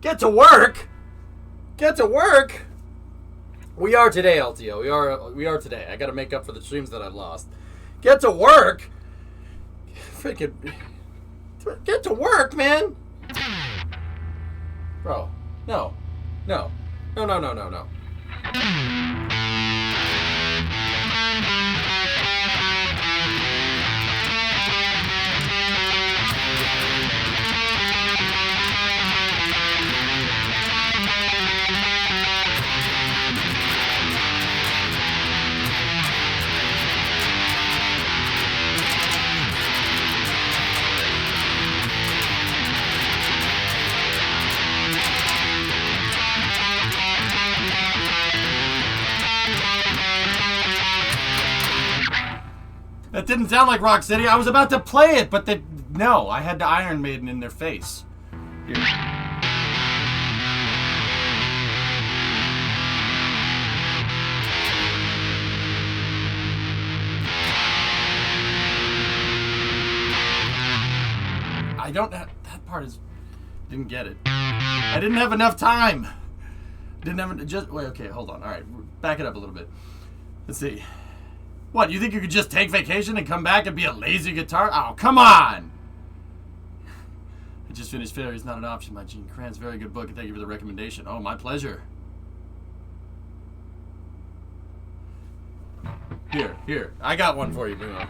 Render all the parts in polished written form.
Get to work? Get to work? We are today, LTO. We are today. I gotta make up for the streams that I've lost. Get to work? Freaking... Get to work, man! Bro. No. No. No, no, no, no, no. That didn't sound like Rock City. I was about to play it, but no, I had the Iron Maiden in their face. Here. I don't have, that part is, didn't get it. I didn't have enough time. Didn't have, just, wait, okay, hold on. All right, back it up a little bit. Let's see. What, you think you could just take vacation and come back and be a lazy guitar? Oh, come on! I just finished Failure is Not an Option by Gene Kranz. Very good book, and thank you for the recommendation. Oh, my pleasure. Here. I got one for you, Bruno.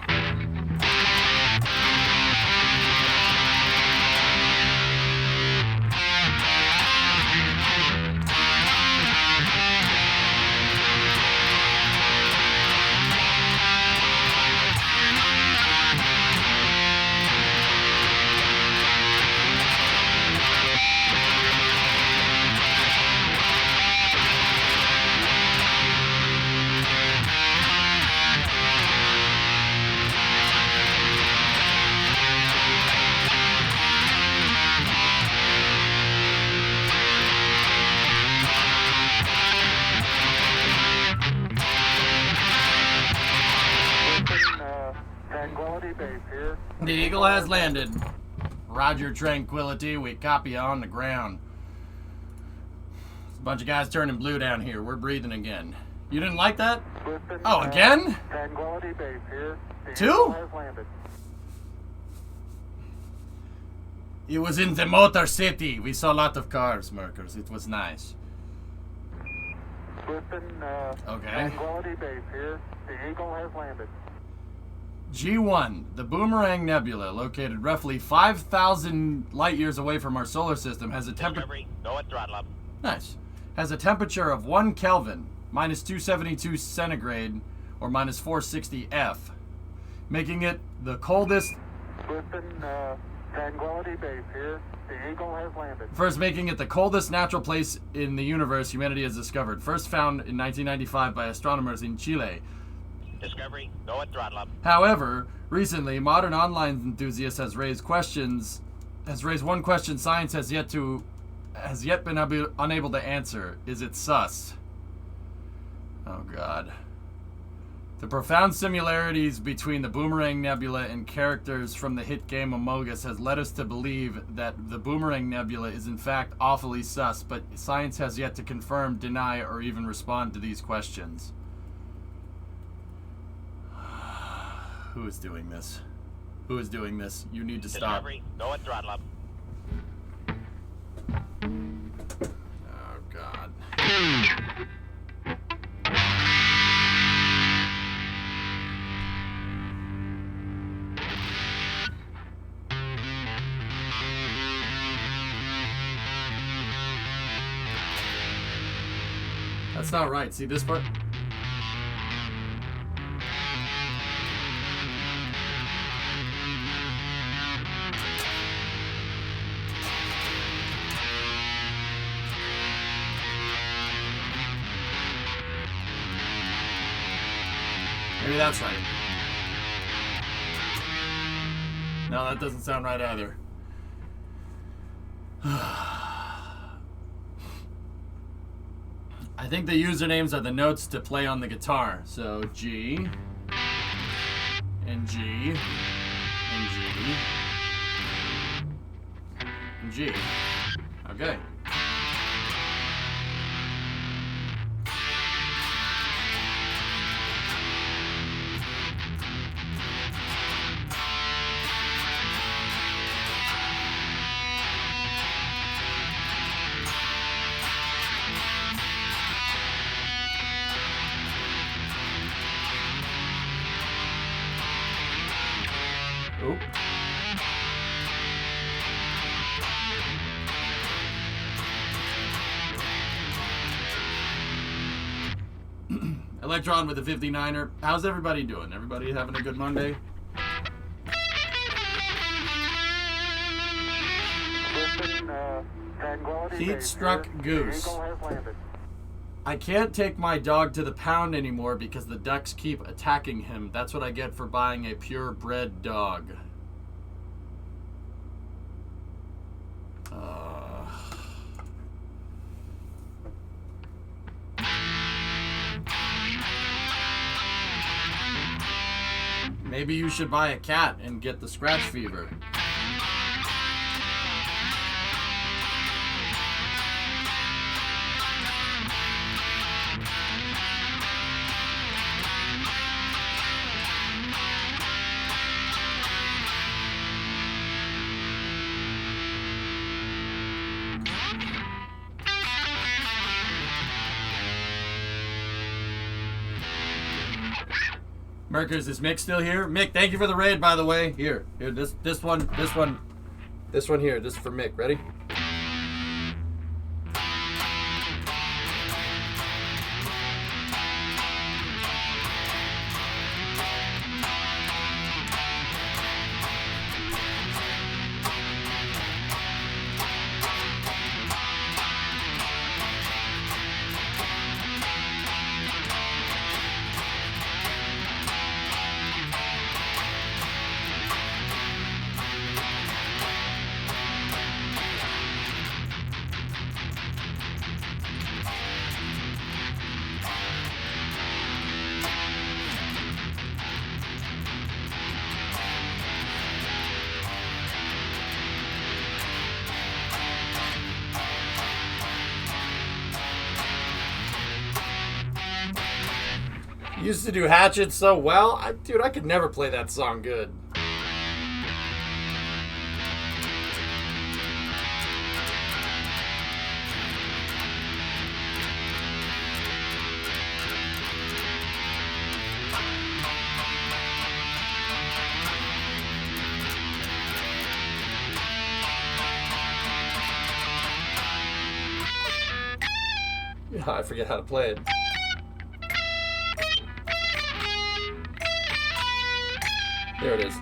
Tranquility Base here. The Eagle has landed. Roger, Tranquility. We copy you on the ground. There's a bunch of guys turning blue down here. We're breathing again. You didn't like that? Listen, Oh, again? Tranquility Base here. The Two? Eagle has landed. It was in the Motor City. We saw a lot of cars, Merkers. It was nice. Listen, Okay. Tranquility Base here. The Eagle has landed. G1, the Boomerang Nebula, located roughly 5,000 light years away from our solar system, has a temperature. Go at throttle up. Nice. Has a temperature of 1 Kelvin, minus 272 centigrade, or minus 460 F, making it the coldest. Listen, Tranquility Base here. The Eagle has landed. First, making it the coldest natural place in the universe humanity has discovered. First found in 1995 by astronomers in Chile. Discovery, go at throttle up. However, recently, modern online enthusiasts has raised one question science has yet been unable to answer. Is it sus? Oh God. The profound similarities between the Boomerang Nebula and characters from the hit game Among Us has led us to believe that the Boomerang Nebula is in fact awfully sus, but science has yet to confirm, deny, or even respond to these questions. Who is doing this? Who is doing this? You need to stop. Discovery, go at throttle up. Oh, God. That's not right. See this part? Maybe that's right. No, that doesn't sound right either. I think the usernames are the notes to play on the guitar. So G and G and G and G. Okay. Oop. Electron with a 59er. How's everybody doing? Everybody having a good Monday? Listen, Tranquility Heat Base struck here. goose. The Eagle has landed. I can't take my dog to the pound anymore because the ducks keep attacking him. That's what I get for buying a purebred dog. Maybe you should buy a cat and get the scratch fever. Merkers, is Mick still here? Mick, thank you for the raid, by the way. Here, this one here. This is for Mick. Ready? Used to do Hatchet so well. Dude, I could never play that song good. Yeah, I forget how to play it. There it is.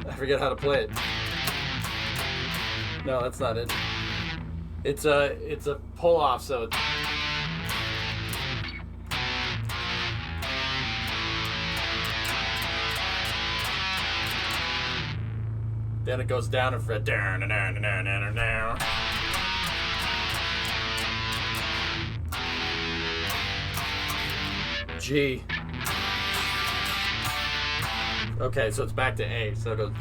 I forget how to play it. No, that's not it. It's a pull off, so it's then it goes down and fret down and down and down and down. G. Okay, so it's back to A. So it goes.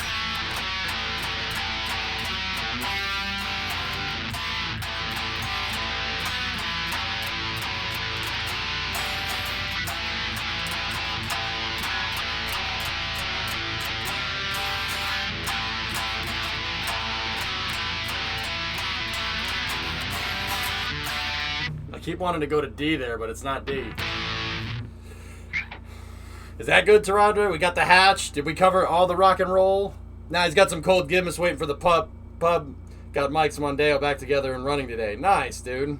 I keep wanting to go to D there, but it's not D. Is that good, Toronto? We got the hatch. Did we cover all the rock and roll? Nah, he's got some cold Guinness waiting for the pub. Got Mike and Mondeo back together and running today. Nice, dude.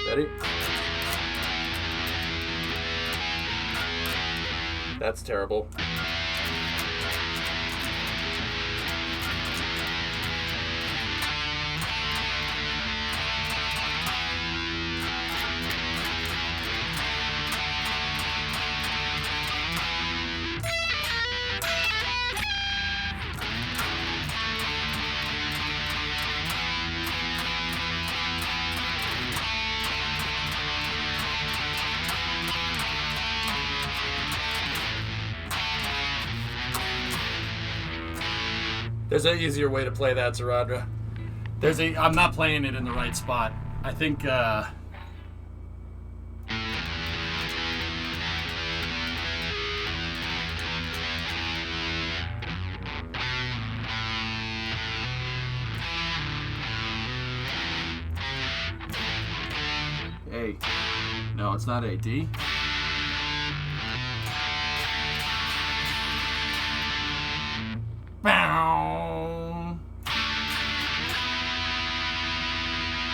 Ready? That's terrible. There's an easier way to play that, Saradra. I'm not playing it in the right spot. I think, A. No, it's not A. D. Bow.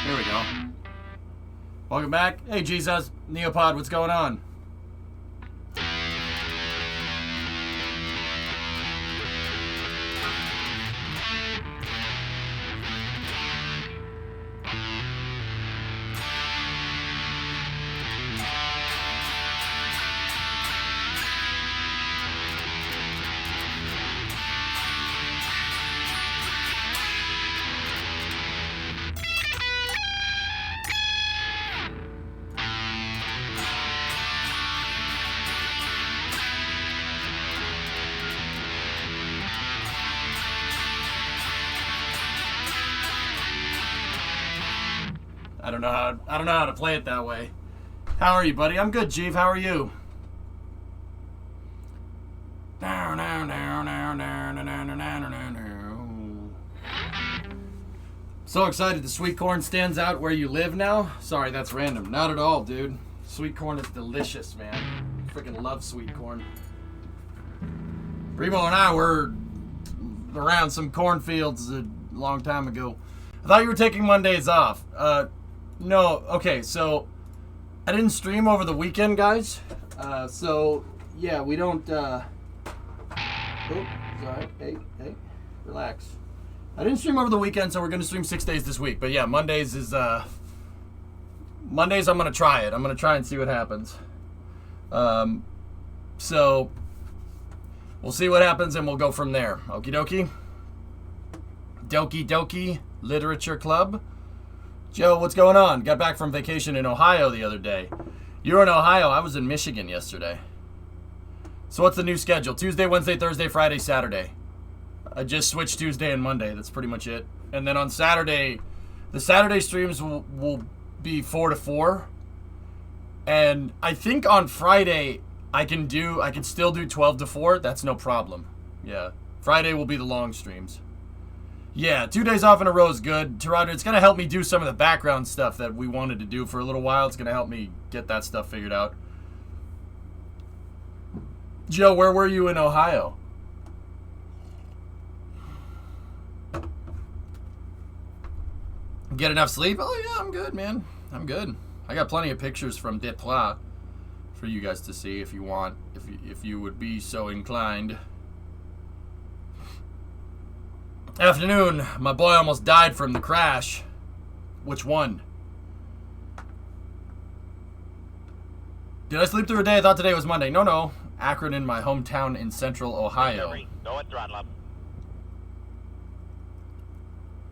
There we go. Welcome back. Hey, Jesus. Neopod, what's going on? I don't know how to play it that way. How are you, buddy? I'm good, Jeeve. How are you? So excited the sweet corn stands out where you live now. Sorry, that's random. Not at all, dude. Sweet corn is delicious, man. Freaking love sweet corn. Primo and I were around some cornfields a long time ago. I thought you were taking Mondays off. No, okay, so I didn't stream over the weekend, guys. So, yeah, we don't, oh, sorry, hey, relax. I didn't stream over the weekend, so we're going to stream 6 days this week. But yeah, Mondays I'm going to try it. I'm going to try and see what happens. So, we'll see what happens and we'll go from there. Okie dokie. Doki Doki Literature Club. Joe, what's going on? Got back from vacation in Ohio the other day. You were in Ohio. I was in Michigan yesterday. So what's the new schedule? Tuesday, Wednesday, Thursday, Friday, Saturday. I just switched Tuesday and Monday. That's pretty much it. And then on Saturday, the Saturday streams will be 4 to 4. And I think on Friday I can still do 12 to 4. That's no problem. Yeah. Friday will be the long streams. Yeah, 2 days off in a row is good. Toronto, it's going to help me do some of the background stuff that we wanted to do for a little while. It's going to help me get that stuff figured out. Joe, where were you in Ohio? Get enough sleep? Oh, yeah, I'm good, man. I'm good. I got plenty of pictures from Detroit for you guys to see if you want, if you would be so inclined. Afternoon. My boy almost died from the crash. Which one? Did I sleep through a day? I thought today was Monday. No. Akron in my hometown in central Ohio. Go at throttle up.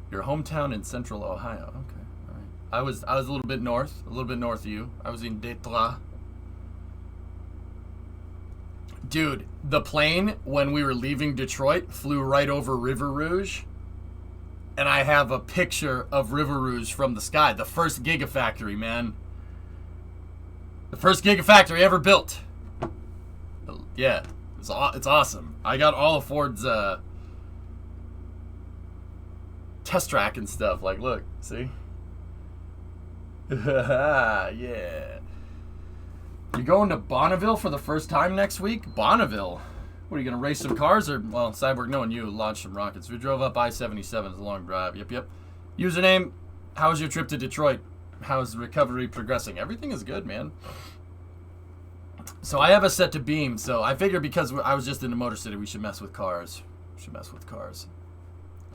Your hometown in central Ohio. Okay. All right. I was a little bit north of you. I was in Detroit. Dude, the plane, when we were leaving Detroit, flew right over River Rouge. And I have a picture of River Rouge from the sky. The first Gigafactory, man. The first Gigafactory ever built. Yeah, it's awesome. I got all of Ford's test track and stuff. Like, look, see? Yeah. You going to Bonneville for the first time next week? Bonneville? What, are you going to race some cars? Or, well, Cyborg, knowing you, launch some rockets. We drove up I-77. It's a long drive. Yep. Username, how was your trip to Detroit? How's the recovery progressing? Everything is good, man. So I have a set to Beam, so I figured because I was just in the Motor City, we should mess with cars.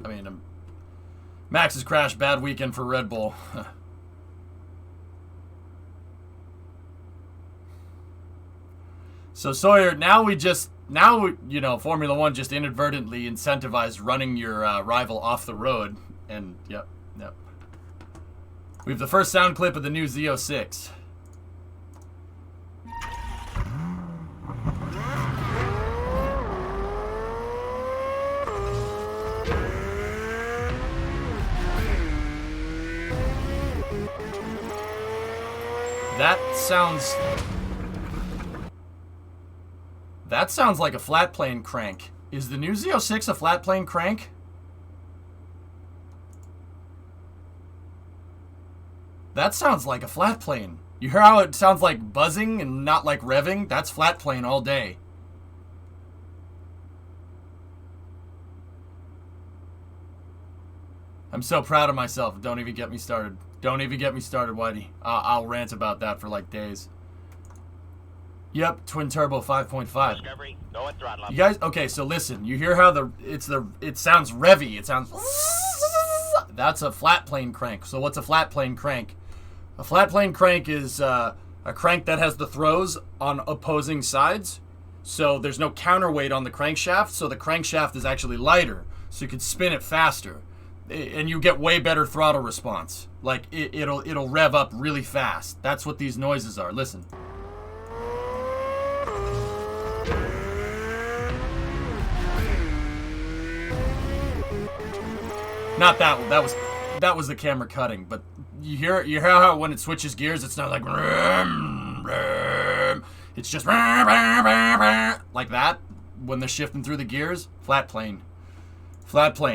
I mean, Max's crash, bad weekend for Red Bull. So Sawyer, now Formula One just inadvertently incentivized running your rival off the road, and yep. We have the first sound clip of the new Z06. That sounds like a flat plane crank. Is the new Z06 a flat plane crank? That sounds like a flat plane. You hear how it sounds like buzzing and not like revving? That's flat plane all day. I'm so proud of myself. Don't even get me started. Whitey. I'll rant about that for like days. Yep, twin turbo 5.5. Discovery, go at throttle up. You guys, okay, so listen. You hear how it sounds revvy. It sounds. That's a flat plane crank. So what's a flat plane crank? A flat plane crank is a crank that has the throws on opposing sides. So there's no counterweight on the crankshaft. So the crankshaft is actually lighter. So you can spin it faster. And you get way better throttle response. Like, it'll rev up really fast. That's what these noises are. Listen. Not that one. That was the camera cutting. But you hear how when it switches gears, it's not like it's just like that when they're shifting through the gears. Flat plane,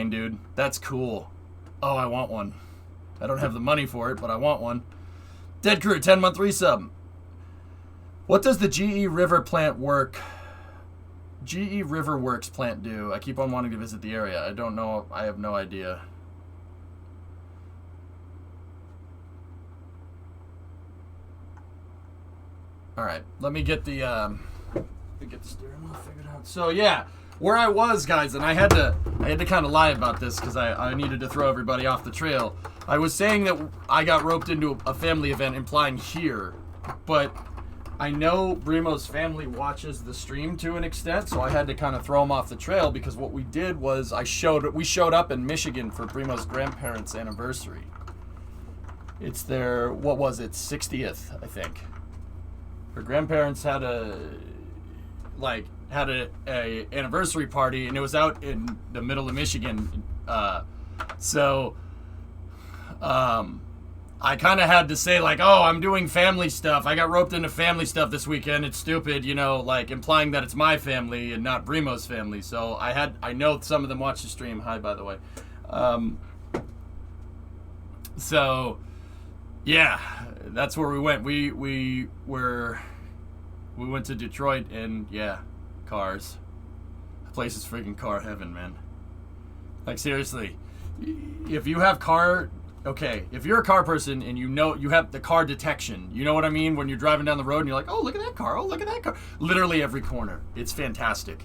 dude. That's cool. Oh, I want one. I don't have the money for it, but I want one. Dead Crew, 10-month resub. What does the GE River plant work? GE River Works plant do? I keep on wanting to visit the area. I don't know. I have no idea. All right, let me get the steering wheel figured out. So yeah, where I was, guys, and I had to kind of lie about this because I needed to throw everybody off the trail. I was saying that I got roped into a family event, implying here, but I know Brimo's family watches the stream to an extent, so I had to kind of throw him off the trail because what we did was we showed up in Michigan for Brimo's grandparents' anniversary. It's their, what was it, 60th, I think. Her grandparents had a anniversary party, and it was out in the middle of Michigan. I kind of had to say, like, oh, I'm doing family stuff. I got roped into family stuff this weekend. It's stupid, you know, like implying that it's my family and not Brimo's family. So I know some of them watch the stream. Hi, by the way. So yeah, that's where we went. We went to Detroit, and yeah, cars. The place is freaking car heaven, man. Like, seriously, if you have car. Okay, if you're a car person and you know you have the car detection, you know what I mean? When you're driving down the road and you're like, oh, look at that car. Oh, look at that car. Literally every corner. It's fantastic.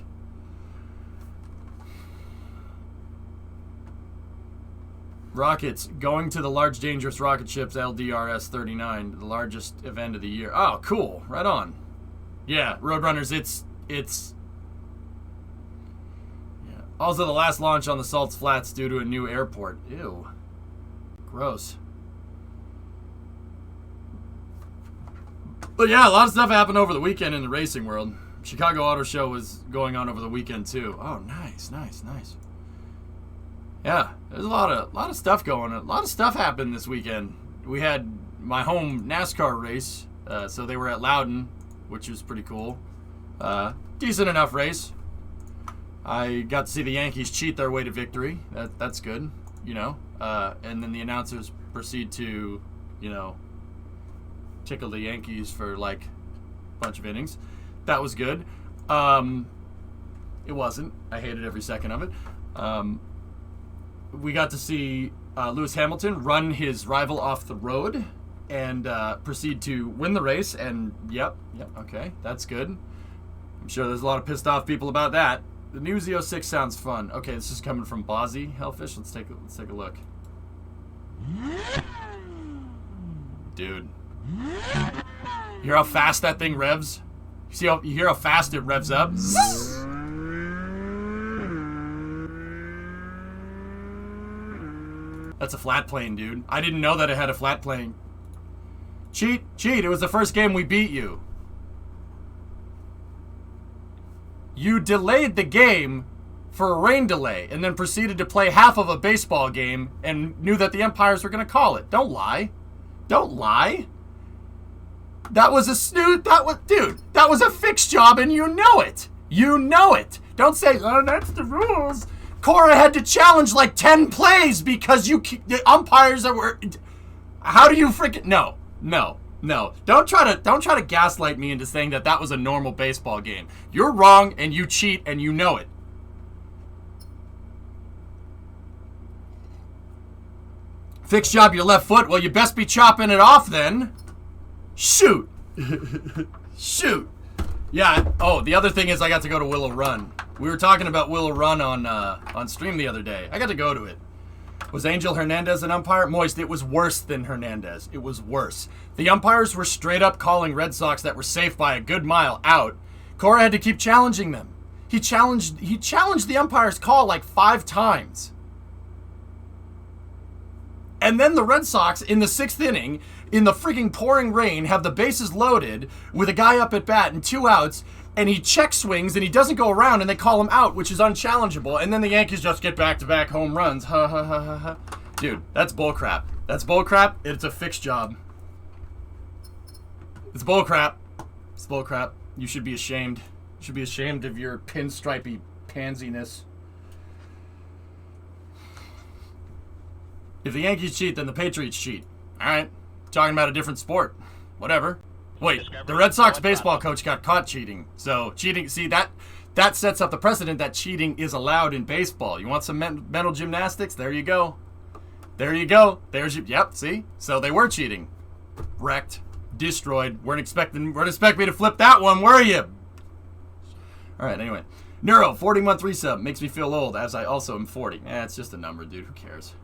Rockets. Going to the Large Dangerous Rocket Ships LDRS-39, the largest event of the year. Oh, cool. Right on. Yeah, Roadrunners, it's... Yeah. Also, the last launch on the Salts Flats due to a new airport. Ew. Gross. But yeah, a lot of stuff happened over the weekend in the racing world. Chicago Auto Show was going on over the weekend too. Oh, nice. Yeah, there's a lot of stuff going on. A lot of stuff happened this weekend. We had my home NASCAR race, so they were at Loudon, which was pretty cool. Decent enough race. I got to see the Yankees cheat their way to victory. That's good, you know. And then the announcers proceed to, you know, tickle the Yankees for like a bunch of innings. That was good. It wasn't. I hated every second of it. We got to see Lewis Hamilton run his rival off the road and proceed to win the race. And yep, okay, that's good. I'm sure there's a lot of pissed off people about that. The new Z06 sounds fun. Okay, this is coming from Bozzy Hellfish. Let's take a look. Dude, you hear how fast that thing revs? You hear how fast it revs up? That's a flat plane, dude. I didn't know that it had a flat plane. Cheat. It was the first game we beat you. You delayed the game for a rain delay and then proceeded to play half of a baseball game and knew that the umpires were going to call it. Don't lie. That was a snoot. That was a fixed job, and you know it. Don't say, oh, that's the rules. Cora had to challenge like 10 plays because the umpires that were... How do you freaking... No. Don't try to gaslight me into saying that was a normal baseball game. You're wrong, and you cheat, and you know it. Fixed job your left foot. Well, you best be chopping it off then. Shoot. Yeah. Oh, the other thing is I got to go to Willow Run. We were talking about Willow Run on stream the other day. I got to go to it. Was Angel Hernandez an umpire? Moist, it was worse than Hernandez. It was worse. The umpires were straight up calling Red Sox that were safe by a good mile out. Cora had to keep challenging them. He challenged the umpire's call like 5 times. And then the Red Sox, in the 6th inning, in the freaking pouring rain, have the bases loaded with a guy up at bat and 2 outs, and he check swings and he doesn't go around and they call him out, which is unchallengeable. And then the Yankees just get back-to-back home runs. Ha ha ha ha ha. Dude, that's bullcrap. It's a fixed job. It's bullcrap. You should be ashamed. You should be ashamed of your pinstripey pansiness. If the Yankees cheat, then the Patriots cheat. Alright. Talking about a different sport. Whatever. Wait, the Red Sox baseball coach got caught cheating. So, cheating, see, that sets up the precedent that cheating is allowed in baseball. You want some mental gymnastics? There you go. Yep, see? So they were cheating. Wrecked. Destroyed. Weren't expect me to flip that one, were you? Alright, anyway. Neuro, 40-month resub. Makes me feel old, as I also am 40. It's just a number, dude. Who cares?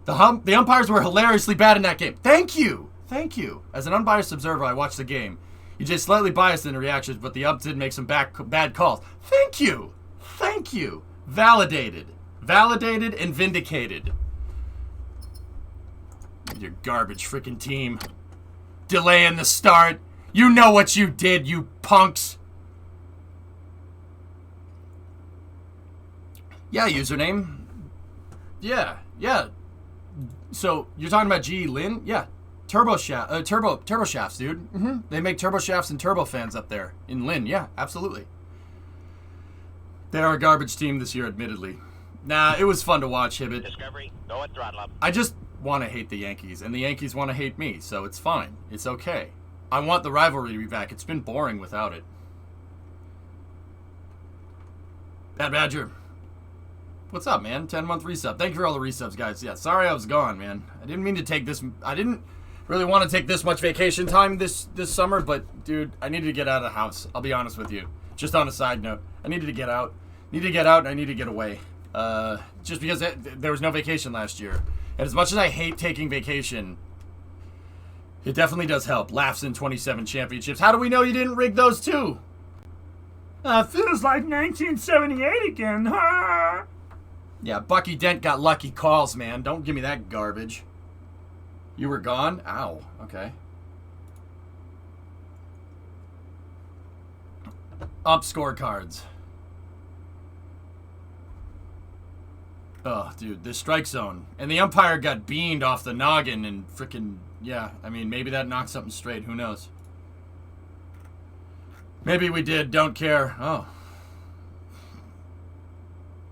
The umpires were hilariously bad in that game. Thank you. Thank you. As an unbiased observer, I watched the game. EJ slightly biased in the reactions, but the ups did make some bad calls. Thank you. Thank you. Validated. Validated and vindicated. Your garbage freaking team. Delaying the start. You know what you did, you punks. Yeah, username. Yeah. So, you're talking about G. Lin? Yeah. Turbo shafts, dude. They make turbo shafts and turbo fans up there in Lin. Yeah, absolutely. They are a garbage team this year, admittedly. Nah, it was fun to watch, Hibbit. Discovery, go at throttle up. I just want to hate the Yankees, and the Yankees want to hate me, so it's fine. It's okay. I want the rivalry to be back. It's been boring without it. Bad Badger. What's up, man? 10-month resub. Thank you for all the resubs, guys. Yeah, sorry I was gone, man. I didn't mean to take this... I didn't really want to take this much vacation time this summer, but, dude, I needed to get out of the house. I'll be honest with you. Just on a side note, I needed to get out. And I need to get away. Just because there was no vacation last year. And as much as I hate taking vacation, it definitely does help. Laughs in 27 championships. How do we know you didn't rig those too? Feels like 1978 again, huh? Yeah, Bucky Dent got lucky calls, man. Don't give me that garbage. You were gone? Ow. Okay. Up scorecards. Oh, dude, this strike zone. And the umpire got beamed off the noggin and freaking, yeah, I mean, maybe that knocked something straight. Who knows? Maybe we did. Don't care. Oh.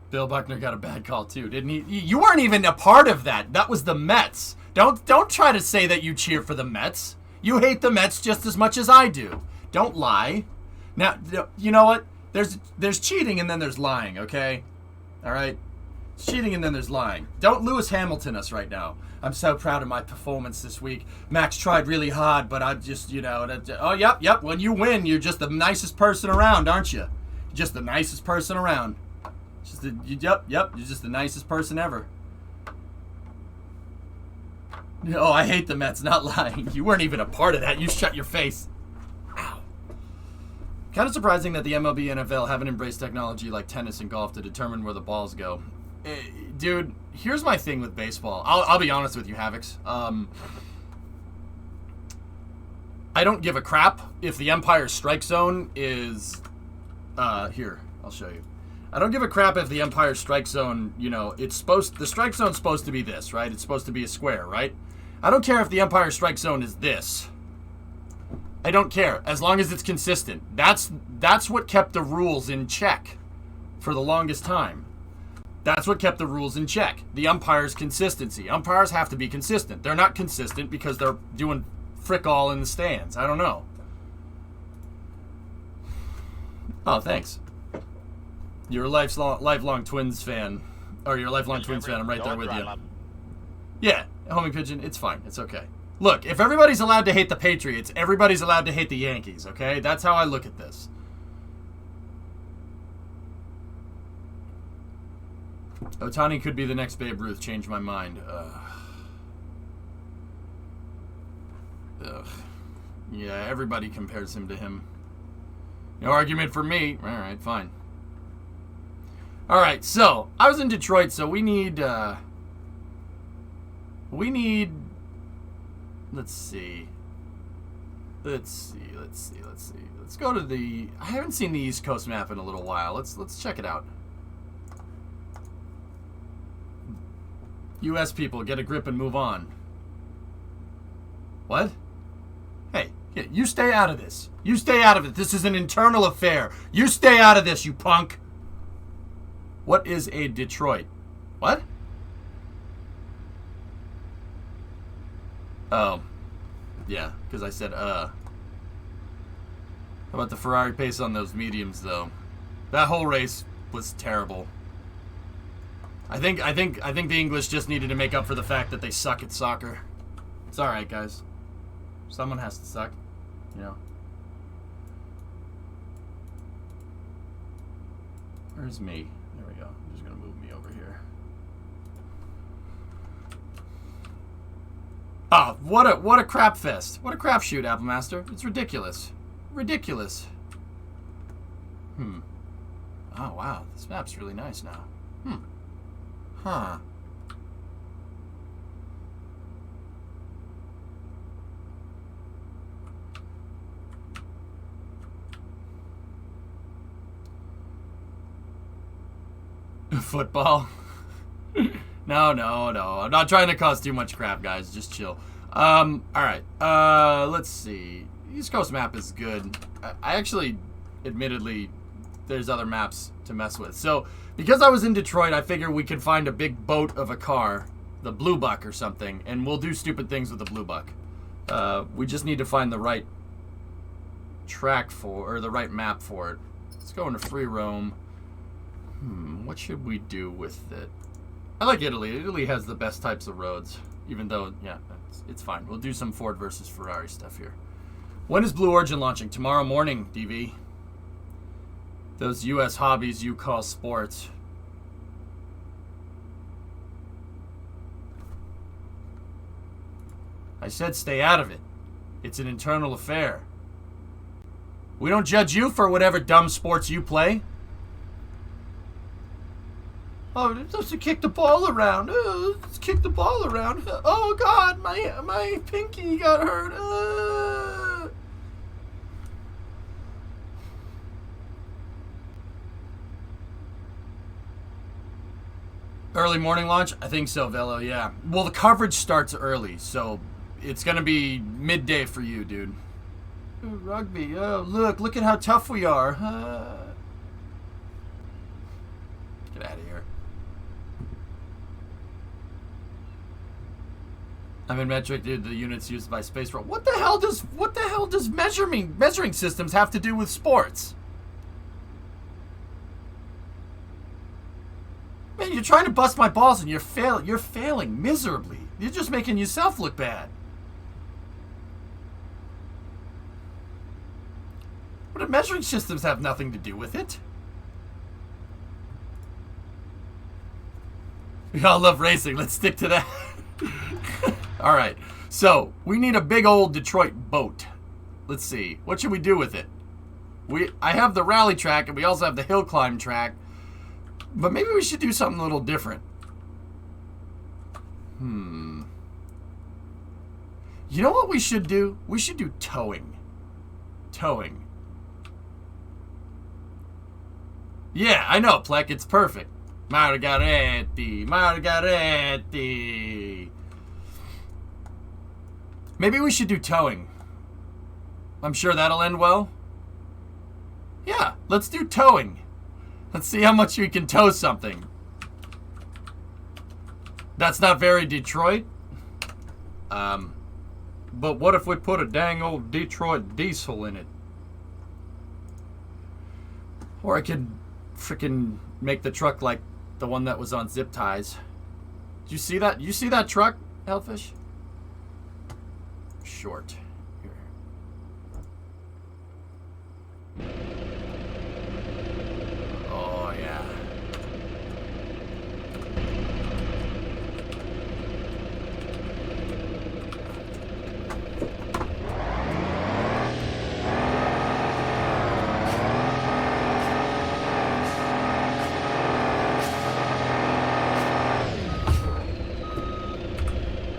Bill Buckner got a bad call, too, didn't he? You weren't even a part of that. That was the Mets. Don't try to say that you cheer for the Mets. You hate the Mets just as much as I do. Don't lie. Now, you know what? There's cheating and then there's lying, okay? All right? Cheating and then there's lying. Don't Lewis Hamilton us right now. I'm so proud of my performance this week. Max tried really hard, but I'm just, you know... Oh, yep. When you win, you're just the nicest person around, aren't you? You're just the nicest person around. Yep. You're just the nicest person ever. Oh, I hate the Mets, not lying. You weren't even a part of that. You shut your face. Ow. Kind of surprising that the MLB and NFL haven't embraced technology like tennis and golf to determine where the balls go. Dude, here's my thing with baseball. I'll be honest with you, Havocs. I don't give a crap if the umpire's strike zone is... here, I'll show you. I don't give a crap if the umpire's strike zone, you know, the strike zone's supposed to be this, right? It's supposed to be a square, right? I don't care if the umpire's strike zone is this. I don't care, as long as it's consistent. That's what kept the rules in check for the longest time. That's what kept the rules in check. The umpire's consistency. Umpires have to be consistent. They're not consistent because they're doing frick all in the stands. I don't know. Oh, thanks. You're a lifelong Twins fan. Or you're a lifelong Twins fan. I'm right there with you. Yeah, homing pigeon, it's fine. It's okay. Look, if everybody's allowed to hate the Patriots, everybody's allowed to hate the Yankees, okay? That's how I look at this. Ohtani could be the next Babe Ruth. Change my mind. Ugh. Yeah, everybody compares him to him. No argument for me. All right, fine. All right, so I was in Detroit, so we need. Let's see. Let's go to the. I haven't seen the East Coast map in a little while. Let's check it out. U.S. people, get a grip and move on. What? Hey, you stay out of this. You stay out of it. This is an internal affair. You stay out of this, you punk. What is a Detroit? What? Oh. Yeah, because I said, How about the Ferrari pace on those mediums, though? That whole race was terrible. I think the English just needed to make up for the fact that they suck at soccer. It's all right, guys. Someone has to suck, you know. Where's me? There we go. I'm just gonna move me over here. Oh, what a crap fest. What a crap shoot, Applemaster. It's ridiculous. Ridiculous. Oh, wow. This map's really nice now. Huh. Football? No. I'm not trying to cause too much crap, guys. Just chill. Alright. Let's see. East Coast map is good. I actually, admittedly, there's other maps to mess with. So, because I was in Detroit, I figured we could find a big boat of a car, the Blue Buck or something, and we'll do stupid things with the Blue Buck. We just need to find the right track for, or the right map for it. Let's go into free roam. What should we do with it? I like Italy. Italy has the best types of roads, even though, yeah, it's fine. We'll do some Ford versus Ferrari stuff here. When is Blue Origin launching? Tomorrow morning, DV. Those U.S. hobbies you call sports. I said stay out of it. It's an internal affair. We don't judge you for whatever dumb sports you play. Oh, just to kick the ball around. Let's kick the ball around. Oh God, my pinky got hurt. Early morning launch? I think so, Velo, yeah. Well, the coverage starts early, so it's going to be midday for you, dude. Rugby. Oh, look at how tough we are. Get out of here. I'm in metric, dude. The units used by space roll. What the hell does measuring systems have to do with sports? Man, you're trying to bust my balls and you're failing miserably. You're just making yourself look bad. What do measuring systems have nothing to do with it? We all love racing. Let's stick to that. All right. So, we need a big old Detroit boat. Let's see. What should we do with it? I have the rally track and we also have the hill climb track. But maybe we should do something a little different. You know what we should do? We should do towing. Towing. Yeah, I know, Plek. It's perfect. Margaretti. Maybe we should do towing. I'm sure that'll end well. Yeah, let's do towing. Let's see how much we can tow something. That's not very Detroit. But what if we put a dang old Detroit diesel in it? Or I could freaking make the truck like the one that was on zip ties. Did you see that? You see that truck, Hellfish? Short. Here. Oh, yeah.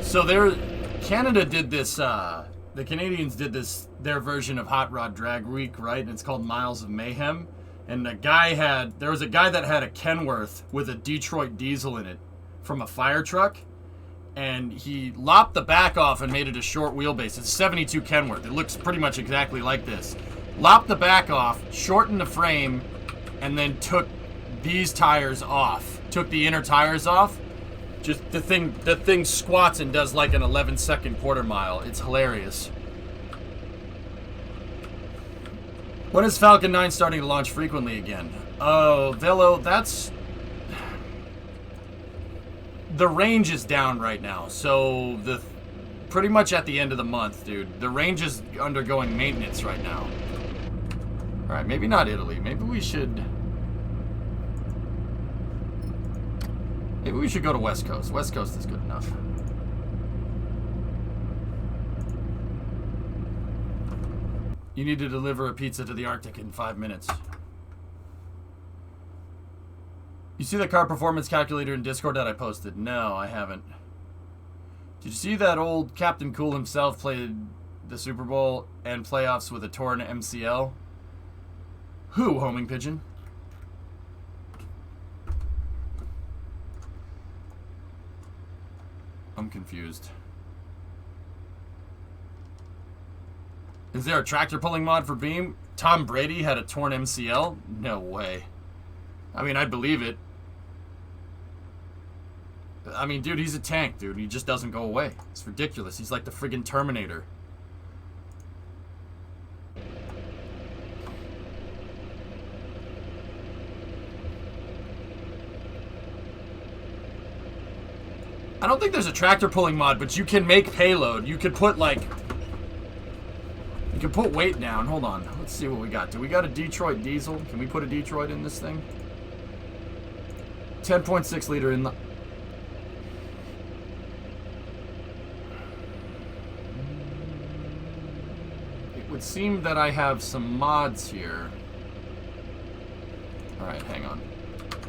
So Canada did this, the Canadians did this, their version of Hot Rod Drag Week, right? And it's called Miles of Mayhem. And there was a guy that had a Kenworth with a Detroit diesel in it from a fire truck. And he lopped the back off and made it a short wheelbase. It's 72 Kenworth. It looks pretty much exactly like this. Lopped the back off, shortened the frame, and then took these tires off. Took the inner tires off. Just the thing squats and does like an 11-second quarter mile. It's hilarious. When is Falcon 9 starting to launch frequently again? Oh, Velo, that's... The range is down right now, so pretty much at the end of the month, dude. The range is undergoing maintenance right now. Alright, maybe not Italy. Maybe we should go to West Coast. West Coast is good enough. You need to deliver a pizza to the Arctic in 5 minutes. You see the car performance calculator in Discord that I posted? No, I haven't. Did you see that old Captain Cool himself played the Super Bowl and playoffs with a torn MCL? Who, homing pigeon? I'm confused. Is there a tractor pulling mod for Beam? Tom Brady had a torn MCL? No way. I mean, I'd believe it. I mean, dude, he's a tank, dude. He just doesn't go away. It's ridiculous. He's like the friggin' Terminator. I don't think there's a tractor pulling mod, but you can make payload. You could put, like... You can put weight down. Hold on. Let's see what we got. Do we got a Detroit diesel? Can we put a Detroit in this thing? 10.6 liter in the... It would seem that I have some mods here. Alright, hang on.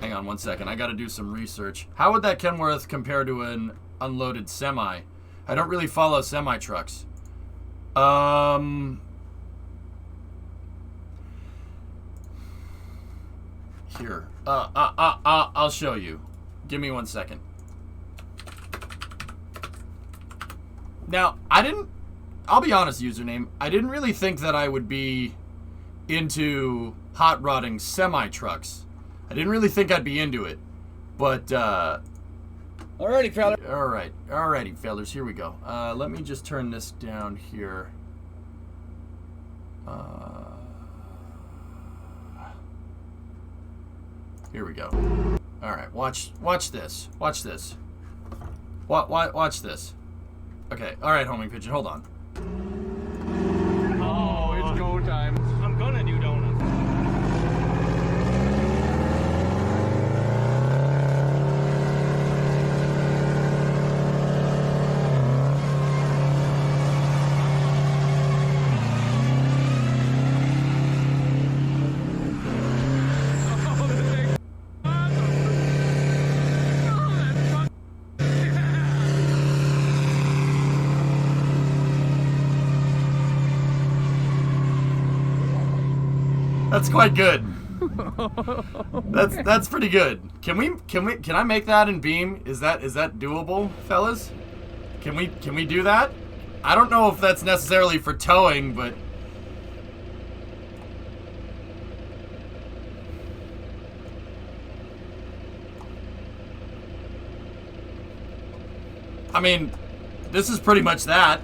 Hang on 1 second. I gotta do some research. How would that Kenworth compare to an unloaded semi? I don't really follow semi trucks. Here. I'll show you. Give me 1 second. Now, I'll be honest, username. I didn't really think that I would be into hot rodding semi trucks. I didn't really think I'd be into it. But, Alrighty, fella. Alrighty, fellas. Here we go. Let me just turn this down here. Here we go. Alright, watch this. Watch this. Watch this. Okay, alright, homing pigeon, hold on. Oh, it's go time. I'm gonna do donuts. That's quite good. That's pretty good. Can I make that in Beam? Is that doable, fellas? Can we do that? I don't know if that's necessarily for towing, but I mean, this is pretty much that.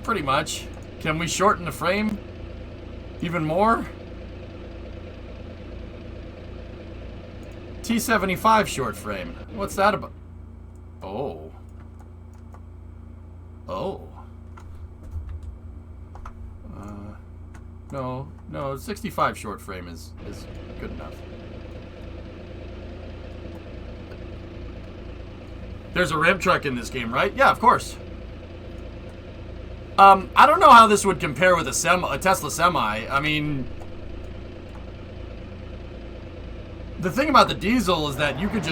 Pretty much. Can we shorten the frame even more? T75 short frame. What's that about? Oh. Oh. No, 65 short frame is good enough. There's a ramp truck in this game, right? Yeah, of course. I don't know how this would compare with a Tesla Semi. I mean, the thing about the diesel is that you could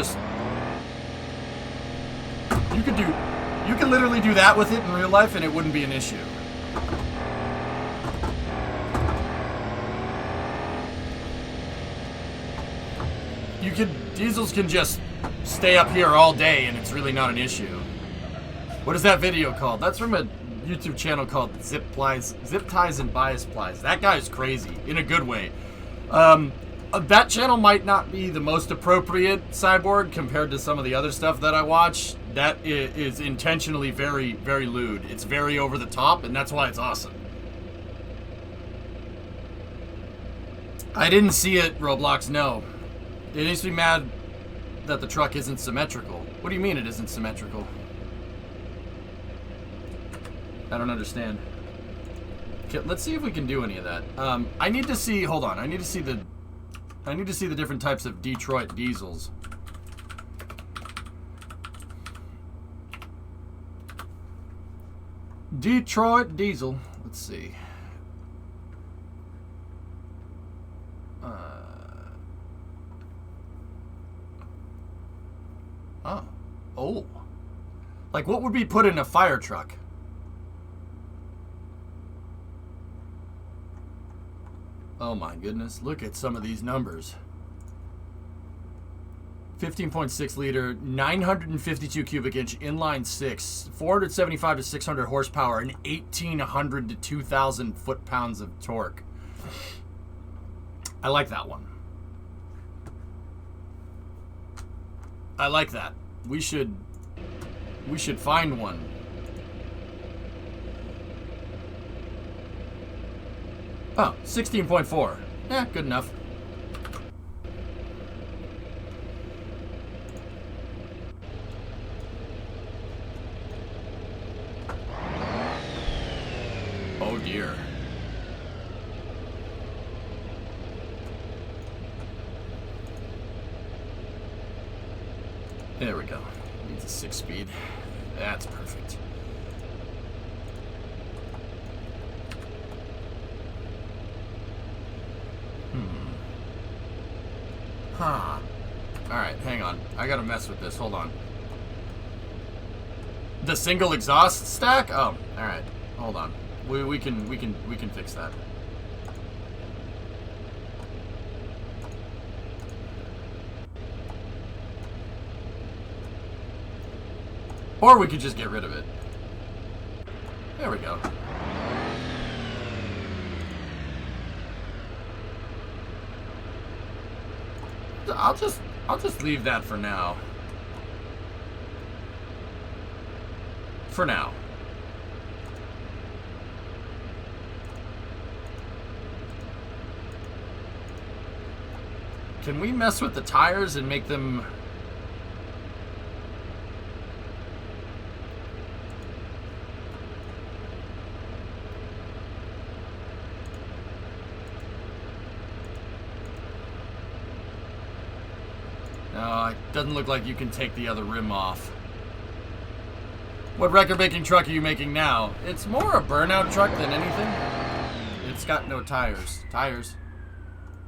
literally do that with it in real life and it wouldn't be an issue. Diesels can just stay up here all day and it's really not an issue. What is that video called? That's from a YouTube channel called Zip Ties and Bias Plies. That guy's crazy, in a good way. That channel might not be the most appropriate cyborg compared to some of the other stuff that I watch. That is intentionally very, very lewd. It's very over the top, and that's why it's awesome. I didn't see it, Roblox, no. It makes me mad that the truck isn't symmetrical. What do you mean it isn't symmetrical? I don't understand. Okay, let's see if we can do any of that. I need to see, hold on, I need to see the different types of Detroit diesels. Detroit diesel. Let's see. Oh. Like, what would be put in a fire truck? Oh my goodness, look at some of these numbers. 15.6 liter, 952 cubic inch, inline 6, 475 to 600 horsepower, and 1,800 to 2,000 foot-pounds of torque. I like that one. I like that. We should find one. Oh, 16.4. Yeah, good enough. Oh dear. There we go. Needs a 6-speed. That's perfect. Huh. Alright, hang on. I gotta mess with this. Hold on. The single exhaust stack? Oh, alright. Hold on. We can fix that. Or we could just get rid of it. There we go. I'll just leave that for now. For now. Can we mess with the tires and make them... No, it doesn't look like you can take the other rim off. What record-breaking truck are you making now? It's more a burnout truck than anything. It's got no tires. Tires.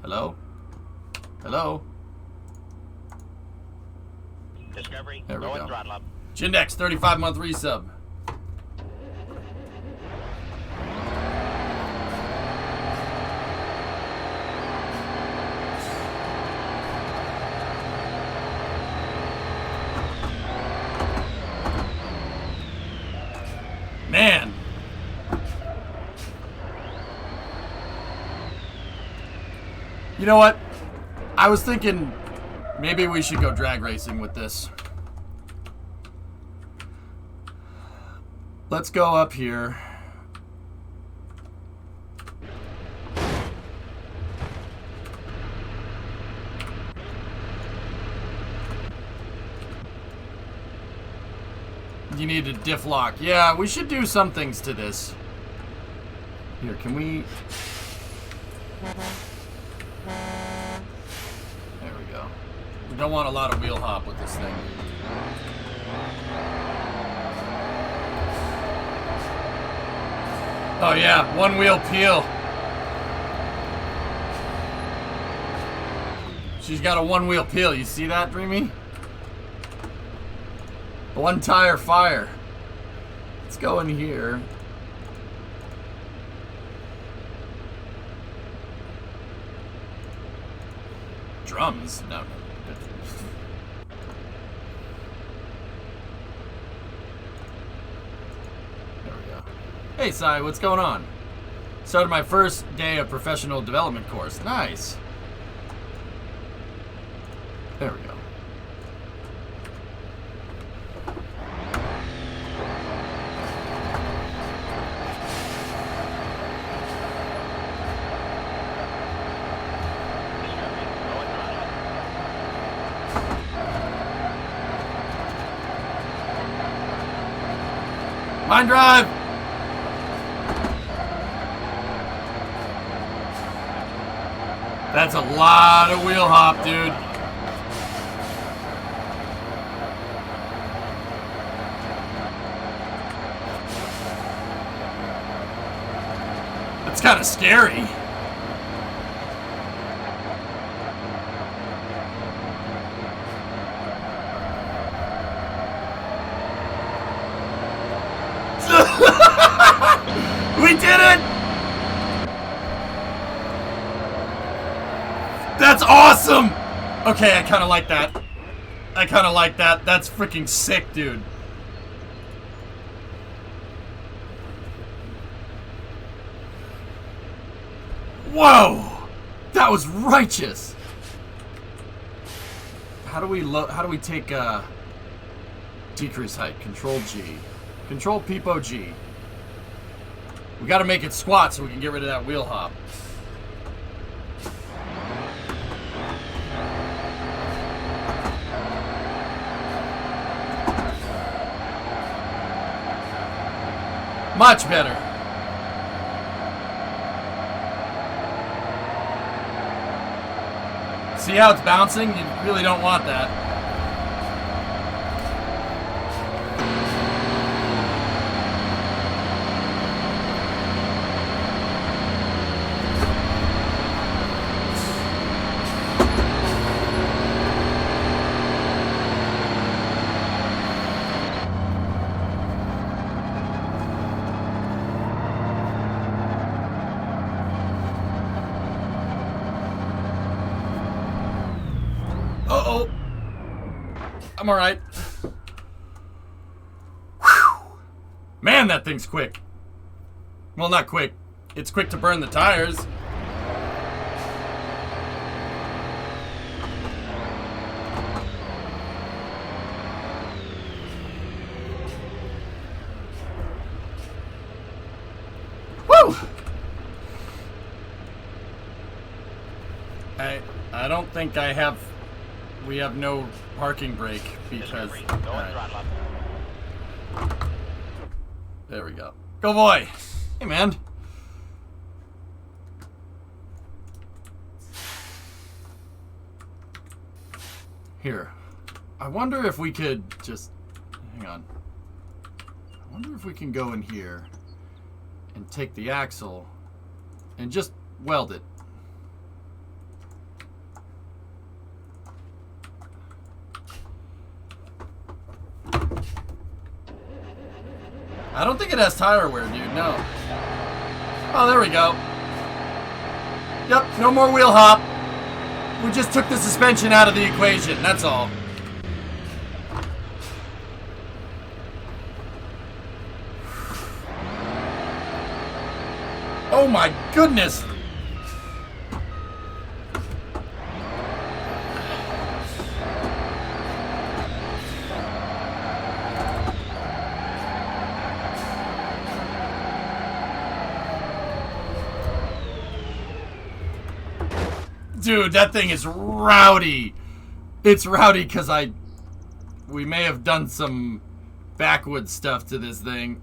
Hello? Hello? Discovery. There we Go go. and throttle up. Jindex, 35-month resub. Man. You know what? I was thinking maybe we should go drag racing with this. Let's go up here. You need a diff lock. Yeah, we should do some things to this. Here, can we... There we go. We don't want a lot of wheel hop with this thing. Oh yeah, one wheel peel. She's got a one wheel peel. You see that, Dreamy? One tire fire. Let's go in here. Drums? No. There we go. Hey, Sai, what's going on? Started my first day of professional development course. Nice. There we go. Mind drive! That's a lot of wheel hop, dude. That's kind of scary. That's awesome! Okay, I kind of like that. I kind of like that. That's freaking sick, dude. Whoa! That was righteous! How do we take, decrease height? Control G. Control Peepo G. We gotta make it squat so we can get rid of that wheel hop. Much better. See how it's bouncing? You really don't want that. Uh-oh. I'm alright. Man, that thing's quick. Well, not quick. It's quick to burn the tires. Woo! I don't think I have... We have no parking brake because... Right. There we go. Go boy! Hey man! Here. I wonder if we could just... Hang on. I wonder if we can go in here and take the axle and just weld it. I don't think it has tire wear, dude. No. Oh, there we go. Yep, no more wheel hop. We just took the suspension out of the equation. That's all. Oh my goodness. Dude, that thing is rowdy. It's rowdy because we may have done some backwoods stuff to this thing.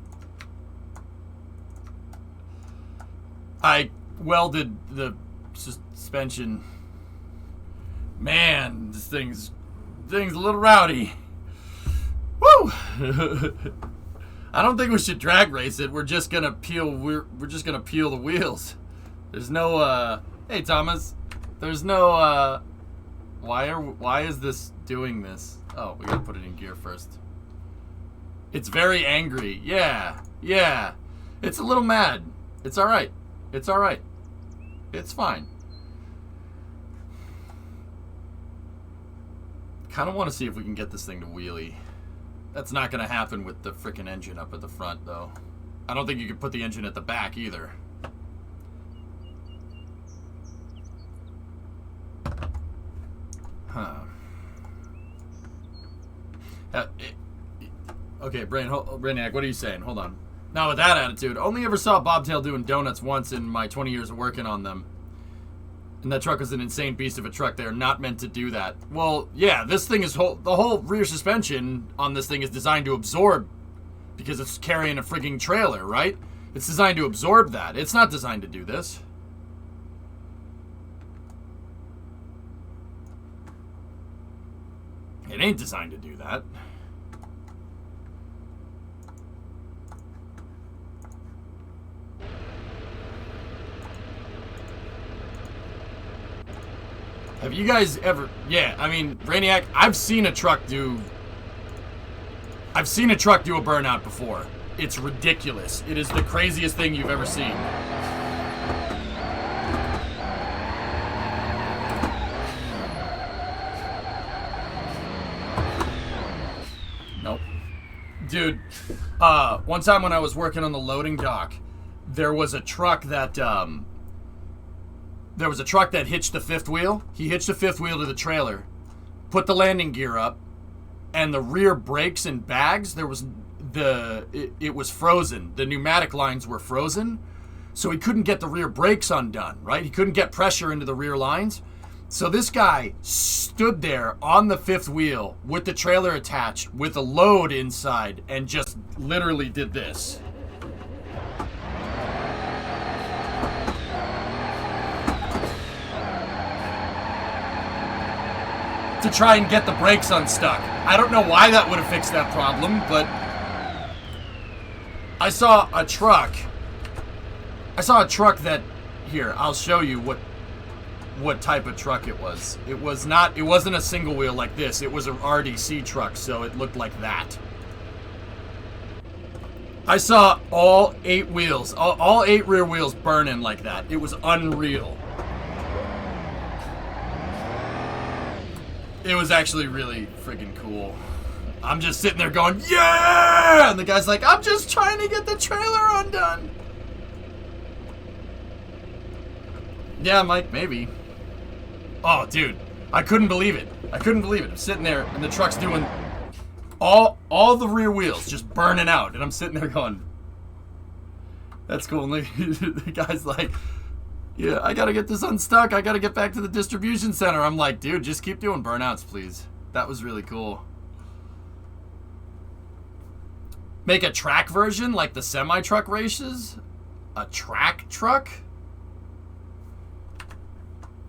I welded the suspension. Man, this thing's a little rowdy. Woo! I don't think we should drag race it. We're just gonna peel. We're just gonna peel the wheels. There's no. Hey, Thomas. There's no, why is this doing this? Oh, we gotta put it in gear first. It's very angry. Yeah. It's a little mad. It's alright. It's alright. It's fine. Kinda wanna see if we can get this thing to wheelie. That's not gonna happen with the frickin' engine up at the front, though. I don't think you could put the engine at the back, either. Huh. Okay, Brainiac, what are you saying? Hold on. Now, with that attitude, only ever saw Bobtail doing donuts once in my 20 years of working on them. And that truck was an insane beast of a truck. They are not meant to do that. Well, yeah, this thing is the whole rear suspension on this thing is designed to absorb because it's carrying a frigging trailer, right? It's designed to absorb that. It's not designed to do this. It ain't designed to do that. Have you guys ever... Yeah, I mean, Brainiac, I've seen a truck do a burnout before. It's ridiculous. It is the craziest thing you've ever seen. Dude, one time when I was working on the loading dock, there was a truck that hitched the fifth wheel. He hitched the fifth wheel to the trailer, put the landing gear up, and the rear brakes and bags, it was frozen. The pneumatic lines were frozen, so he couldn't get the rear brakes undone, right? He couldn't get pressure into the rear lines. So this guy stood there on the fifth wheel with the trailer attached with a load inside and just literally did this. To try and get the brakes unstuck. I don't know why that would have fixed that problem, but I saw a truck that, here, I'll show you what type of truck it was. It wasn't a single wheel like this. It was an RDC truck, so it looked like that. I saw all 8 wheels, all 8 rear wheels burning like that. It was unreal. It was actually really freaking cool. I'm just sitting there going, yeah! And the guy's like, I'm just trying to get the trailer undone. Yeah, Mike, maybe. Oh, dude, I couldn't believe it. I'm sitting there, and the truck's doing all the rear wheels just burning out, and I'm sitting there going, that's cool. And the guy's like, yeah, I gotta get this unstuck. I gotta get back to the distribution center. I'm like, dude, just keep doing burnouts, please. That was really cool. Make a track version like the semi-truck races? A track truck?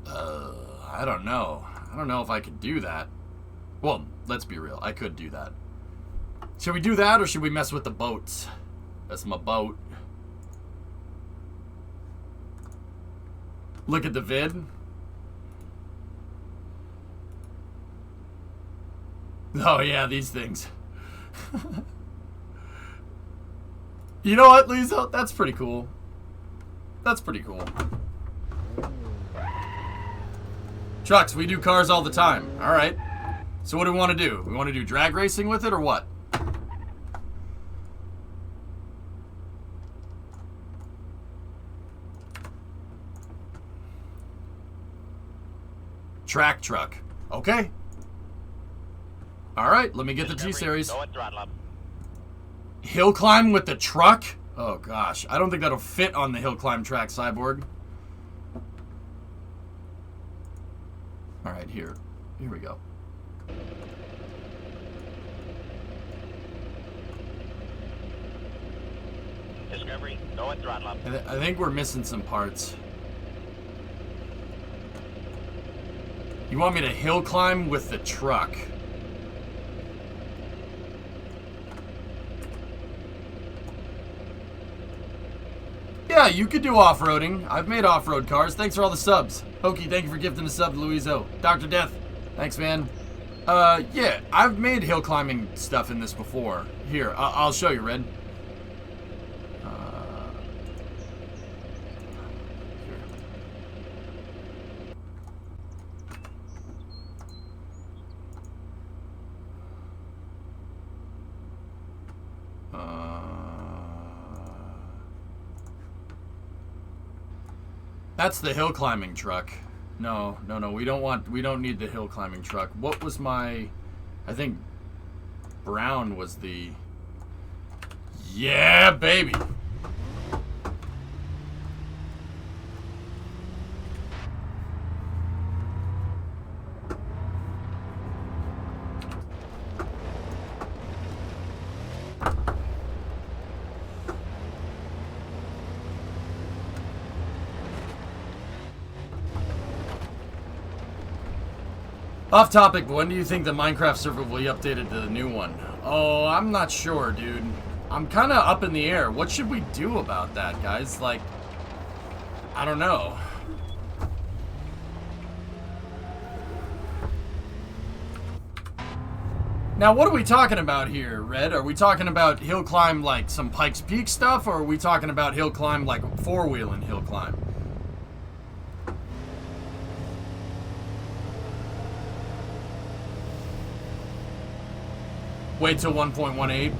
I don't know. I don't know if I could do that. Well, let's be real. I could do that. Should we do that or should we mess with the boats? That's my boat. Look at the vid. Oh yeah, these things. You know what, Lisa? That's pretty cool. That's pretty cool. Trucks, we do cars all the time. Alright. So what do we want to do? We want to do drag racing with it or what? Track truck. Okay. Alright, let me get the T-Series. Hill climb with the truck? Oh gosh, I don't think that'll fit on the hill climb track, Cyborg. Alright, here we go. Discovery, go and throttle up. I think we're missing some parts. You want me to hill climb with the truck? Yeah, you could do off-roading. I've made off-road cars. Thanks for all the subs. Hokey, thank you for gifting the sub to Louiso. Dr. Death, thanks, man. Yeah, I've made hill climbing stuff in this before. Here, I'll show you, Red. That's the hill climbing truck. No, we don't need the hill climbing truck. What was my, I think brown was the, yeah, baby. Off topic, but when do you think the Minecraft server will be updated to the new one? Oh, I'm not sure, dude. I'm kind of up in the air. What should we do about that, guys? Like, I don't know. Now, what are we talking about here, Red? Are we talking about hill climb like some Pikes Peak stuff, or are we talking about hill climb like four-wheeling hill climb? Wait till 1.18.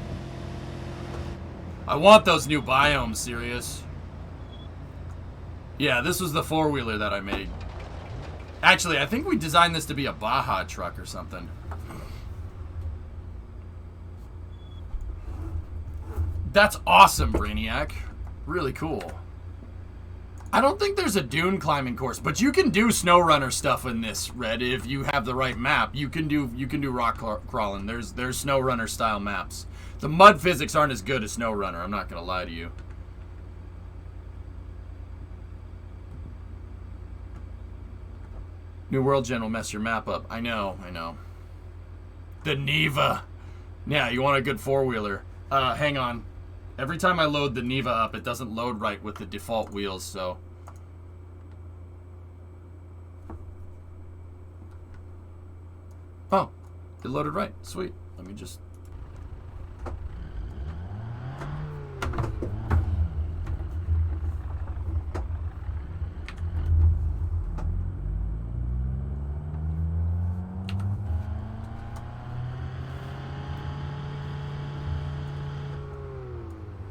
I want those new biomes, serious. Yeah, this was the four-wheeler that I made. Actually, I think we designed this to be a Baja truck or something. That's awesome, Brainiac. Really cool. I don't think there's a dune climbing course, but you can do snow runner stuff in this, Red, if you have the right map. You can do rock crawling. There's snow runner style maps. The mud physics aren't as good as snow runner, I'm not gonna lie to you. New World Gen will mess your map up. I know. The Neva. Yeah, you want a good four-wheeler. Hang on. Every time I load the Neva up, it doesn't load right with the default wheels, so... Oh, it loaded right. Sweet. Let me just...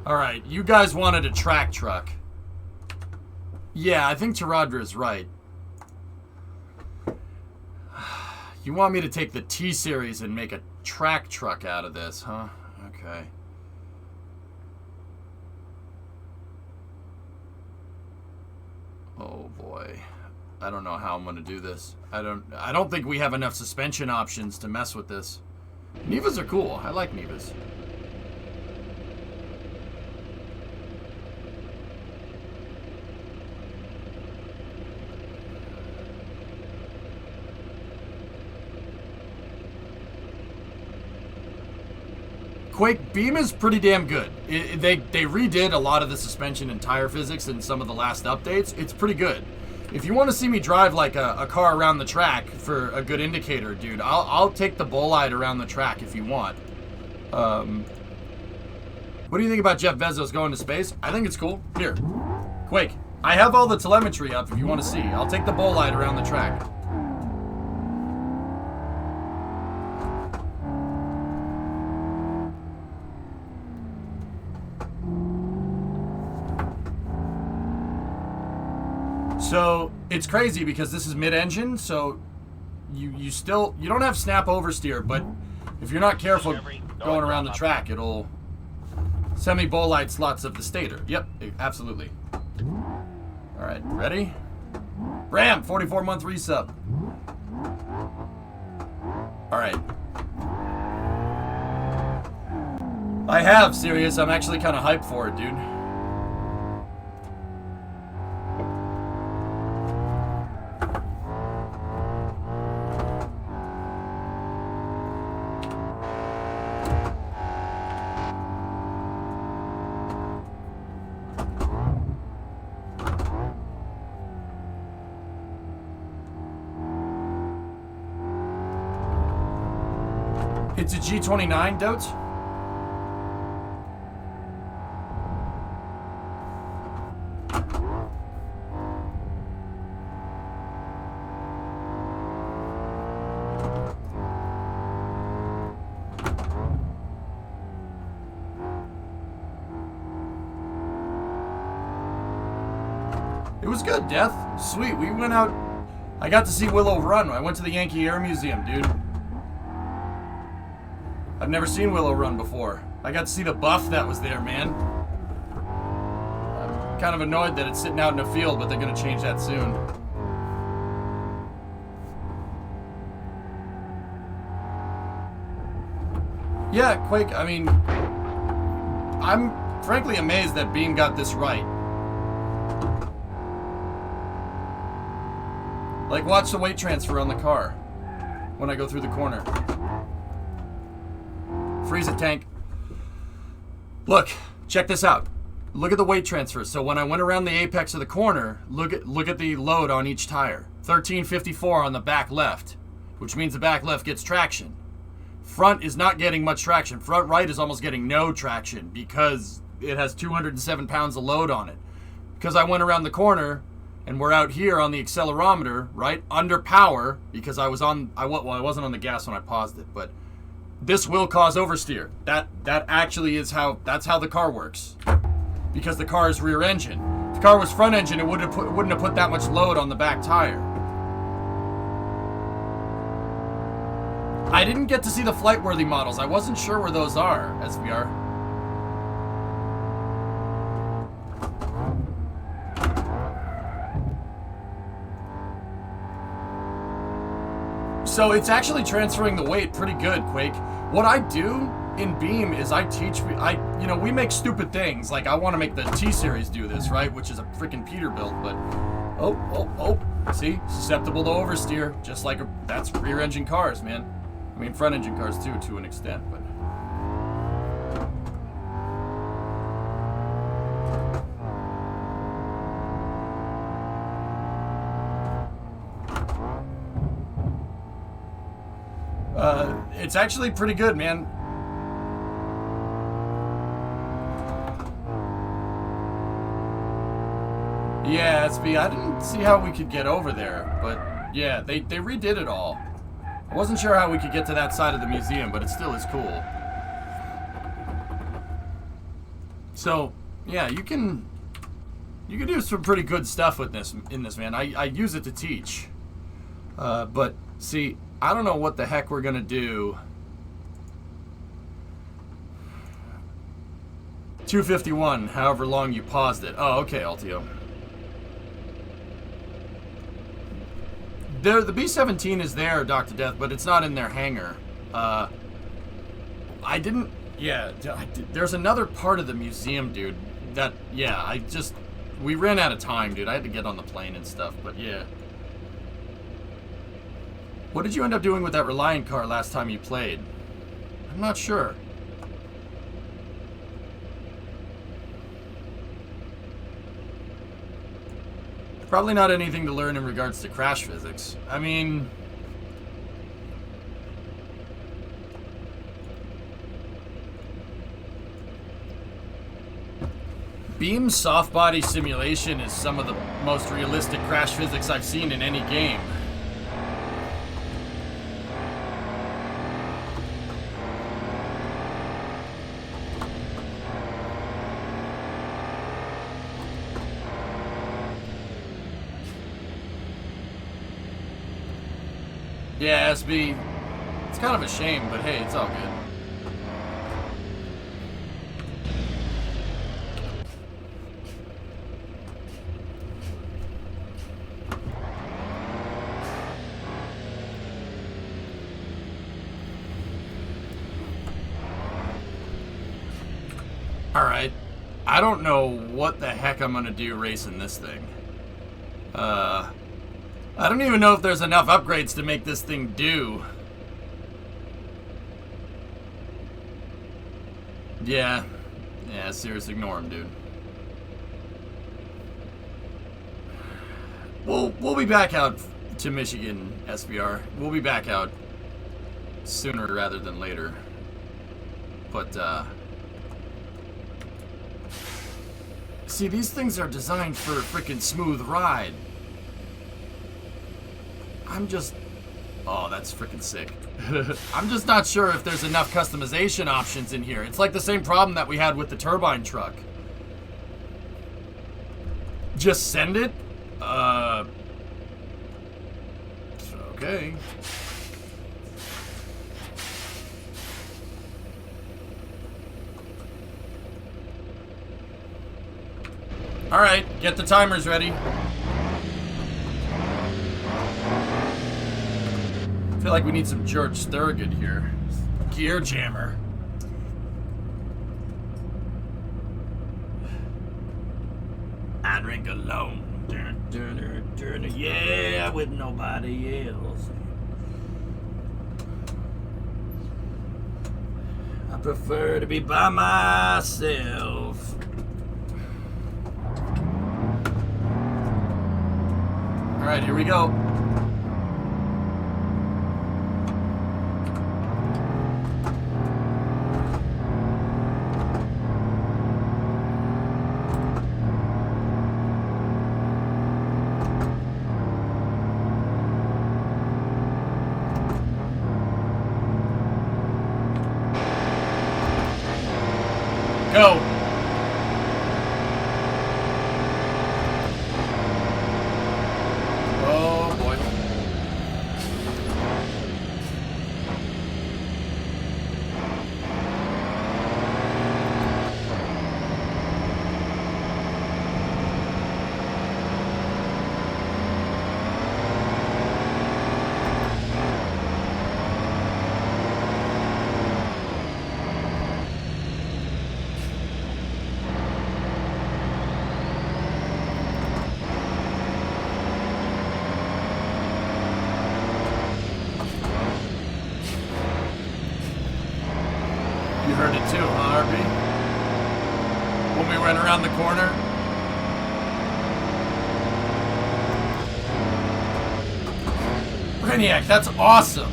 Alright, you guys wanted a track truck. Yeah, I think Taradra is right. You want me to take the T-Series and make a track truck out of this, huh? Okay. Oh boy. I don't know how I'm gonna do this. I don't think we have enough suspension options to mess with this. Nevas are cool. I like Nevas. Quake Beam is pretty damn good. They redid a lot of the suspension and tire physics in some of the last updates. It's pretty good. If you want to see me drive like a car around the track for a good indicator, dude, I'll take the Bolide around the track if you want. What do you think about Jeff Bezos going to space? I think it's cool. Here, Quake, I have all the telemetry up if you want to see. I'll take the Bolide around the track. So it's crazy because this is mid-engine, so you don't have snap oversteer, but if you're not careful going around the track, it'll semi-bolide slots of the stator. Yep, absolutely. All right, ready? Ram, 44-month resub. All right. I have, Sirius. I'm actually kind of hyped for it, dude. It's a G29, Dotes? It was good, Death. Sweet. We went out. I got to see Willow Run. I went to the Yankee Air Museum, dude. I've never seen Willow Run before. I got to see the buff that was there, man. I'm kind of annoyed that it's sitting out in a field, but they're going to change that soon. Yeah, Quake, I mean, I'm frankly amazed that Beam got this right. Like, watch the weight transfer on the car when I go through the corner. Freeze it, tank. Look, check this out. Look at the weight transfer. So when I went around the apex of the corner, look at the load on each tire. 1354 on the back left, which means the back left gets traction. Front is not getting much traction. Front right is almost getting no traction because it has 207 pounds of load on it. Because I went around the corner and we're out here on the accelerometer, right, under power, because I wasn't on the gas when I paused it, but this will cause oversteer. That actually is that's how the car works. Because the car is rear engine. If the car was front engine, it wouldn't have put that much load on the back tire. I didn't get to see the flight-worthy models. I wasn't sure where those are, SVR. So it's actually transferring the weight pretty good, Quake. What I do in Beam is I teach, we make stupid things. Like I want to make the T-Series do this, right? Which is a freaking Peterbilt, but, see? Susceptible to oversteer, just like that's rear engine cars, man. I mean, front engine cars too, to an extent, but. It's actually pretty good, man. Yeah, SB, I didn't see how we could get over there, but yeah, they redid it all. I wasn't sure how we could get to that side of the museum, but it still is cool. So, yeah, you can do some pretty good stuff with this man. I use it to teach. But see, I don't know what the heck we're gonna do. 251, however long you paused it. Oh, okay, Altio. The B-17 is there, Dr. Death, but it's not in their hangar. There's another part of the museum, dude, that, yeah, we ran out of time, dude. I had to get on the plane and stuff, but yeah. What did you end up doing with that Reliant car last time you played? I'm not sure. Probably not anything to learn in regards to crash physics. I mean... Beam's soft body simulation is some of the most realistic crash physics I've seen in any game. Yeah, SB, it's kind of a shame, but hey, it's all good. Alright, I don't know what the heck I'm gonna do racing this thing. I don't even know if there's enough upgrades to make this thing do. Yeah, seriously, ignore him, dude. We'll be back out to Michigan, SBR. We'll be back out sooner rather than later. But, see, these things are designed for a freaking smooth ride. Oh, that's freaking sick. I'm just not sure if there's enough customization options in here. It's like the same problem that we had with the turbine truck. Just send it? Okay. Alright, get the timers ready. I feel like we need some George Thorogood here. Gear jammer. I drink alone. Yeah, with nobody else. I prefer to be by myself. All right, here we go. Go. Oh boy. You heard it too, huh, RB? When we went around the corner. Brainiac, that's awesome.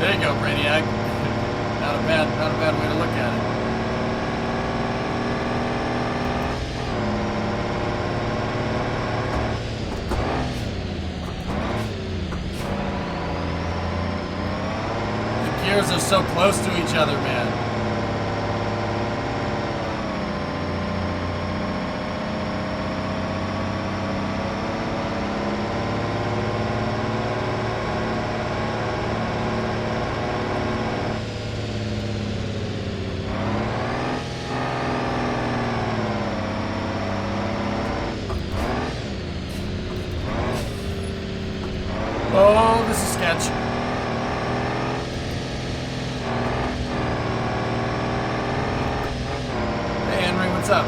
There you go, Brainiac. Not a bad way to look at it. The gears are so close to each other, man. Oh, this is sketch. Hey, Henry, what's up?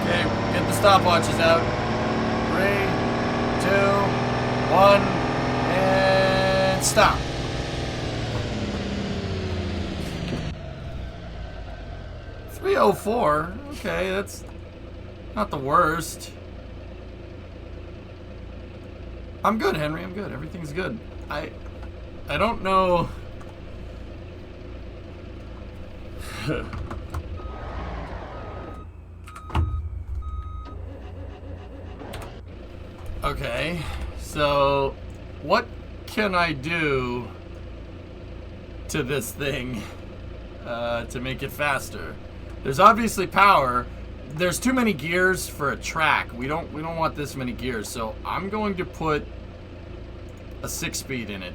Okay, get the stopwatches out. 3, 2, 1. And stop. .304. Okay, that's not the worst. I'm good, Henry. I'm good. Everything's good. I don't know. Okay, so what can I do to this thing to make it faster? There's obviously power. There's too many gears for a track. We don't want this many gears, so I'm going to put a 6-speed in it.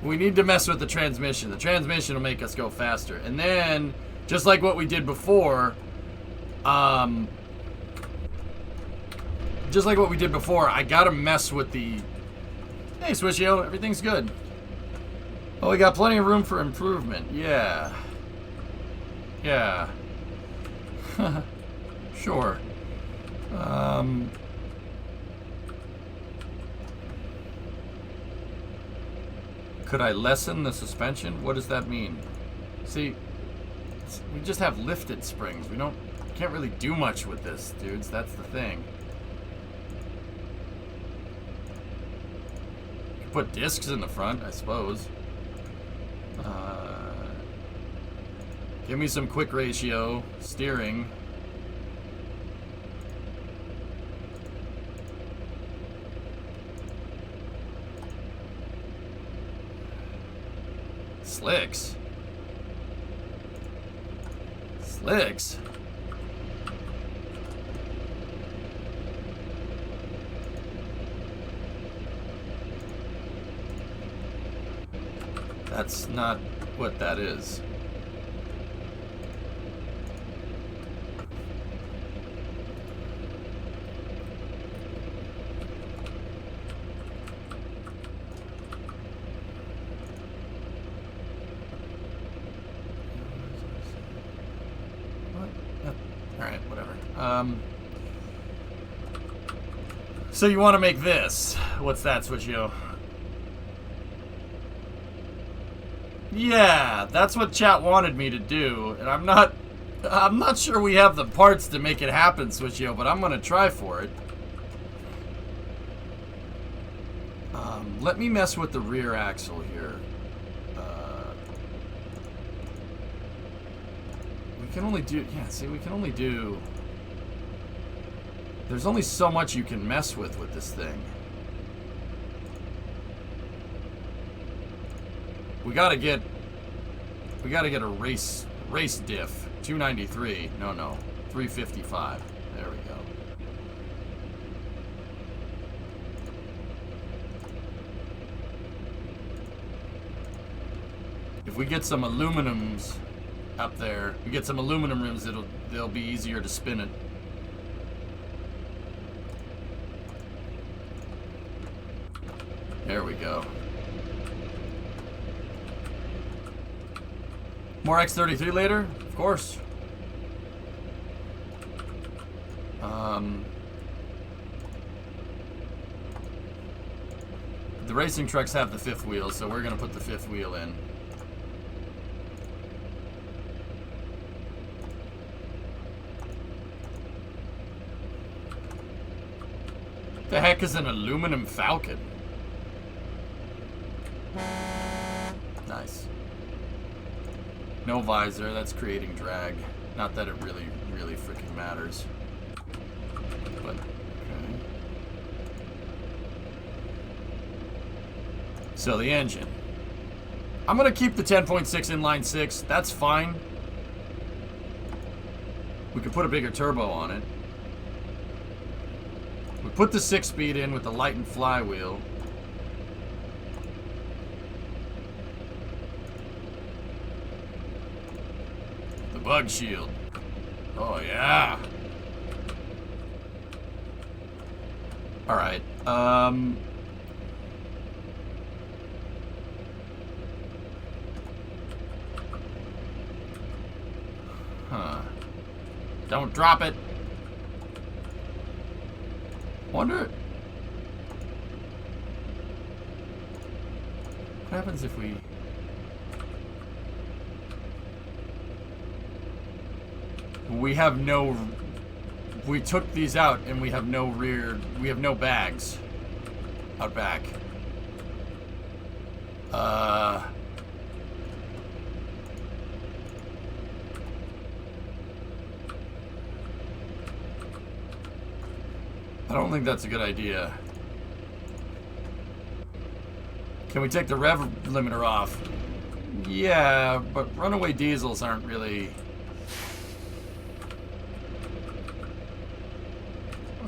We need to mess with the transmission. The transmission will make us go faster. And then, just like what we did before, I gotta mess with the... Hey, Swishio, everything's good. Oh, we got plenty of room for improvement. Yeah. Yeah. Sure. Could I lessen the suspension? What does that mean? See, we just have lifted springs. We can't really do much with this, dudes. That's the thing. Put discs in the front, I suppose. Give me some quick ratio steering. Slicks. Clicks? That's not what that is. Alright, whatever. So you want to make this. What's that, Switchio? Yeah, that's what chat wanted me to do, and I'm not sure we have the parts to make it happen, Switchio, but I'm gonna try for it. Let me mess with the rear axle here. We can only do, yeah, see, we can only do, there's only so much you can mess with this thing. We gotta get a race diff. 293. No. 355. There we go. If we get some aluminums up there, we get some aluminum rims, they'll be easier to spin it. There we go. More X33 later? Of course. The racing trucks have the fifth wheel, so we're gonna put the fifth wheel in. The heck is an aluminum Falcon? Nice. No visor, that's creating drag. Not that it really freaking matters. But, okay. So the engine. I'm gonna keep the 10.6 inline 6, that's fine. We could put a bigger turbo on it. We put the 6-speed in with the lightened flywheel. Bug shield. Oh, yeah. Alright. Huh. Don't drop it. Wonder... What happens if we... We have no... We took these out and we have no rear... We have no bags out back. I don't think that's a good idea. Can we take the rev limiter off? Yeah, but runaway diesels aren't really...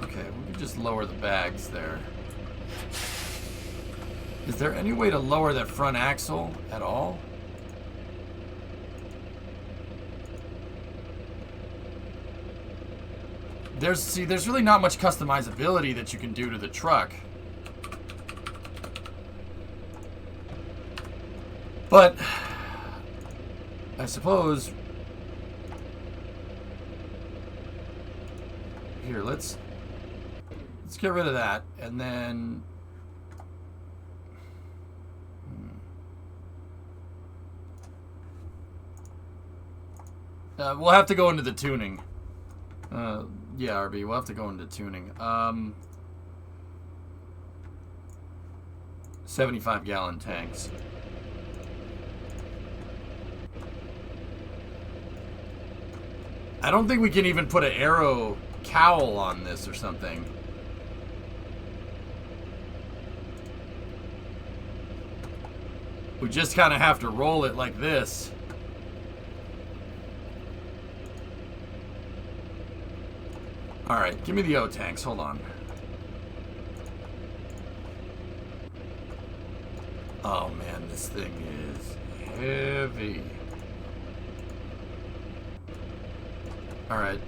Okay, we can just lower the bags there. Is there any way to lower that front axle at all? There's really not much customizability that you can do to the truck. But I suppose here, let's get rid of that, and then we'll have to go into the tuning. Yeah, RB, we'll have to go into tuning. 75-gallon tanks. I don't think we can even put an arrow cowl on this or something. We just kind of have to roll it like this. Alright, give me the O-tanks. Hold on. Oh man, this thing is heavy. Alright.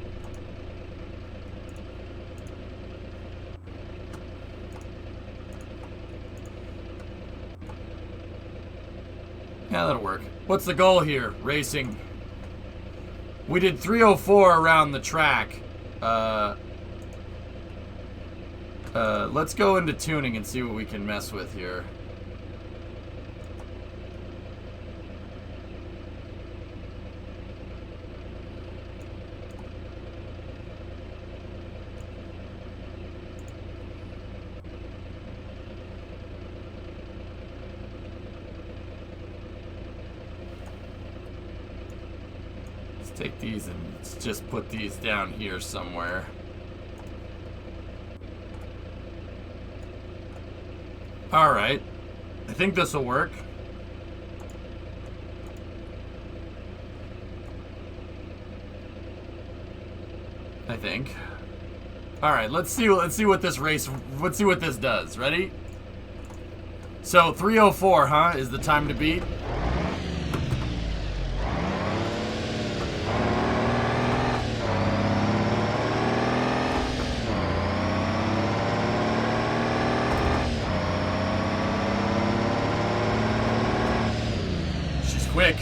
Yeah, that'll work. What's the goal here? Racing. We did 304 around the track. Let's go into tuning and see what we can mess with here. Take these and let's just put these down here somewhere. Alright. I think this will work. I think. Alright, let's see what this does. Ready? So 304, huh, is the time to beat? Quick.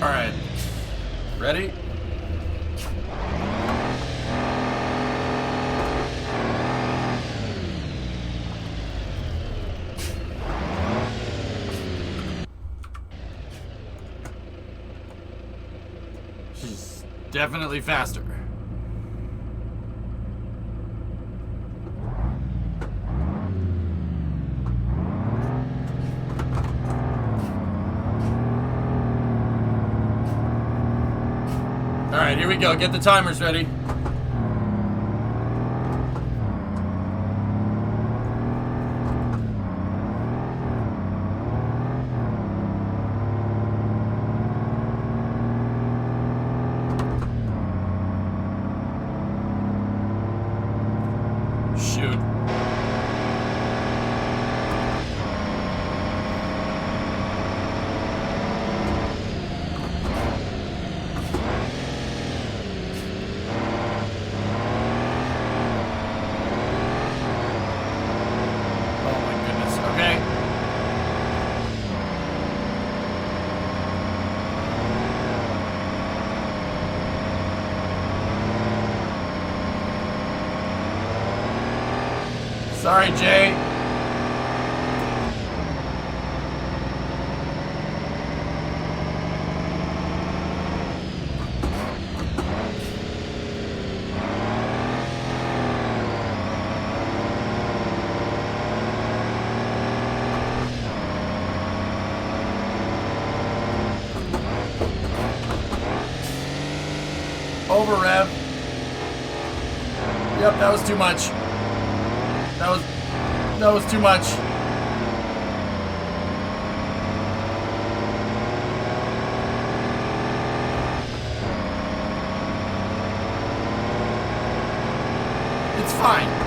All right. Ready? She's definitely faster. Alright, here we go. Get the timers ready. Shoot. Sorry, Jay. Over rev. Yep, that was too much. That was too much. It's fine.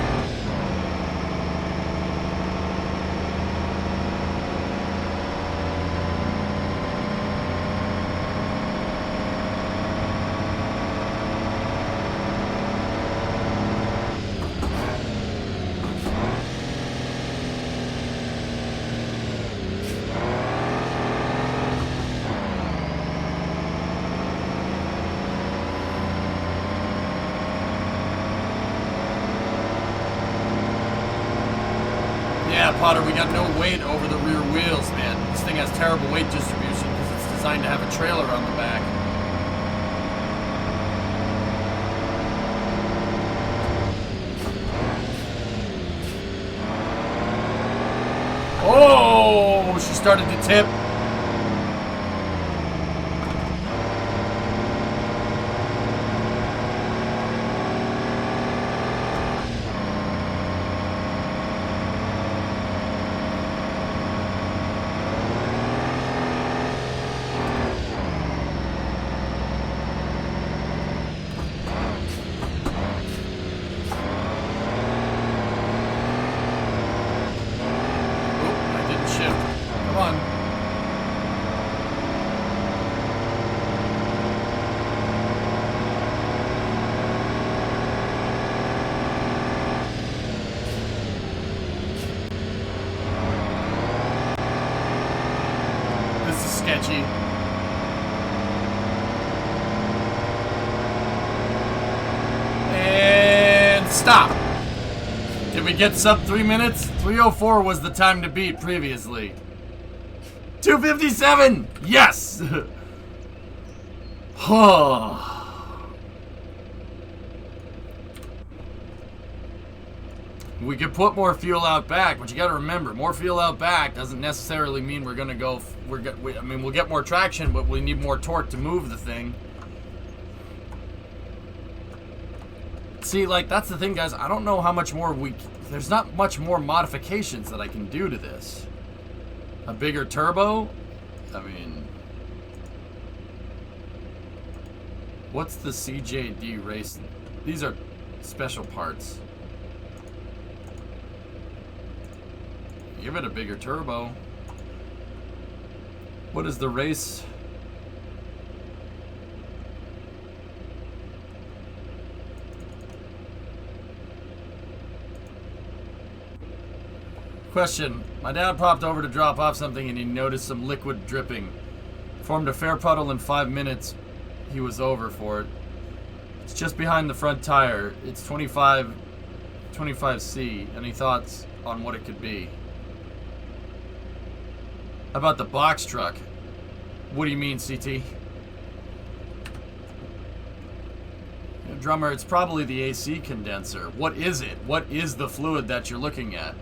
Yeah, Potter, we got no weight over the rear wheels, man. This thing has terrible weight distribution because it's designed to have a trailer on the back. Oh, she started to tip. sketchy. And stop. Did we get sub 3 minutes? 3:04 was the time to beat previously. 2:57! Yes! We could put more fuel out back, but you got to remember, more fuel out back doesn't necessarily mean we're gonna go. I mean, we'll get more traction, but we need more torque to move the thing. See, like, that's the thing, guys. I don't know how much more there's not much more modifications that I can do to this. A bigger turbo? I mean, what's the CJD race? These are special parts. Give it a bigger turbo. What is the race? Question. My dad popped over to drop off something and he noticed some liquid dripping. Formed a fair puddle in 5 minutes. He was over for it. It's just behind the front tire. It's 25C. Any thoughts on what it could be? How about the box truck? What do you mean, CT? Drummer, it's probably the AC condenser. What is it? What is the fluid that you're looking at?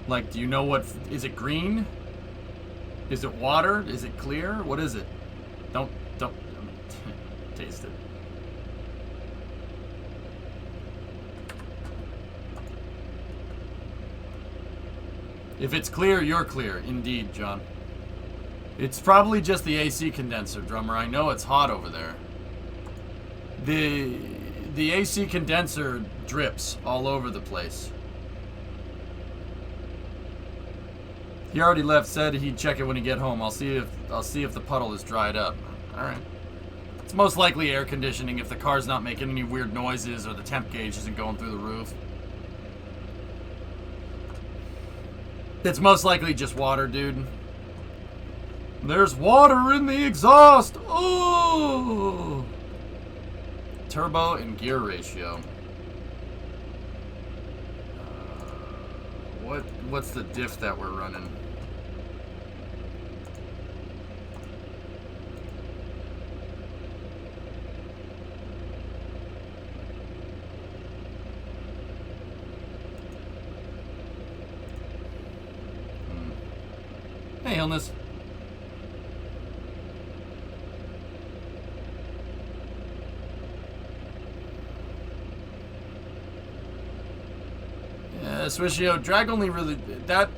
Like, do you know what... Is it green? Is it water? Is it clear? What is it? Don't taste it. If it's clear, you're clear. Indeed, John. It's probably just the AC condenser, Drummer. I know it's hot over there. The AC condenser drips all over the place. He already left, said he'd check it when he get home. I'll see if the puddle is dried up. All right. It's most likely air conditioning if the car's not making any weird noises or the temp gauge isn't going through the roof. It's most likely just water, dude. There's water in the exhaust. Oh. Turbo and gear ratio. What's the diff that we're running? Hey, illness. Swishio, drag only really, that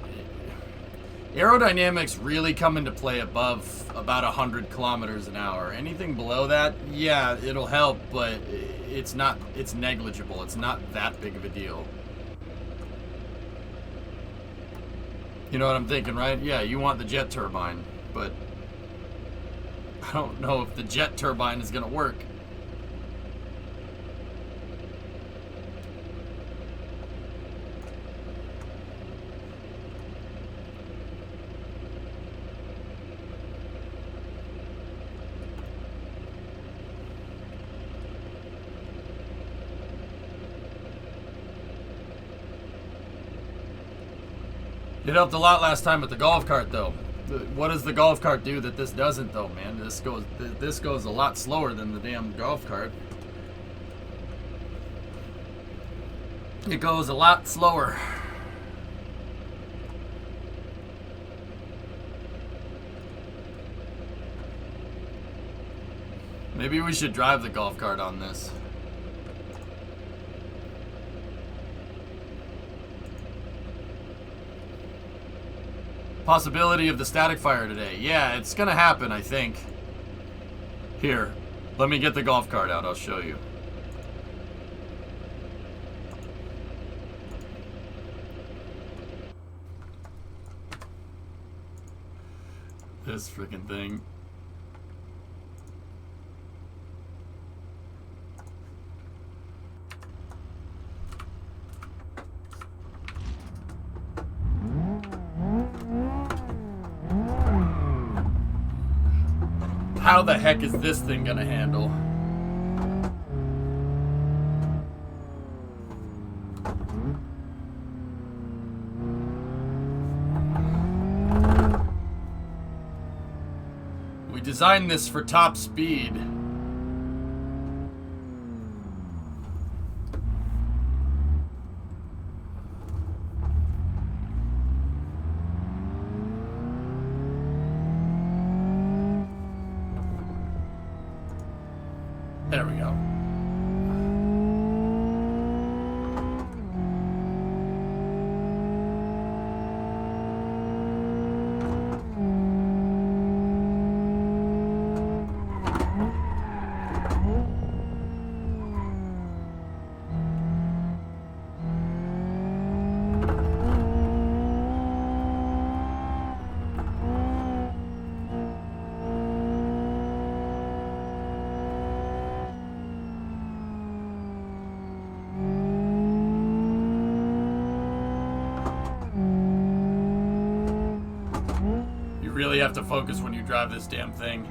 aerodynamics really come into play above about 100 kilometers an hour. Anything below that, yeah, it'll help, but it's negligible. It's not that big of a deal. You know what I'm thinking, right? Yeah, you want the jet turbine, but I don't know if the jet turbine is gonna work. It helped a lot last time with the golf cart, though. What does the golf cart do that this doesn't, though, man? This goes a lot slower than the damn golf cart. It goes a lot slower. Maybe we should drive the golf cart on this. Possibility of the static fire today. Yeah, it's gonna happen, I think. Here, let me get the golf cart out. I'll show you. This freaking thing. how the heck is this thing gonna handle? We designed this for top speed. There we go. You really have to focus when you drive this damn thing.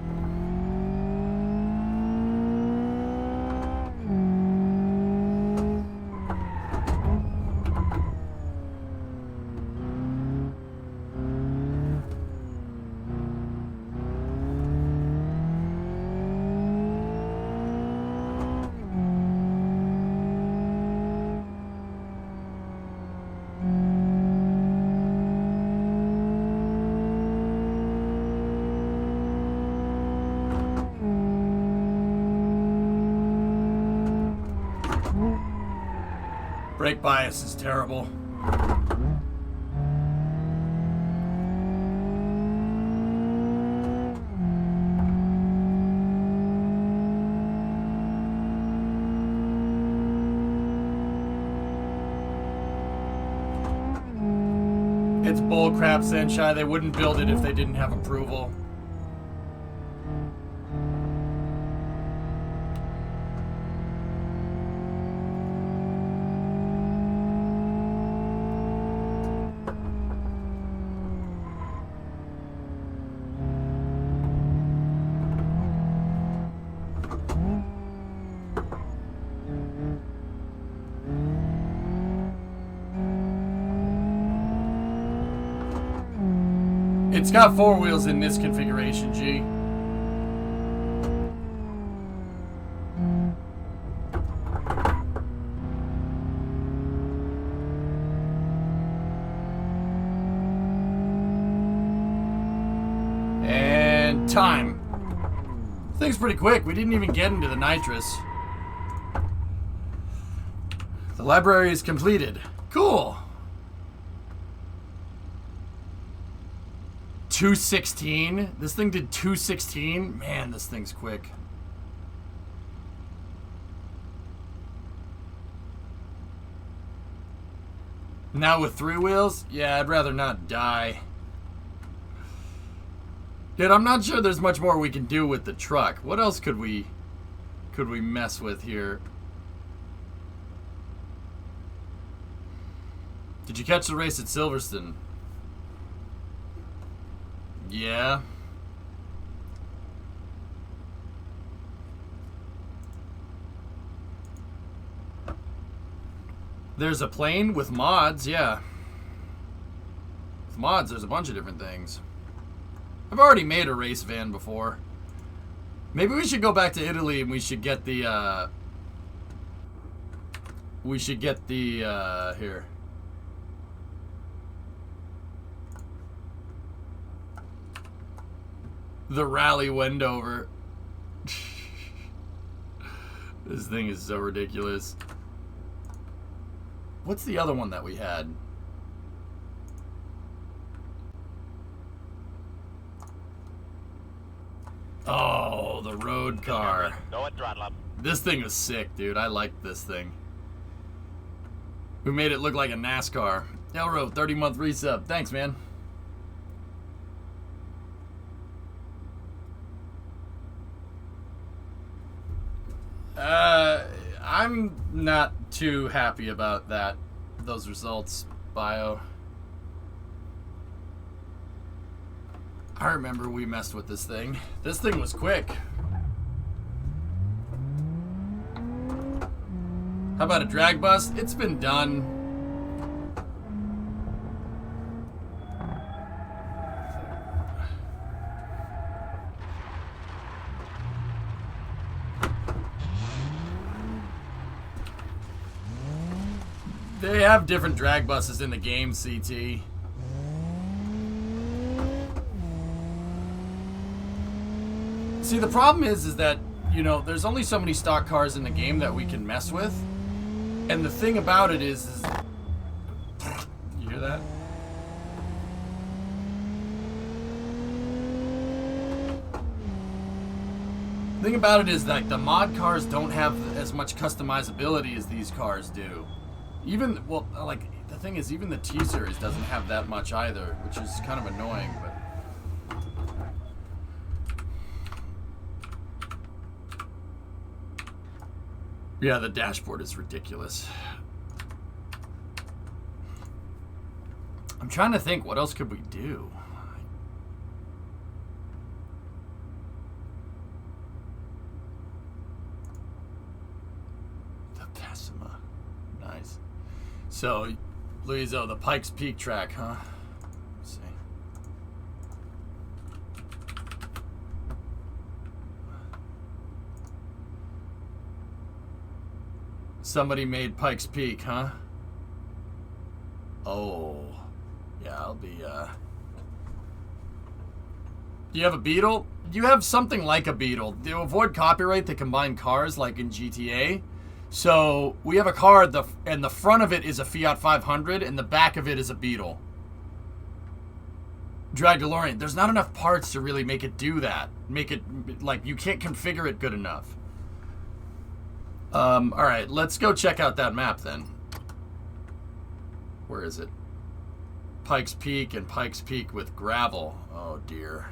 Brake bias is terrible. It's bullcrap, Senshai. They wouldn't build it if they didn't have approval. It's got 4 wheels in this configuration, G. And time. This thing's pretty quick. We didn't even get into the nitrous. The library is completed. Cool. 216. This thing did 216. Man, this thing's quick. Now with 3 wheels? Yeah, I'd rather not die. Dude, I'm not sure there's much more we can do with the truck. What else could we mess with here? Did you catch the race at Silverstone? Yeah. There's a plane with mods, yeah. With mods, there's a bunch of different things. I've already made a race van before. Maybe we should go back to Italy and we should get the, here. The rally Wendover. This thing is so ridiculous. What's the other one that we had? Oh, the road car. Go at throttle up. This thing is sick, dude. I like this thing. We made it look like a NASCAR. Elro, 30-month resub. Thanks, man. I'm not too happy about those results, Bio. I remember we messed with this thing. This thing was quick. How about a drag bus? It's been done. They have different drag buses in the game, CT. See, the problem is that, you know, there's only so many stock cars in the game that we can mess with. And the thing about it is you hear that? The thing about it is, like, the mod cars don't have as much customizability as these cars do. Even, well, like, the thing is, even the T-Series doesn't have that much either, which is kind of annoying, but... Yeah, the dashboard is ridiculous. I'm trying to think, what else could we do? The Pessima. Nice. So, Luizo, the Pikes Peak track, huh? Let's see. Somebody made Pikes Peak, huh? Oh. Yeah, I'll be, Do you have a Beetle? You have something like a Beetle. To avoid copyright, they combine cars like in GTA. So, we have a car, and the front of it is a Fiat 500, and the back of it is a Beetle. Drag DeLorean. There's not enough parts to really make it do that. Make it, like, you can't configure it good enough. Alright, let's go check out that map then. Where is it? Pikes Peak and Pikes Peak with gravel. Oh dear.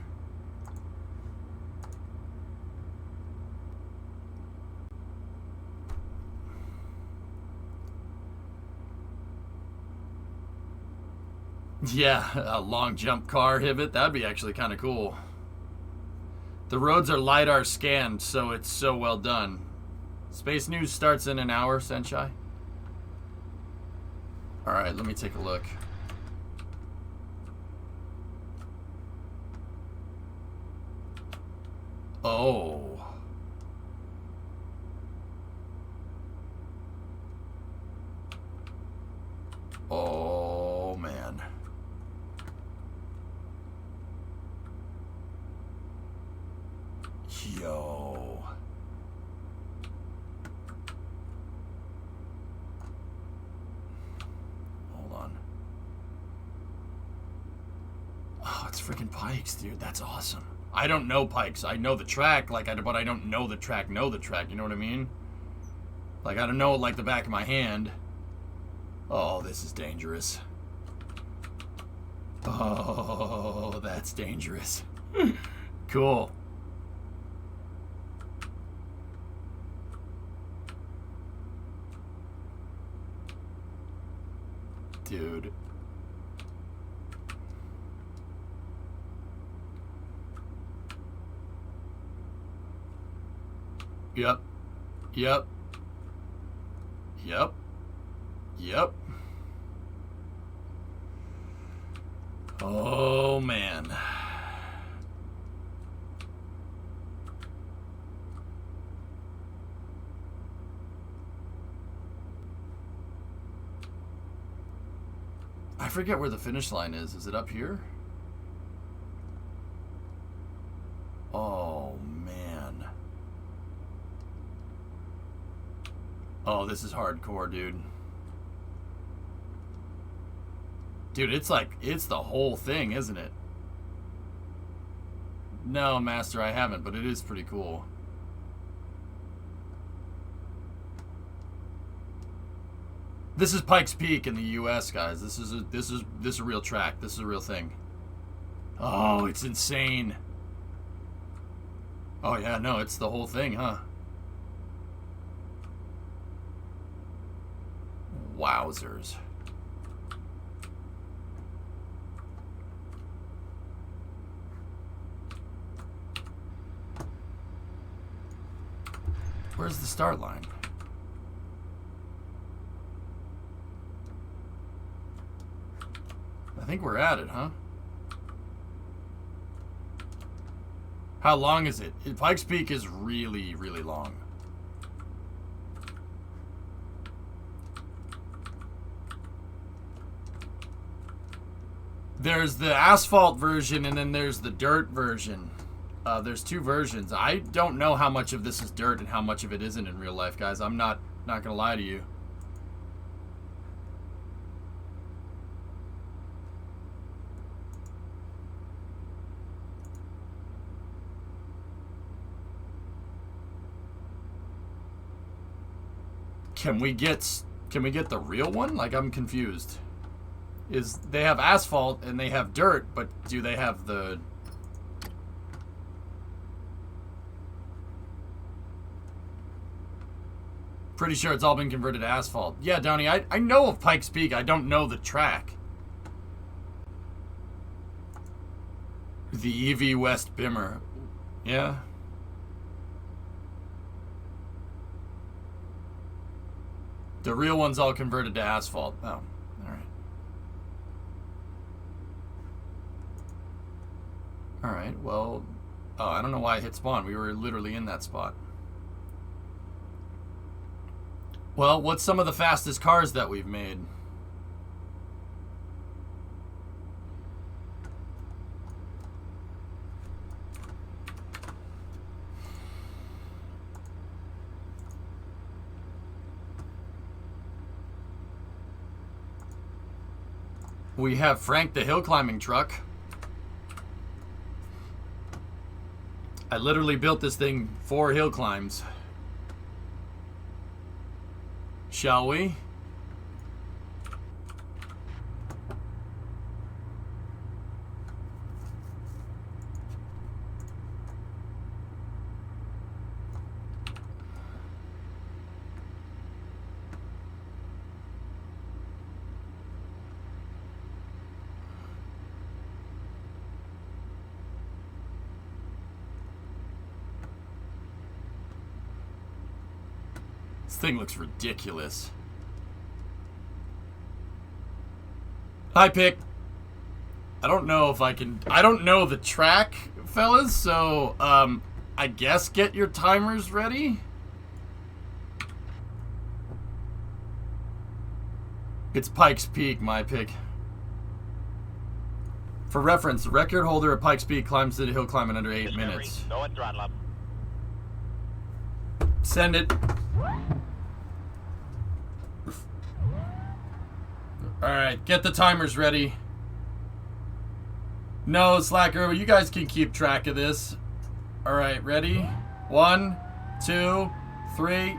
Yeah, a long jump car, Hibbit. That'd be actually kind of cool. The roads are LiDAR scanned, so it's so well done. Space News starts in an hour, Senshai. Alright, let me take a look. Oh. Oh, man. Yo. Hold on. Oh, it's freaking Pikes, dude. That's awesome. I don't know Pikes. I know the track, like, but I don't know the track. You know what I mean? Like, I don't know it like the back of my hand. Oh, this is dangerous. Oh, that's dangerous. Cool. Dude. Yep. Yep. Yep. Yep. Oh, man. I forget where the finish line is. Is it up here? Oh, man. Oh, this is hardcore, dude. Dude, it's like, it's the whole thing, isn't it? No, Master, I haven't, but it is pretty cool. This is Pikes Peak in the U.S., guys. This is a real track. This is a real thing. Oh, it's insane. Oh yeah, no, it's the whole thing, huh? Wowzers. Where's the start line? I think we're at it, huh? How long is it? Pikes Peak is really, really long. There's the asphalt version and then there's the dirt version. There's two versions. I don't know how much of this is dirt and how much of it isn't in real life, guys. I'm not gonna lie to you. Can we get the real one? Like, I'm confused. They have asphalt and they have dirt, but do they have the... Pretty sure it's all been converted to asphalt. Yeah, Downey, I know of Pikes Peak. I don't know the track. The EV West Bimmer. Yeah. The real one's all converted to asphalt. Oh, all right. All right, well... Oh, I don't know why I hit spawn. We were literally in that spot. Well, what's some of the fastest cars that we've made? We have Frank the hill climbing truck. I literally built this thing for hill climbs. Shall we? This thing looks ridiculous. Hi, Pick. I don't know if I can... I don't know the track, fellas, so, I guess get your timers ready. It's Pikes Peak, my pick. For reference, the record holder at Pikes Peak climbs the hill climb in under 8 minutes. Go and throttle up. Send it. Alright, get the timers ready. No, Slacker, you guys can keep track of this. Alright, ready? 1, 2, 3.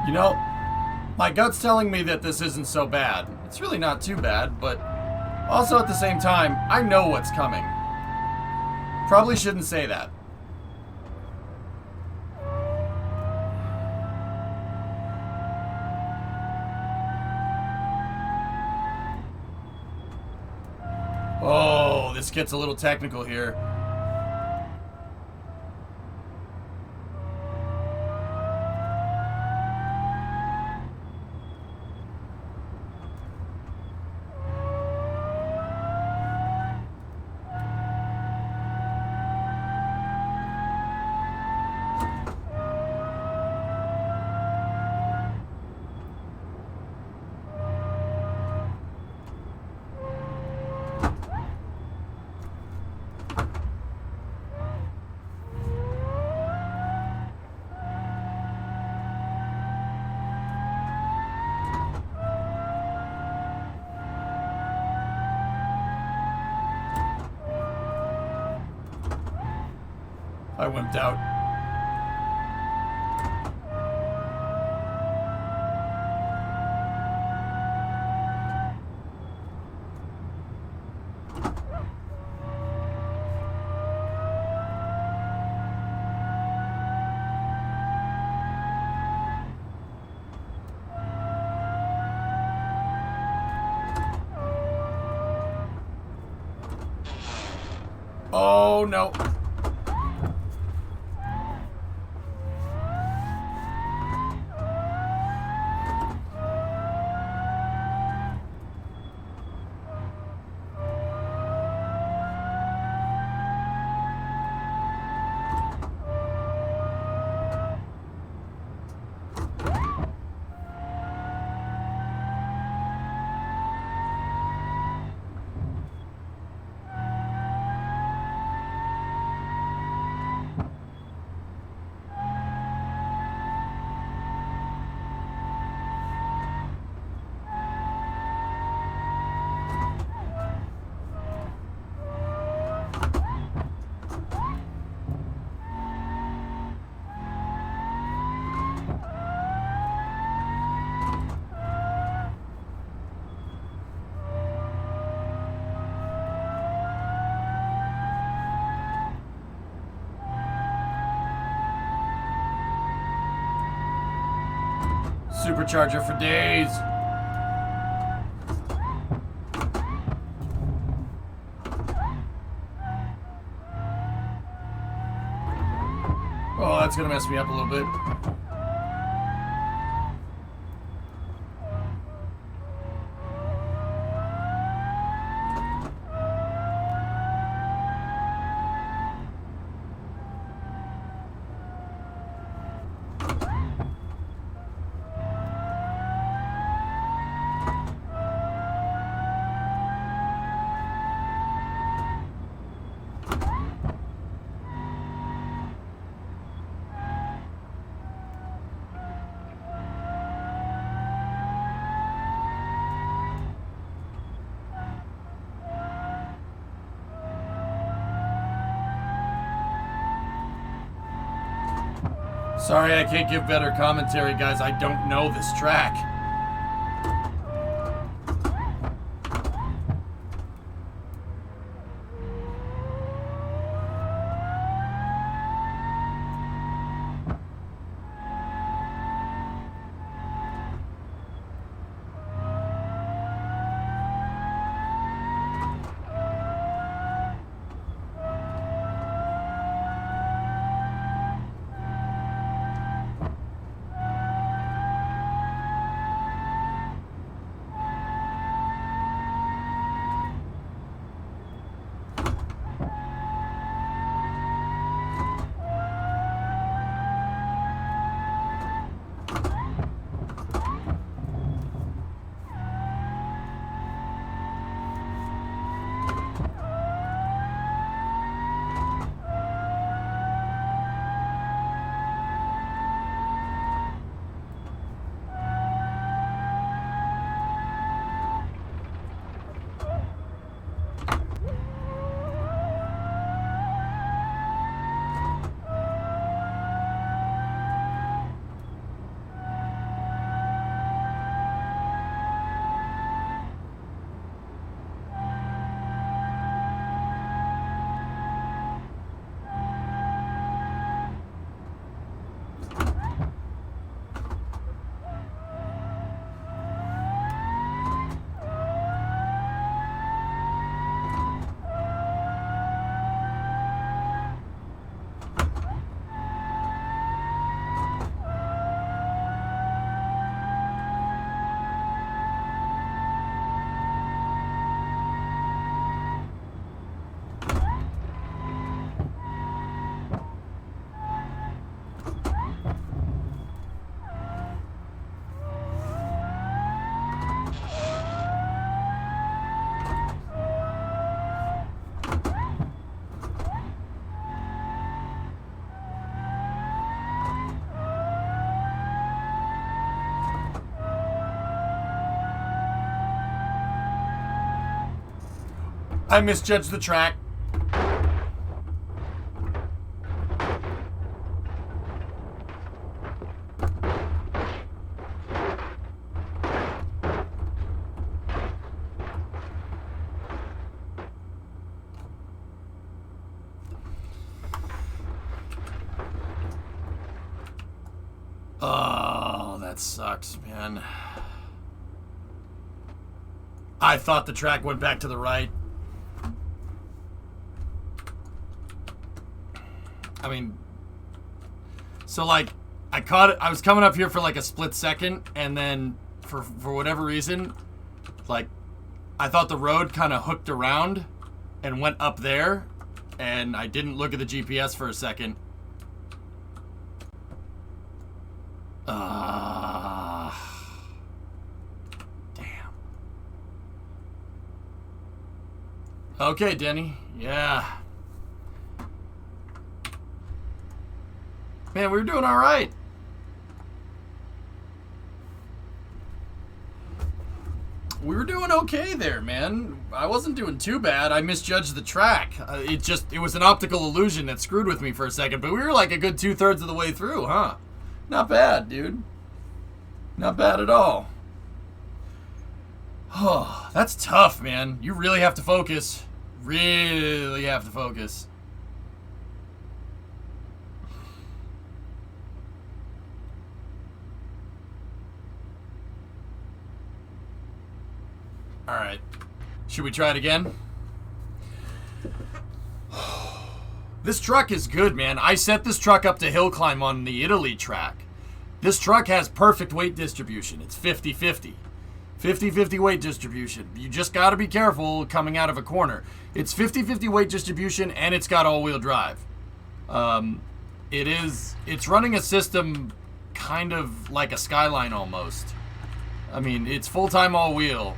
You know, my gut's telling me that this isn't so bad. It's really not too bad, but also at the same time, I know what's coming. Probably shouldn't say that. Oh, this gets a little technical here. I wimped out. Oh no. Supercharger for days. Oh, that's gonna mess me up a little bit. Sorry, I can't give better commentary, guys. I don't know this track. I misjudged the track. Oh, that sucks, man. I thought the track went back to the right. I mean, so like, I caught it. I was coming up here for like a split second, and then for whatever reason, like, I thought the road kind of hooked around and went up there, and I didn't look at the GPS for a second. Damn. Okay, Denny. Yeah. Man, we were doing all right. We were doing okay there, man. I wasn't doing too bad. I misjudged the track. It was an optical illusion that screwed with me for a second, but we were like a good 2/3 of the way through, huh? Not bad, dude. Not bad at all. Oh, that's tough, man. You really have to focus. Really have to focus. All right. Should we try it again? This truck is good, man. I set this truck up to hill climb on the Italy track. This truck has perfect weight distribution. It's 50-50. 50-50 weight distribution. You just got to be careful coming out of a corner. It's 50-50 weight distribution, and it's got all-wheel drive. It's running a system kind of like a Skyline almost. I mean, it's full-time all-wheel.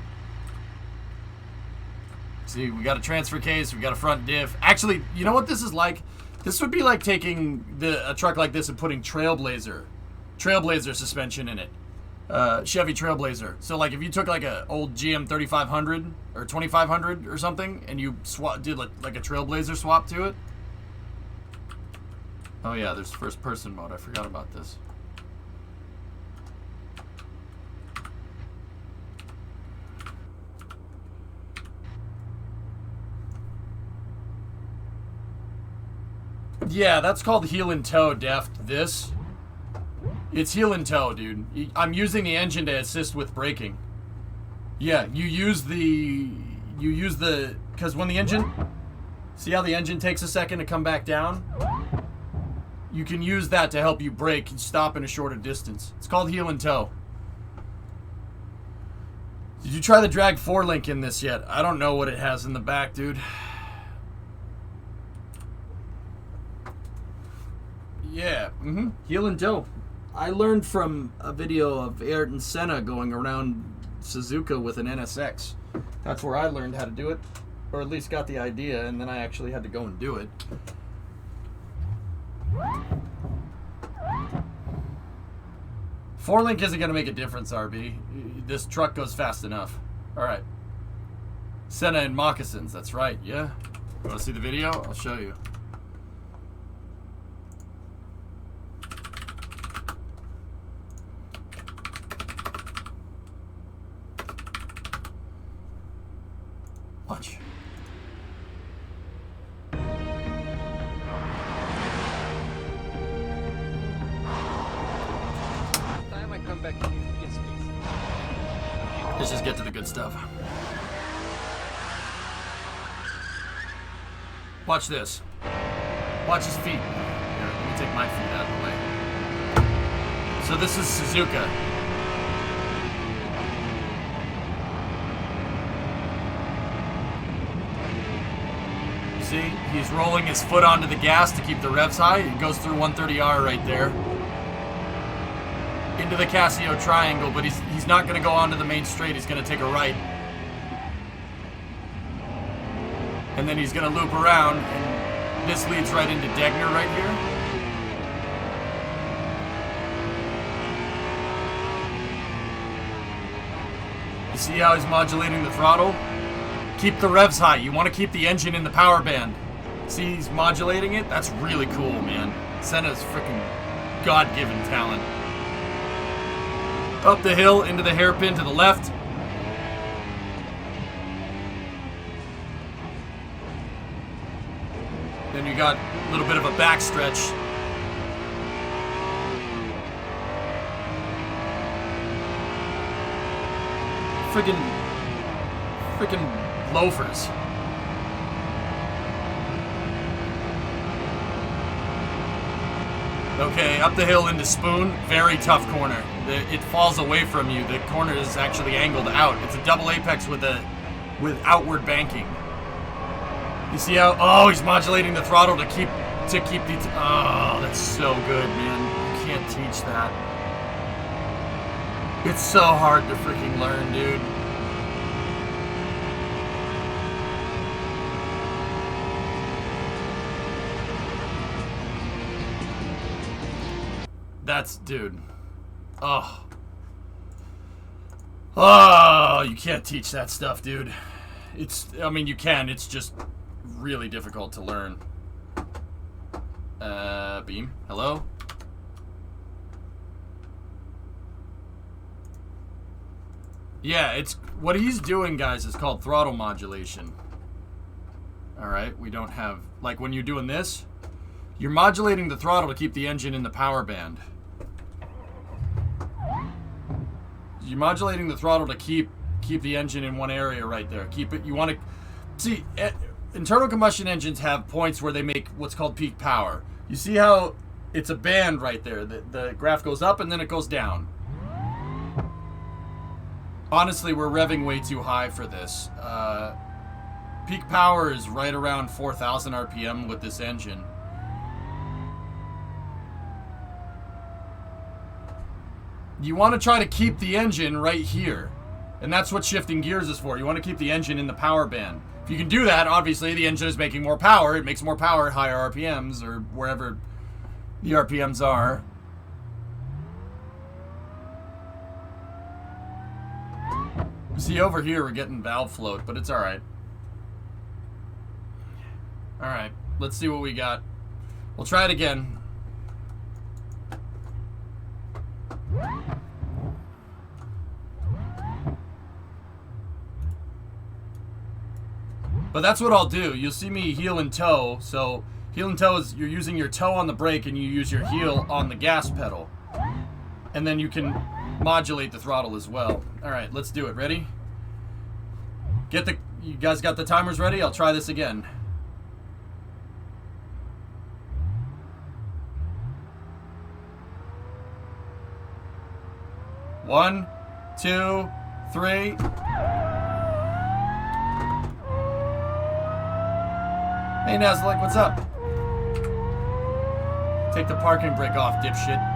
See, we got a transfer case, we got a front diff. Actually, you know what this is like? This would be like taking a truck like this and putting Trailblazer suspension in it. Chevy Trailblazer. So like if you took like a old GM 3500 or 2500 or something and you did like a Trailblazer swap to it. Oh yeah, there's first person mode. I forgot about this. Yeah, that's called heel and toe deft. This. It's heel and toe, dude. I'm using the engine to assist with braking. Yeah, you use the, because when the engine, see how the engine takes a second to come back down? You can use that to help you brake and stop in a shorter distance. It's called heel and toe. Did you try the drag 4-link in this yet? I don't know what it has in the back, dude. Yeah, heel and toe. I learned from a video of Ayrton Senna going around Suzuka with an NSX. That's where I learned how to do it, or at least got the idea, and then I actually had to go and do it. Four-link isn't going to make a difference, RB. This truck goes fast enough. All right. Senna in moccasins, that's right, yeah. You want to see the video? I'll show you. Watch. Time I come back to you. Yes, please. Let's just get to the good stuff. Watch this. Watch his feet. Here, let me take my feet out of the way. So this is Suzuka. See, he's rolling his foot onto the gas to keep the revs high. It goes through 130R right there. Into the Casio triangle, but he's not going to go onto the main straight. He's going to take a right. And then he's going to loop around, and this leads right into Degner right here. You see how he's modulating the throttle? Keep the revs high. You want to keep the engine in the power band. See, he's modulating it? That's really cool, man. Senna's freaking God-given talent. Up the hill, into the hairpin to the left. Then you got a little bit of a backstretch. Freaking loafers. Okay, up the hill into Spoon. Very tough corner. It falls away from you. The corner is actually angled out. It's a double apex with outward banking. You see how? Oh, he's modulating the throttle to keep the. Oh, that's so good, man. You can't teach that. It's so hard to freaking learn, dude. That's, dude. Oh. Oh, you can't teach that stuff, dude. I mean, you can. It's just really difficult to learn. Beam. Hello? Yeah, it's... What he's doing, guys, is called throttle modulation. Alright, we don't have... Like, when you're doing this, you're modulating the throttle to keep the engine in the power band. You're modulating the throttle to keep the engine in one area right there. Keep it... You want to... See, internal combustion engines have points where they make what's called peak power. You see how it's a band right there. The graph goes up and then it goes down. Honestly, we're revving way too high for this. Peak power is right around 4,000 RPM with this engine. You want to try to keep the engine right here. And that's what shifting gears is for. You want to keep the engine in the power band. If you can do that, obviously the engine is making more power. It makes more power at higher RPMs or wherever the RPMs are. See, over here we're getting valve float, but it's alright. Alright, let's see what we got. We'll try it again. But that's what I'll do. You'll see me heel and toe. So heel and toe is you're using your toe on the brake and you use your heel on the gas pedal. And then you can modulate the throttle as well. Alright, let's do it. Ready? You guys got the timers ready? I'll try this again. One, two, three. Hey Naslik, what's up? Take the parking brake off, dipshit.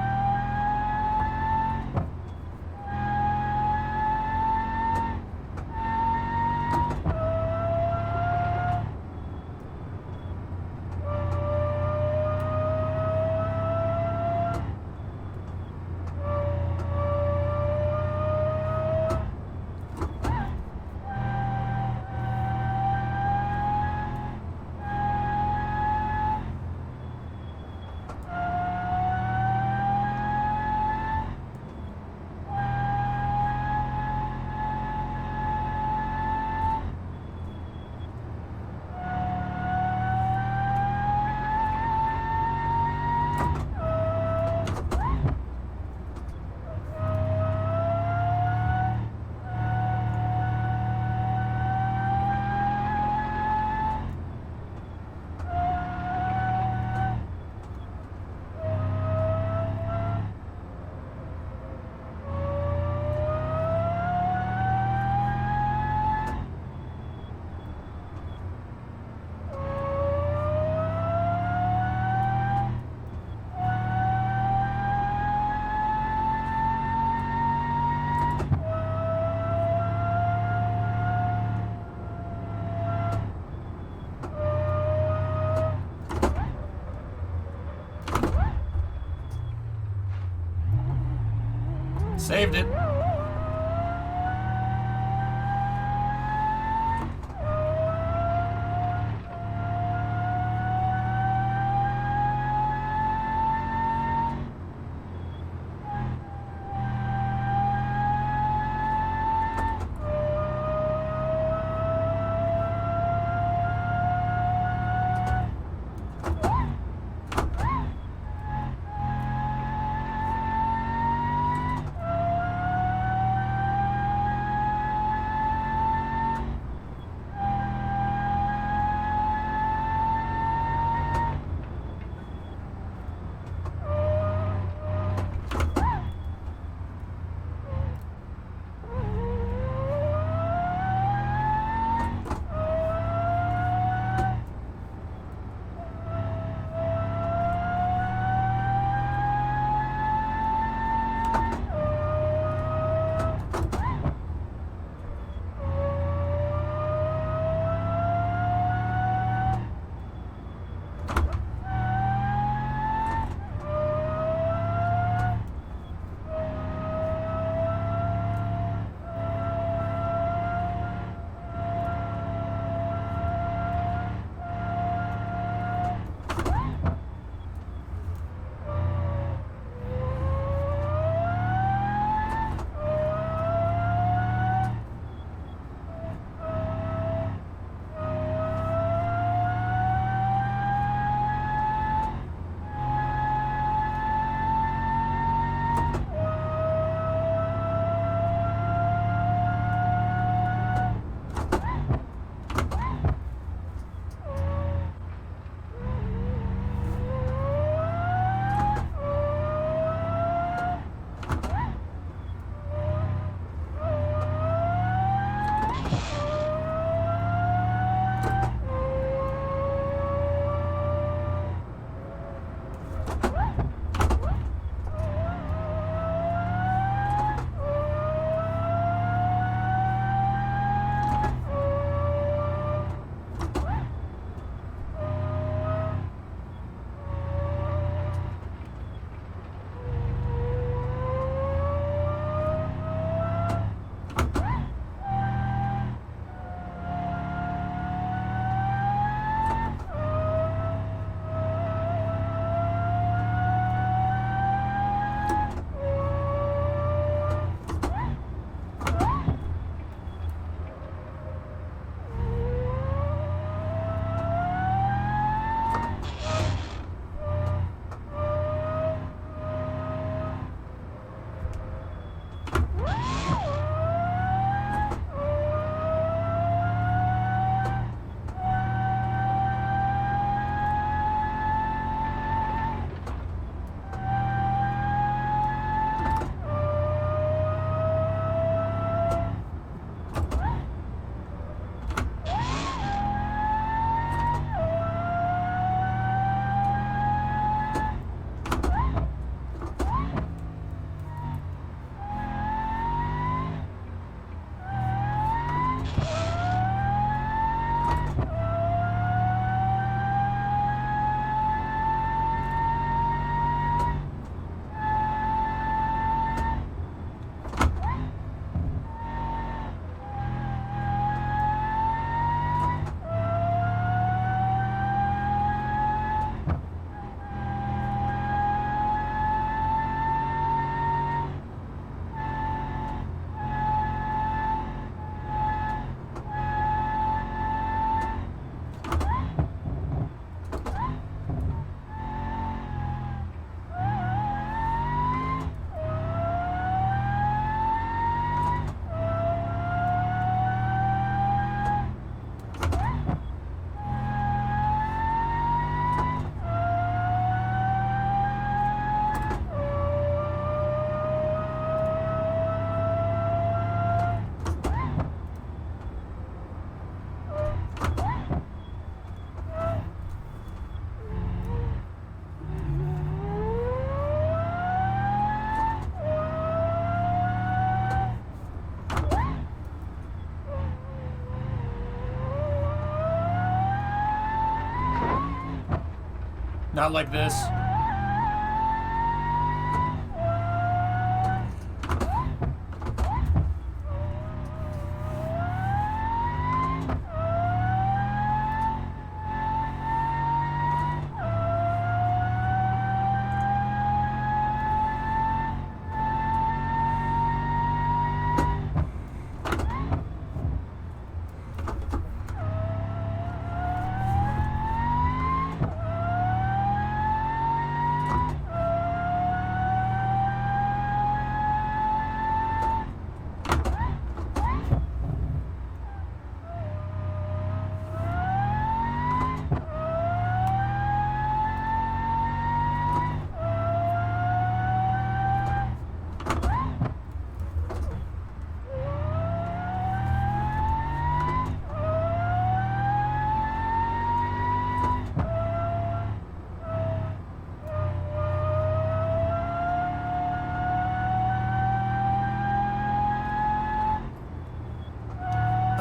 Saved it. Not like this.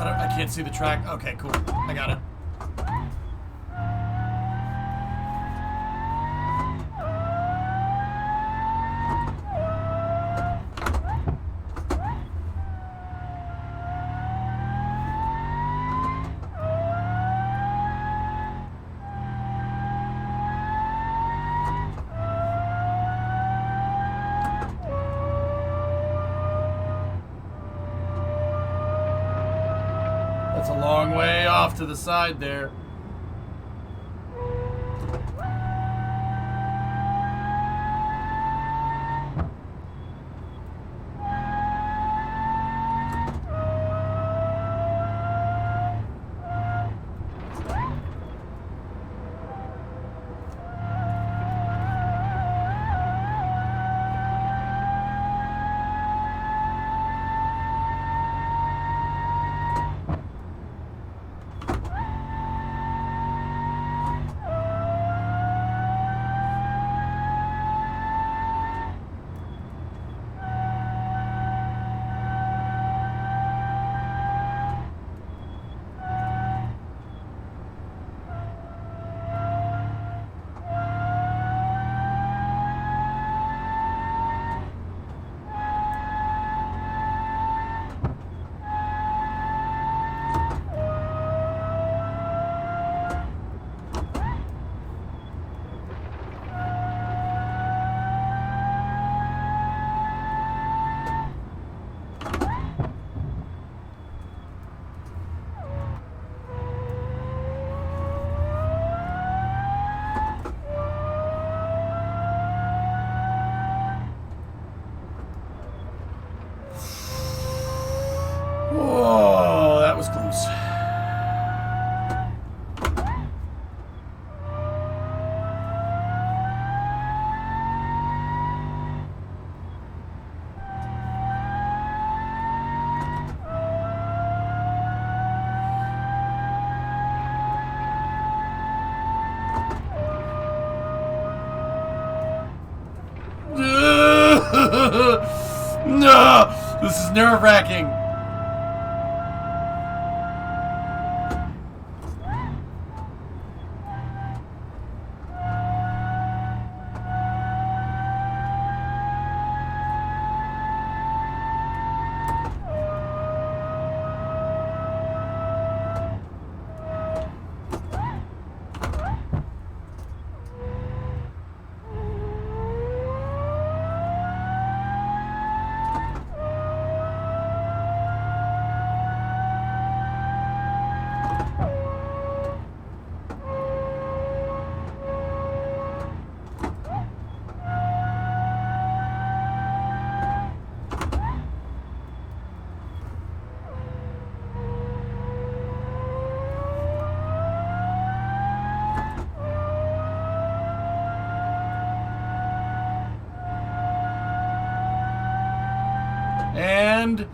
I can't see the track. Okay, cool. I got it. That's a long way off to the side there. Whoa, that was close. No, this is nerve-wracking. And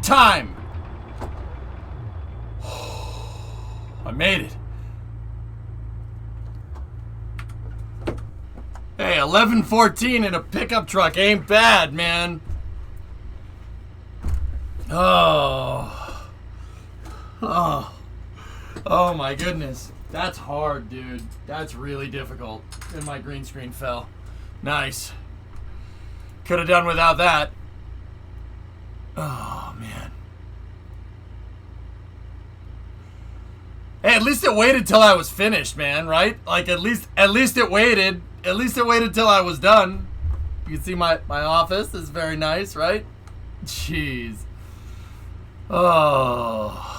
time. I made it. Hey, 11:14 in a pickup truck ain't bad, man. Oh my goodness. That's hard, dude. That's really difficult. And my green screen fell. Nice. Could have done without that. Oh, man. Hey, at least it waited till I was finished, man, right? Like, at least it waited. At least it waited till I was done. You can see my office is very nice, right? Jeez. Oh.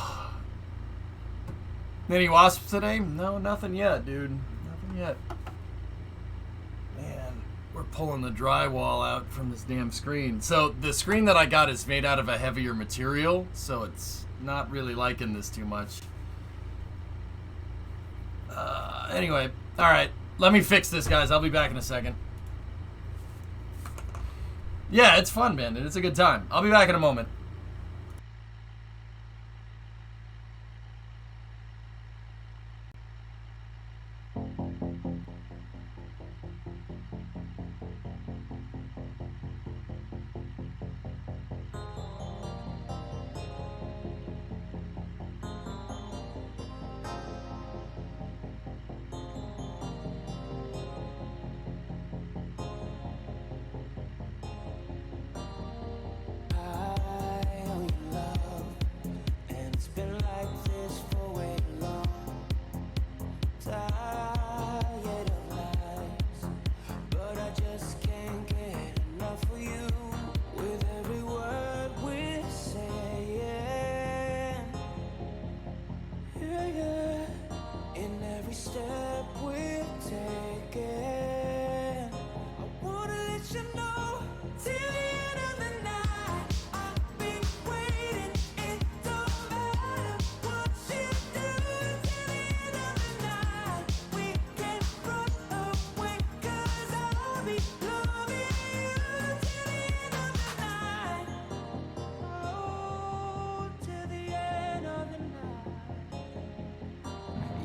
Any wasps today? No, nothing yet, dude. Nothing yet. Man, we're pulling the drywall out from this damn screen. So the screen that I got is made out of a heavier material, so it's not really liking this too much. Anyway, all right. Let me fix this, guys. I'll be back in a second. Yeah, it's fun, man. It's a good time. I'll be back in a moment.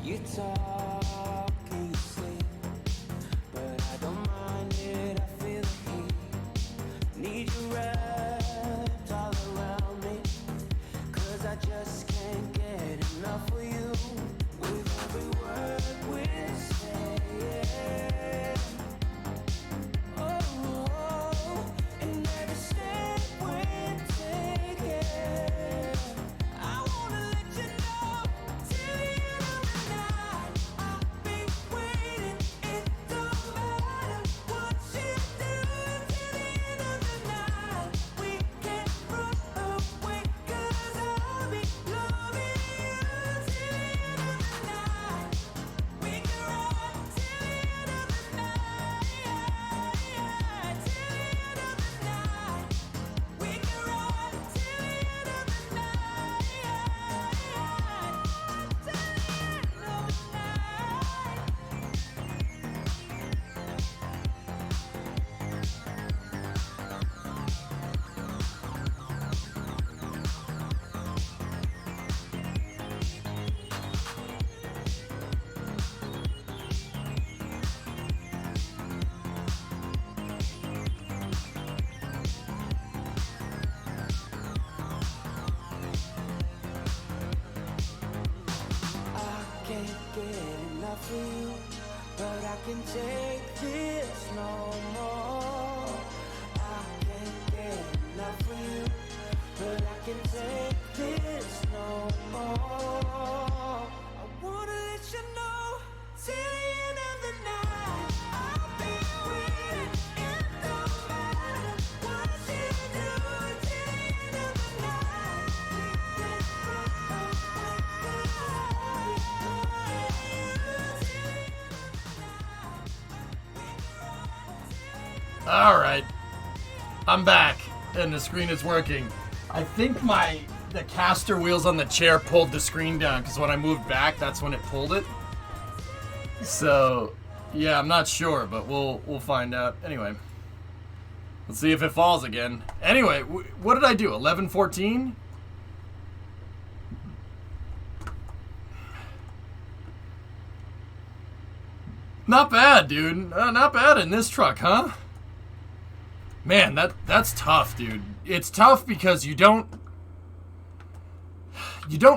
You talk and you sleep, but I don't mind it, I feel the heat. Need you wrapped all around me, 'cause I just can't get enough of you. With every word we're saying, oh, and every step we're taking, I wanna let you know till the end of the night. I'll be waiting, it don't matter what you do. Till the end of the night, we can't run away, 'cause I'll be loving you till the end of the night. We can run till the end of the night, till the end of the night. We can run till the end of the night, till the end of the night. I can't get enough of you, but I can take this no more. I can't get enough of you, but I can take this no more. I wanna let you know till the end of the night. I'll be waiting, it don't matter what you do. Till the end of the night, we All right, I'm back, and the screen is working. I think the caster wheels on the chair pulled the screen down, because when I moved back, that's when it pulled it. So, yeah, I'm not sure, but we'll find out. Anyway, let's see if it falls again. Anyway, what did I do? 11:14? Not bad, dude. Not bad in this truck, huh? Man, that's tough, dude. It's tough because you don't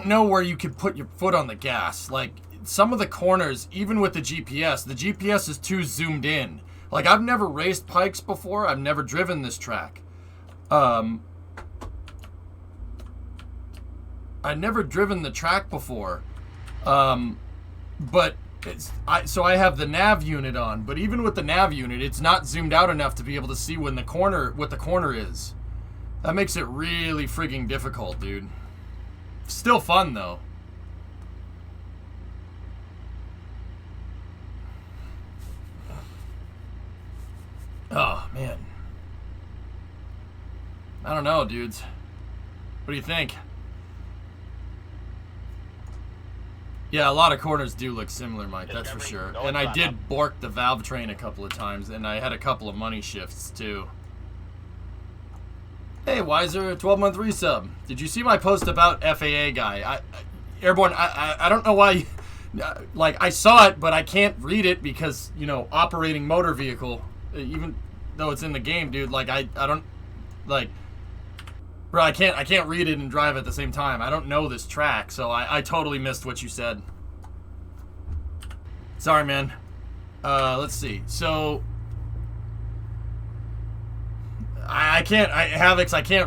know where you could put your foot on the gas. Like, some of the corners, even with the GPS is too zoomed in. Like, I've never raced Pikes before. I've never driven this track. I've never driven the track before. But so I have the nav unit on, but even with the nav unit, it's not zoomed out enough to be able to see what the corner is. That makes it really frigging difficult, dude. Still fun, though. Oh, man. I don't know, dudes. What do you think? Yeah, a lot of corners do look similar, Mike, that's for sure. And I did bork the valve train a couple of times, and I had a couple of money shifts, too. Hey, Wiser, a 12-month resub. Did you see my post about FAA guy? Airborne, I don't know why... Like, I saw it, but I can't read it because, you know, operating motor vehicle, even though it's in the game, dude, like, I don't... Like... Bro, I can't read it and drive at the same time. I don't know this track, so I totally missed what you said. Sorry, man. Let's see. So I can't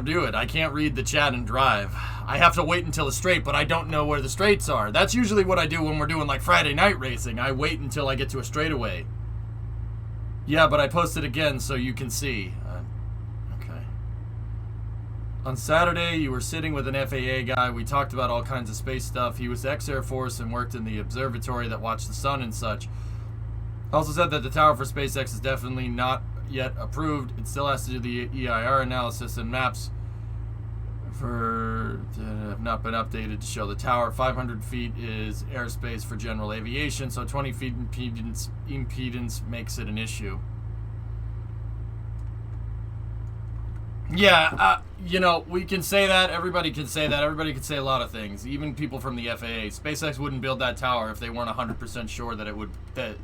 do it. I can't read the chat and drive. I have to wait until it's straight, but I don't know where the straights are. That's usually what I do when we're doing like Friday night racing. I wait until I get to a straightaway. Yeah, but I posted again so you can see. On Saturday, you were sitting with an FAA guy. We talked about all kinds of space stuff. He was ex-Air Force and worked in the observatory that watched the sun and such. Also said that the tower for SpaceX is definitely not yet approved. It still has to do the EIR analysis, and maps have not been updated to show the tower. 500 feet is airspace for general aviation, so 20 feet impedance makes it an issue. Yeah, you know, we can say that. Everybody can say that. Everybody can say a lot of things. Even people from the FAA. SpaceX wouldn't build that tower if they weren't 100% sure that it would. If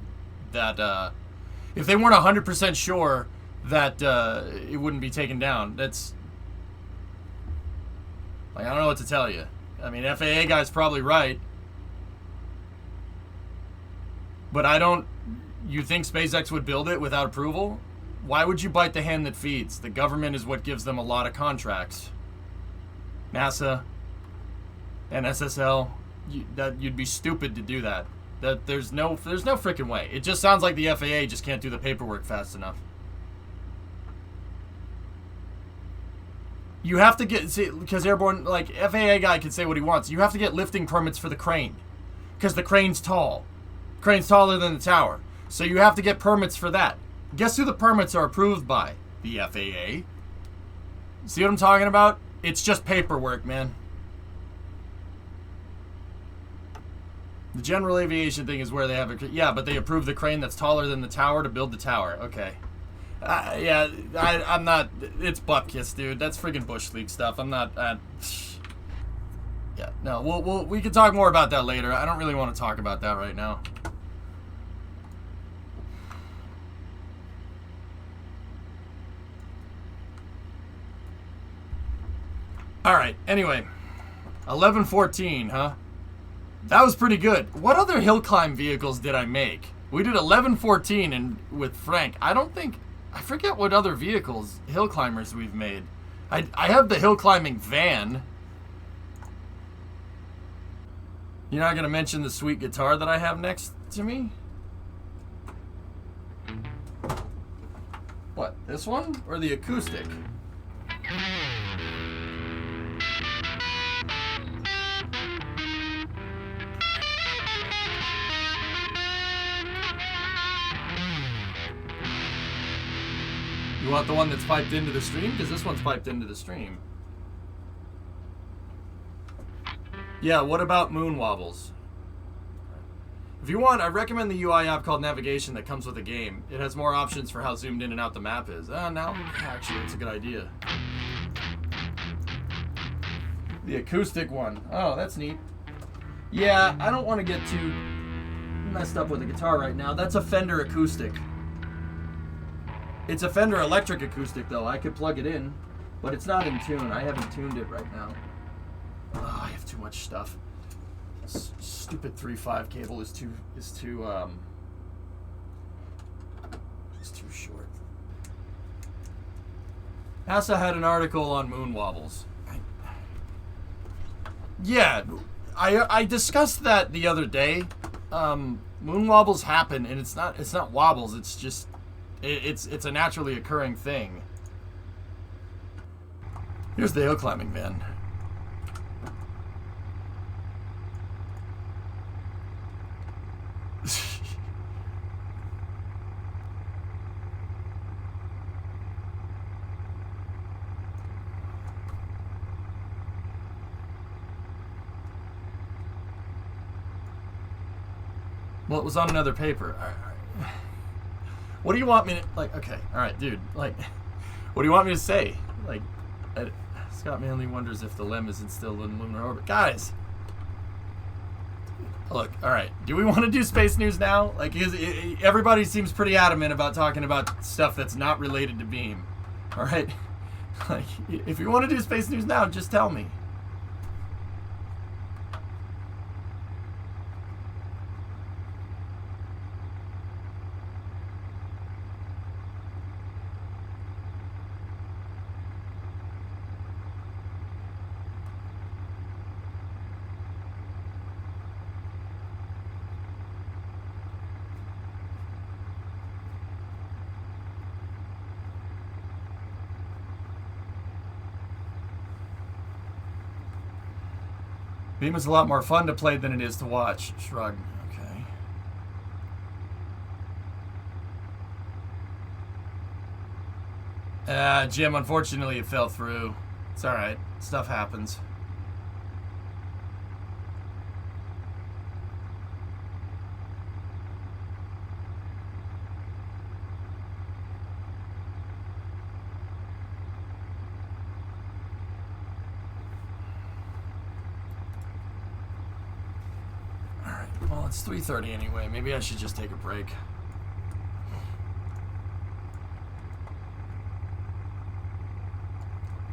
they weren't 100% sure that it wouldn't be taken down. That's like, I don't know what to tell you. I mean, FAA guy's probably right, but I don't. You think SpaceX would build it without approval? Why would you bite the hand that feeds? The government is what gives them a lot of contracts. NASA, NSSL, you'd be stupid to do that. There's no freaking way. It just sounds like the FAA just can't do the paperwork fast enough. You have to get, see, because Airborne, like, FAA guy can say what he wants. You have to get lifting permits for the crane, because the crane's tall. The crane's taller than the tower. So you have to get permits for that. Guess who the permits are approved by? The FAA. See what I'm talking about? It's just paperwork, man. The general aviation thing is where they have it. Yeah, but they approve the crane that's taller than the tower to build the tower. Okay. Yeah, I'm not... It's butt kiss, dude. That's friggin' Bush League stuff. I'm not... yeah, no, we can talk more about that later. I don't really want to talk about that right now. Alright, anyway. 1114, huh? That was pretty good. What other hill climb vehicles did I make? We did 1114 and with Frank. I forget what other vehicles, hill climbers we've made. I have the hill climbing van. You're not going to mention the sweet guitar that I have next to me? What, this one? Or the acoustic? You want the one that's piped into the stream? Because this one's piped into the stream. Yeah, what about moon wobbles? If you want, I recommend the UI app called Navigation that comes with the game. It has more options for how zoomed in and out the map is. Now, actually, it's a good idea. The acoustic one. Oh, that's neat. Yeah, I don't want to get too messed up with the guitar right now. That's a Fender acoustic. It's a Fender electric acoustic, though. I could plug it in, but it's not in tune. I haven't tuned it right now. Oh, I have too much stuff. Stupid 3.5 cable is too short. NASA had an article on moon wobbles. Yeah, I discussed that the other day. Moon wobbles happen, and it's not wobbles. It's just it's a naturally occurring thing. Here's the hill climbing van. Well, it was on another paper. What do you want me to, like, okay, alright, dude, like, what do you want me to say? Like, Scott Manley wonders if the LEM isn't still in lunar orbit. Guys! Look, alright, do we want to do space news now? Like, everybody seems pretty adamant about talking about stuff that's not related to Beam. Alright? Like, if you want to do space news now, just tell me. Beam is a lot more fun to play than it is to watch. Shrug. Okay. Jim, unfortunately it fell through. It's alright. Stuff happens. Well, it's 3:30 anyway. Maybe I should just take a break. I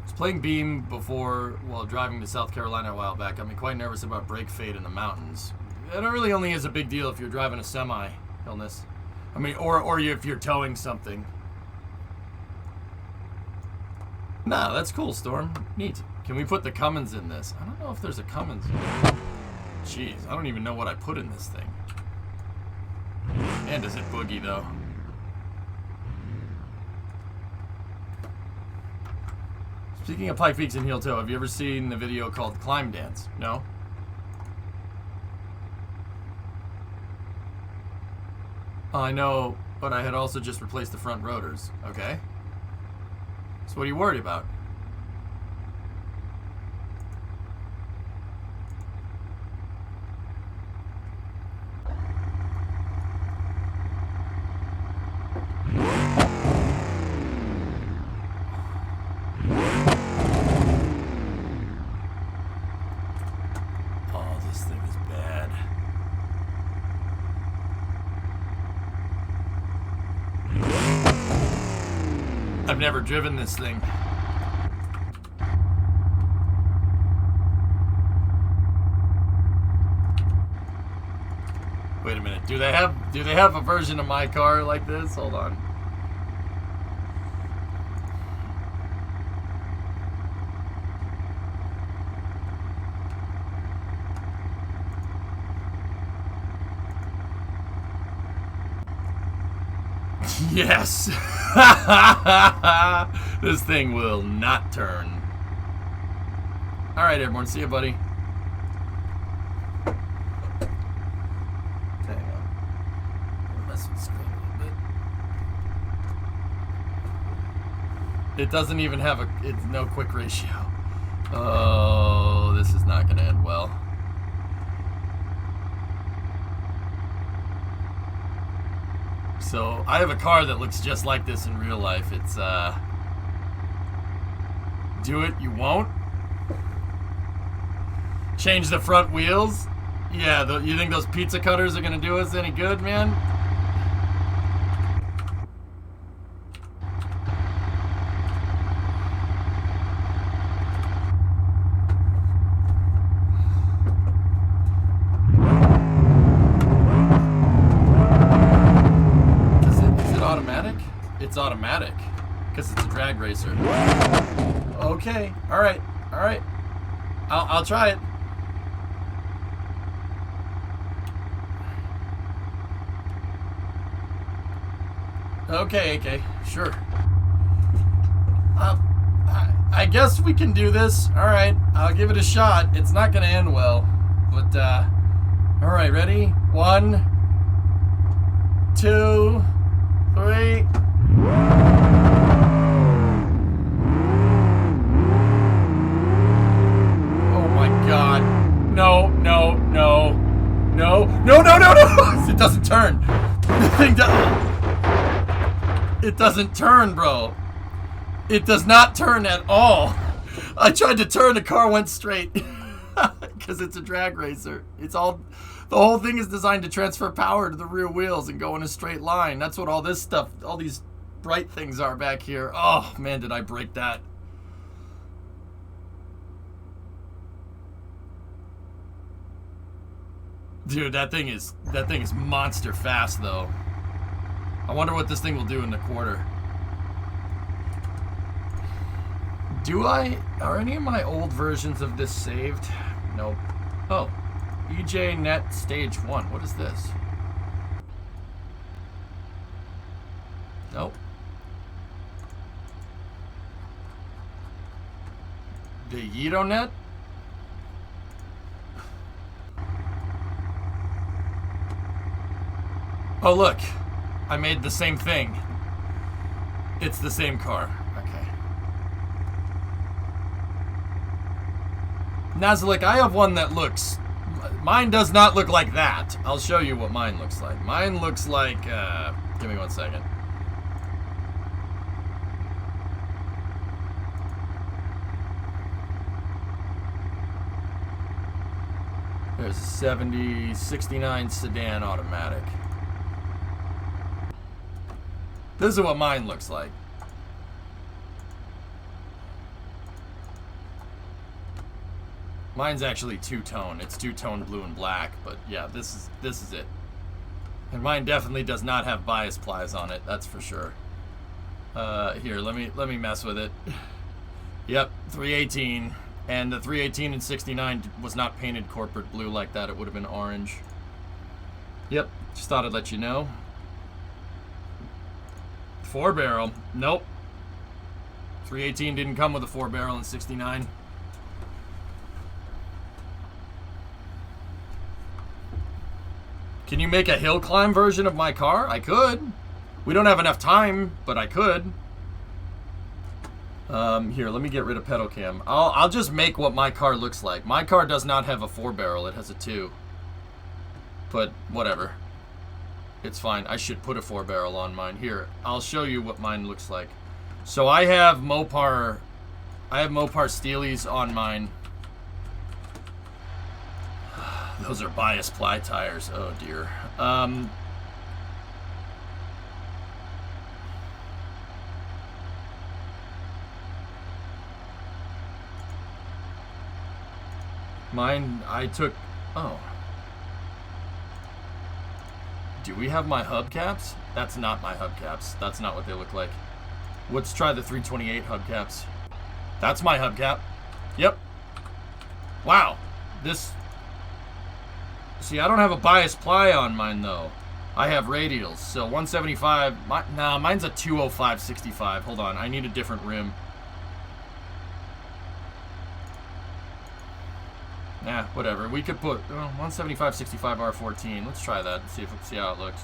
was playing Beam before while driving to South Carolina a while back. Got me quite nervous about brake fade in the mountains. It really only is a big deal if you're driving a semi, Illness. I mean, or if you're towing something. Nah, that's cool, Storm. Neat. Can we put the Cummins in this? I don't know if there's a Cummins. Jeez, I don't even know what I put in this thing. And does it boogie, though? Speaking of Pike Peaks and Heel Toe, have you ever seen the video called Climb Dance? No? I know, but I had also just replaced the front rotors. Okay. So what are you worried about? I've never driven this thing. Wait a minute. Do they have a version of my car like this? Hold on. Yes! This thing will not turn. Alright, everyone. See you, buddy. Hang on. Mess with the screen a little bit. It doesn't even have it's no quick ratio. Oh, this is not going to end well. So, I have a car that looks just like this in real life. It's, do it, you won't? Change the front wheels? Yeah, you think those pizza cutters are gonna do us any good, man? it's automatic because it's a drag racer. Okay, all right. I'll try it. Okay, sure. I guess we can do this. All right, I'll give it a shot. It's not gonna end well, but all right, ready? 1, 2, 3. Oh my God! No! It doesn't turn. The thing does. It doesn't turn, bro. It does not turn at all. I tried to turn, the car went straight. Because it's a drag racer. The whole thing is designed to transfer power to the rear wheels and go in a straight line. That's what all this stuff, all these bright things are back here. Oh man, did I break that. Dude, that thing is monster fast though. I wonder what this thing will do in the quarter. Are any of my old versions of this saved? Nope. Oh, EJ Net Stage 1. What is this? Nope. The YitoNet? Oh look, I made the same thing. It's the same car. Okay. Nazalik, I have one that looks... Mine does not look like that. I'll show you what mine looks like. Mine looks like... give me 1 second. There's a 69 sedan automatic. This is what mine looks like. Mine's actually two-tone. It's two-tone blue and black, but yeah, this is it. And mine definitely does not have bias plies on it, that's for sure. Here, let me mess with it. Yep, 318. And the 318 and 69 was not painted corporate blue like that. It would have been orange. Yep, just thought I'd let you know. 4-barrel. Nope. 318 didn't come with a 4-barrel in 69. Can you make a hill climb version of my car? I could. We don't have enough time, but I could. Here, let me get rid of pedal cam. I'll just make what my car looks like. My car does not have a 4-barrel. It has a 2. But whatever. It's fine. I should put a 4-barrel on mine. Here, I'll show you what mine looks like. So I have Mopar Steelies on mine. Those are bias ply tires. Oh dear. Mine, I took... Oh. Do we have my hubcaps? That's not my hubcaps. That's not what they look like. Let's try the 328 hubcaps. That's my hubcap. Yep. Wow. This... See, I don't have a bias ply on mine, though. I have radials. So 175... Nah, mine's a 205/65. Hold on. I need a different rim. Nah, whatever. We could put 175/65 R14. Let's try that and see how it looks.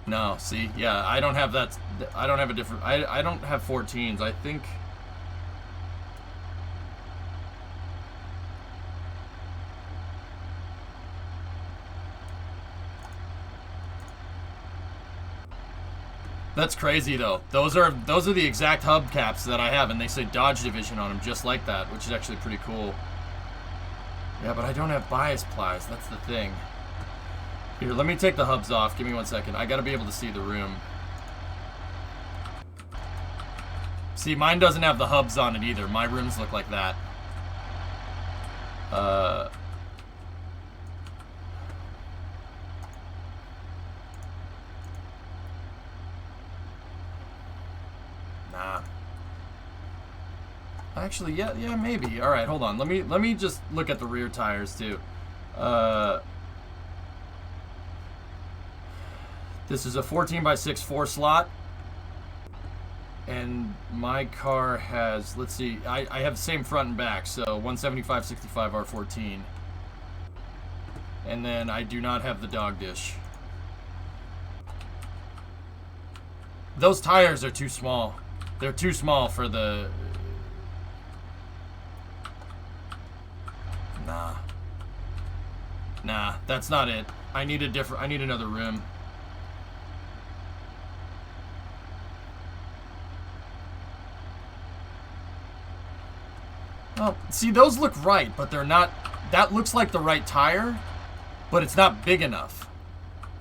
No, see, yeah, I don't have that. I don't have a different. I don't have 14s. I think. That's crazy though. Those are the exact hubcaps that I have, and they say Dodge Division on them, just like that, which is actually pretty cool. Yeah, but I don't have bias plies. That's the thing. Here, let me take the hubs off. Give me 1 second. I gotta be able to see the room. See, mine doesn't have the hubs on it either. My rims look like that. Nah. Actually, yeah, maybe. All right, hold on. Let me just look at the rear tires too. This is a 14x6 4-slot, and my car has, let's see, I have the same front and back, so 175/65 R14, and then I do not have the dog dish. Those tires are too small. They're too small for the... Nah, that's not it. I need another rim. Oh, see, those look right, but they're not. That looks like the right tire, but it's not big enough.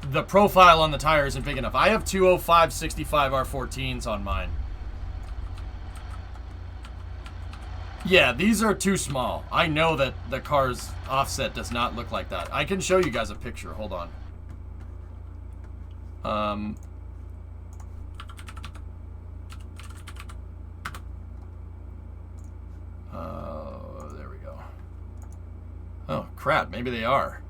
The profile on the tire isn't big enough. I have 205/65 R14s on mine. Yeah, these are too small. I know that the car's offset does not look like that. I can show you guys a picture. Hold on. There we go. Oh, crap. Maybe they are.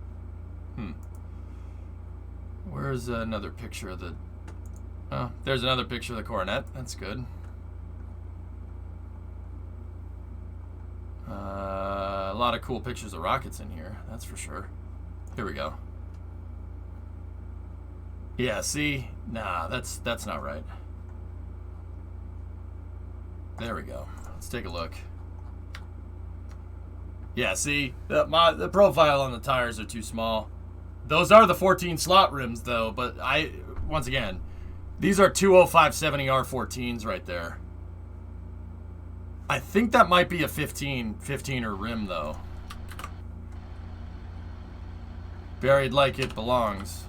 Where's another picture of the... Oh, there's another picture of the Coronet. That's good. A lot of cool pictures of rockets in here. That's for sure. Here we go. Yeah, see? Nah, that's not right. There we go. Let's take a look. Yeah, see? The profile on the tires are too small. Those are the 14 slot rims, though, but once again, these are 205/70 R14s right there. I think that might be a 15er rim, though. Buried like it belongs.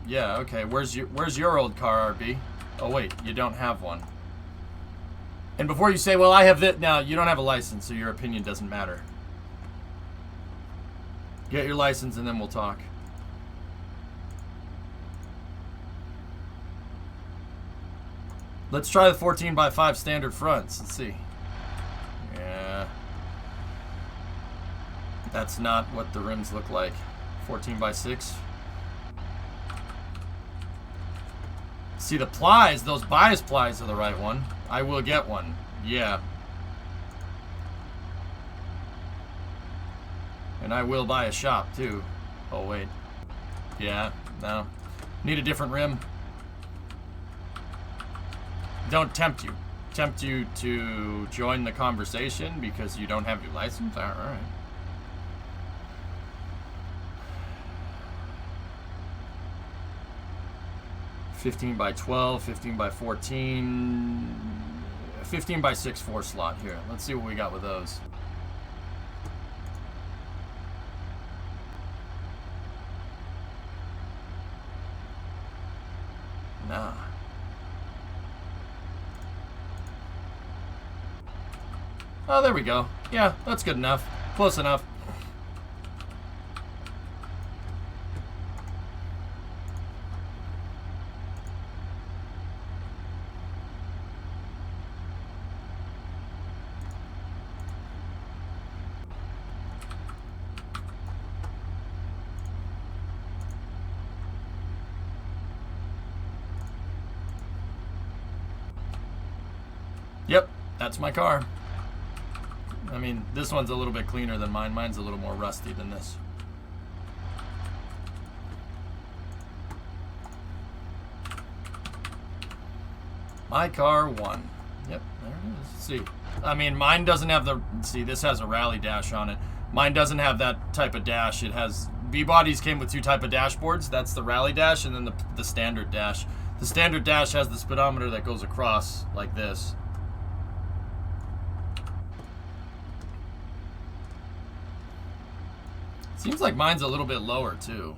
Yeah, okay. Where's your old car, RB? Oh, wait, you don't have one. And before you say, well, I have this... Now, you don't have a license, so your opinion doesn't matter. Get your license, and then we'll talk. Let's try the 14x5 standard fronts. Let's see. Yeah. That's not what the rims look like. 14x6. See, the plies, those bias plies are the right one. I will get one. Yeah. And I will buy a shop, too. Oh, wait. Yeah, no. Need a different rim. Don't tempt you. Tempt you to join the conversation because you don't have your license? All right. $15 by 12, 15 by 14, 15 by 6 4-slot here. Let's see what we got with those. Nah. Oh, there we go. Yeah, that's good enough. Close enough. Yep, that's my car. I mean, this one's a little bit cleaner than mine. Mine's a little more rusty than this. My car won. Yep, there it is. Let's see. I mean, mine doesn't have the... See, this has a rally dash on it. Mine doesn't have that type of dash. It has... B-bodies came with two type of dashboards. That's the rally dash and then the standard dash. The standard dash has the speedometer that goes across like this. Seems like mine's a little bit lower, too.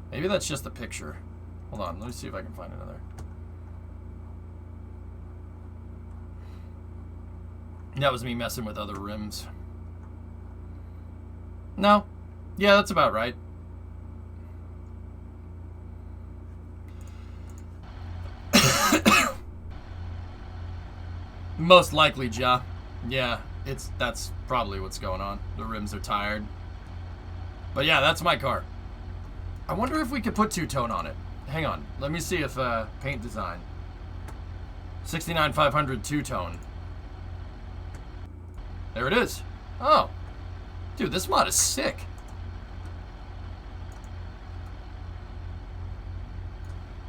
Maybe that's just a picture. Hold on, let me see if I can find another. That was me messing with other rims. No. Yeah, that's about right. Most likely, Ja. Yeah, that's probably what's going on. The rims are tired. But yeah, that's my car. I wonder if we could put two-tone on it. Hang on. Let me see if paint design. 69500 two-tone. There it is. Oh. Dude, this mod is sick.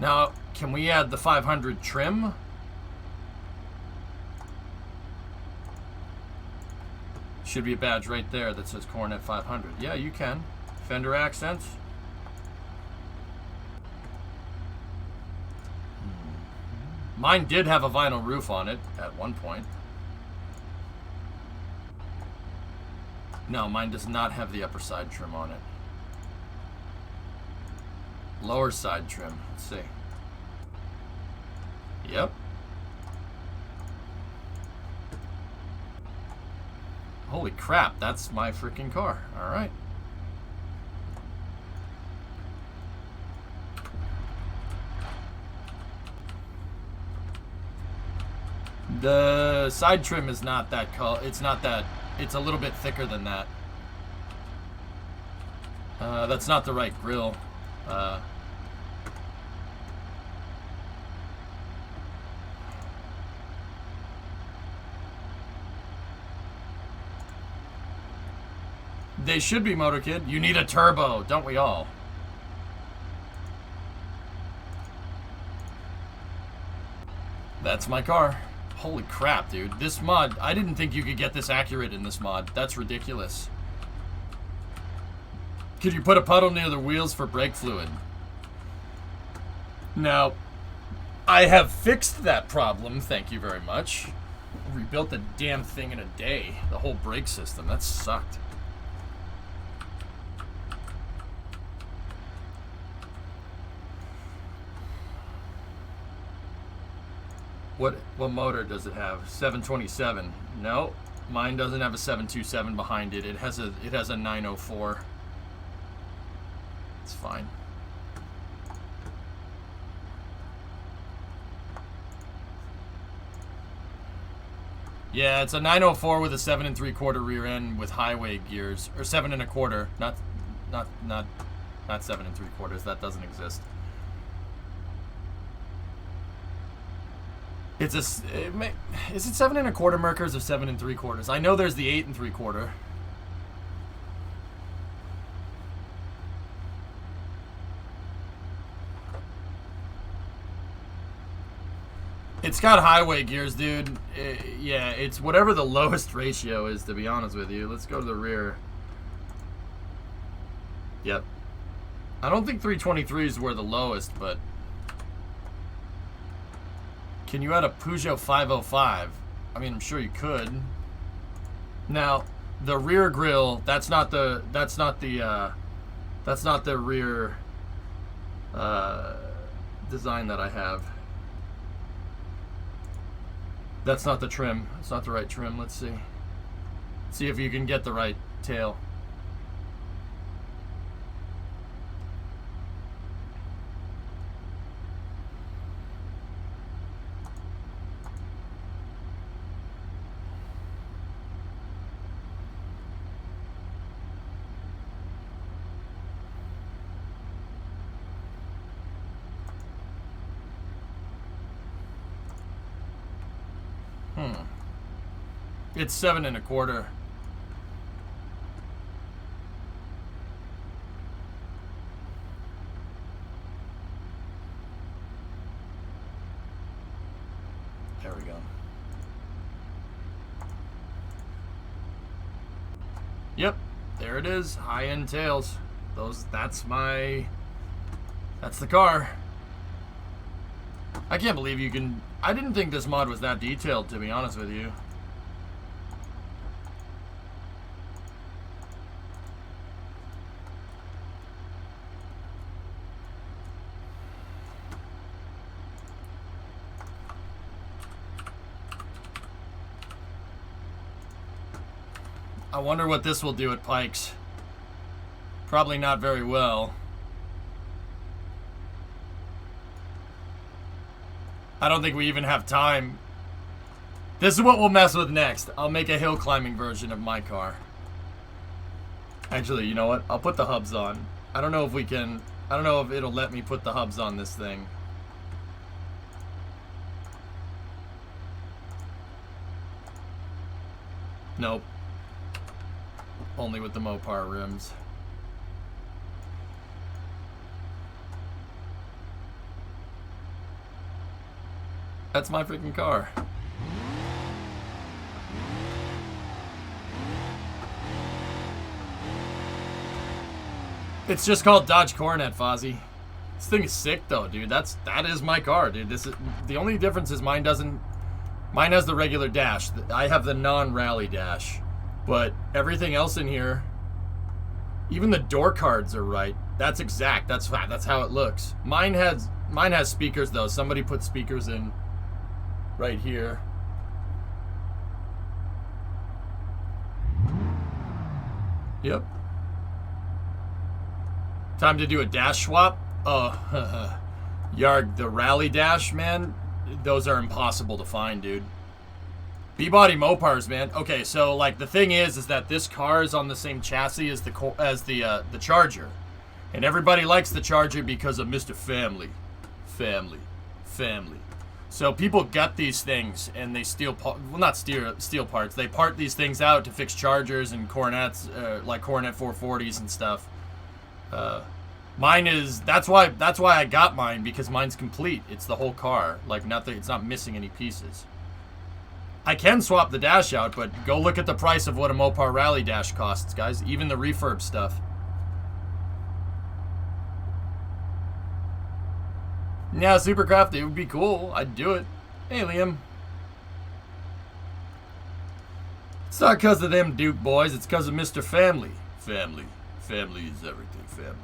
Now, can we add the 500 trim? Should be a badge right there that says Coronet 500. Yeah, you can. Fender accents. Mine did have a vinyl roof on it at one point. No, mine does not have the upper side trim on it. Lower side trim. Let's see. Yep. Holy crap, that's my freaking car. All right. The side trim is not that color. It's not that. It's a little bit thicker than that. That's not the right grill. They should be, Motor Kid. You need a turbo, don't we all? That's my car. Holy crap, dude. This mod, I didn't think you could get this accurate in this mod. That's ridiculous. Could you put a puddle near the wheels for brake fluid? Now, I have fixed that problem, thank you very much. Rebuilt the damn thing in a day. The whole brake system. That sucked. What motor does it have? 727. No, mine doesn't have a 727 behind it. It has a 904. It's fine. Yeah, it's a 904 with a 7 3/4 rear end with highway gears, or 7 1/4. Not 7 3/4. That doesn't exist. It's is it 7 1/4 Merkers or 7 3/4? I know there's the 8 3/4. It's got highway gears, dude. Yeah, it's whatever the lowest ratio is, to be honest with you. Let's go to the rear. Yep. I don't think 323s were the lowest, but... Can you add a Peugeot 505? I mean, I'm sure you could. Now, the rear grille, that's not the rear design that I have. That's not the trim. It's not the right trim. Let's see. See if you can get the right tail. It's 7 1/4. There we go. Yep, there it is. High-end tails. That's the car. I can't believe you can. I didn't think this mod was that detailed, to be honest with you. I wonder what this will do at Pikes. Probably not very well. I don't think we even have time. This is what we'll mess with next. I'll make a hill climbing version of my car. Actually, you know what? I'll put the hubs on. I don't know if we can... I don't know if it'll let me put the hubs on this thing. Nope. Only with the Mopar rims. That's my freaking car. It's just called Dodge Coronet, Fozzie. This thing is sick though, dude. That is my car, dude. This is the only difference is mine has the regular dash. I have the non-rally dash. But everything else in here, even the door cards are right. That's exact. That's how it looks. Mine has speakers though. Somebody put speakers in right here. Yep. Time to do a dash swap. Oh, Yarg, the rally dash, man. Those are impossible to find, dude. B-body Mopars, man. Okay, so like the thing is that this car is on the same chassis as the Charger, and everybody likes the Charger because of Mr. Family. So people gut these things and they steal, well, not steal parts. They part these things out to fix Chargers and Coronets, like Coronet 440s and stuff. Mine is, that's why I got mine, because mine's complete. It's the whole car, like nothing. It's not missing any pieces. I can swap the dash out, but go look at the price of what a Mopar Rally dash costs, guys. Even the refurb stuff. Yeah, Supercraft, it would be cool. I'd do it. Hey, Liam. It's not because of them Duke boys. It's because of Mr. Family. Family is everything. Family.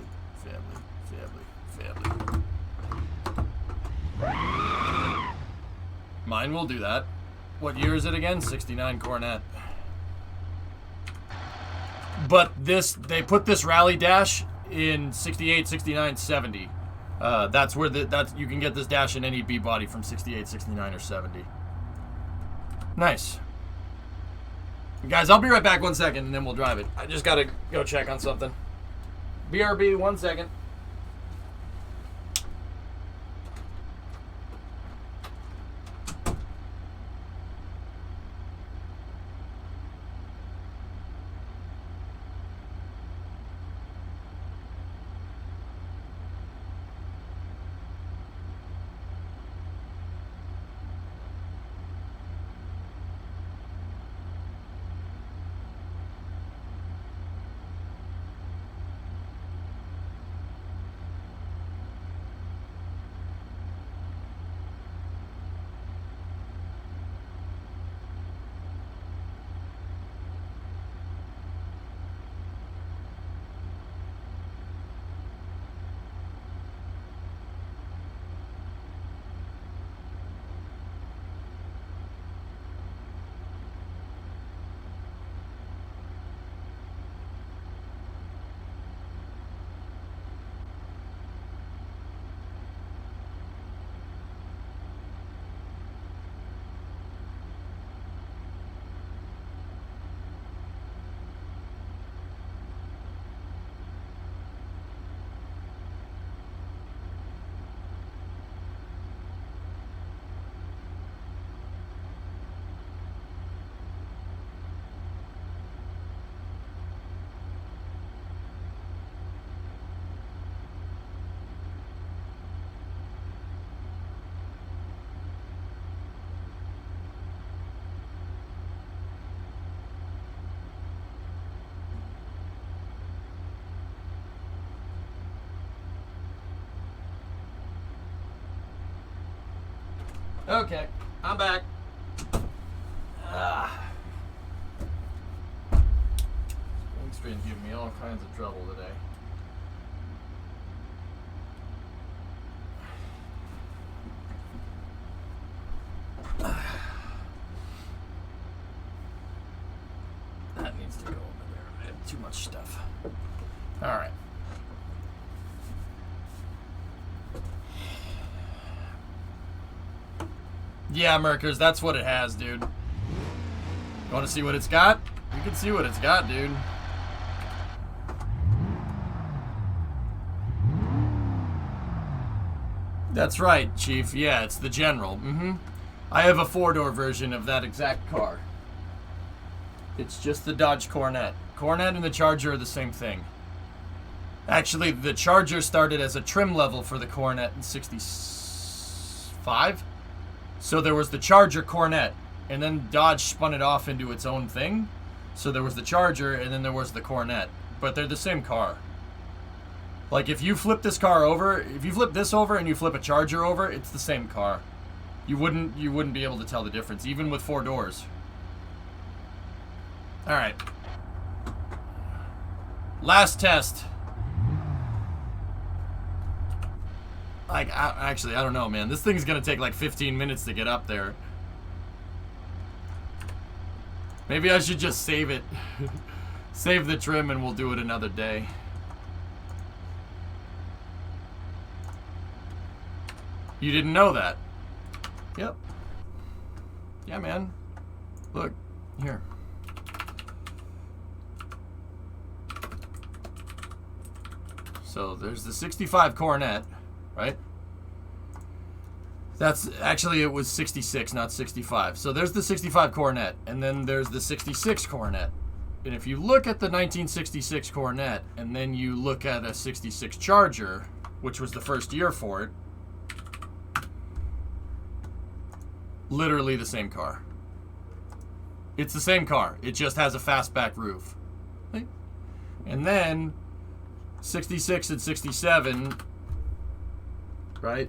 Mine will do that. What year is it again? 69 Coronet. But they put this rally dash in 68, 69, 70. That's where you can get this dash in any B body from 68, 69, or 70. Nice. Guys, I'll be right back 1 second and then we'll drive it. I just gotta go check on something. BRB, 1 second. Okay, I'm back. Wing screen's giving me all kinds of trouble today. That needs to go over there. I have too much stuff. All right. Yeah, Merkers, that's what it has, dude. Want to see what it's got? You can see what it's got, dude. That's right, Chief. Yeah, it's the General. I have a 4-door version of that exact car. It's just the Dodge Coronet. Coronet and the Charger are the same thing. Actually, the Charger started as a trim level for the Coronet in 65. So there was the Charger Coronet, and then Dodge spun it off into its own thing. So there was the Charger, and then there was the Coronet. But they're the same car. Like, if you flip this car over, if you flip this over and you flip a Charger over, it's the same car. You wouldn't be able to tell the difference, even with 4 doors. Alright. Last test. Like, actually, I don't know, man. This thing's gonna take like 15 minutes to get up there. Maybe I should just save it. Save the trim and we'll do it another day. You didn't know that? Yep. Yeah, man. Look. Here. So, there's the 65 Coronet. Right? That's actually, it was 66, not 65. So there's the 65 Coronet, and then there's the 66 Coronet. And if you look at the 1966 Coronet, and then you look at a 66 Charger, which was the first year for it, literally the same car. It's the same car. It just has a fastback roof. Right? And then 66 and 67. Right?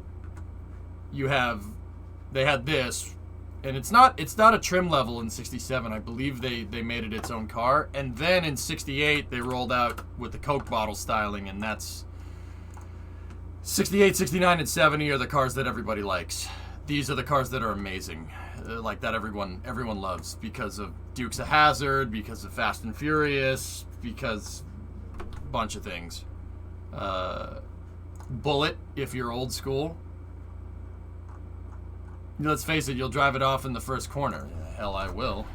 They had this, and it's not a trim level in 67. I believe they made it its own car, and then in 68 they rolled out with the Coke bottle styling, and that's 68, 69, and 70 are the cars that everybody likes. These are the cars that are amazing, like that everyone loves because of Dukes of Hazzard, because of Fast and Furious, because a bunch of things. Bullet, if you're old school. Let's face it, you'll drive it off in the first corner. Hell, I will.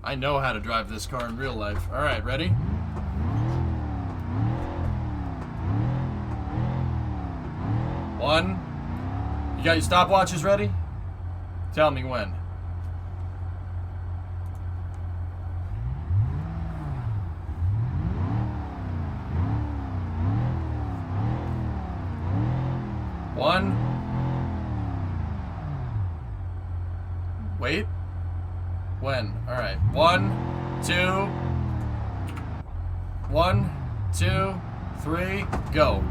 I know how to drive this car in real life. Alright, ready? One. You got your stopwatches ready? Tell me when. One. Wait. When? Alright. 1, 2. 1, 2, 3, go.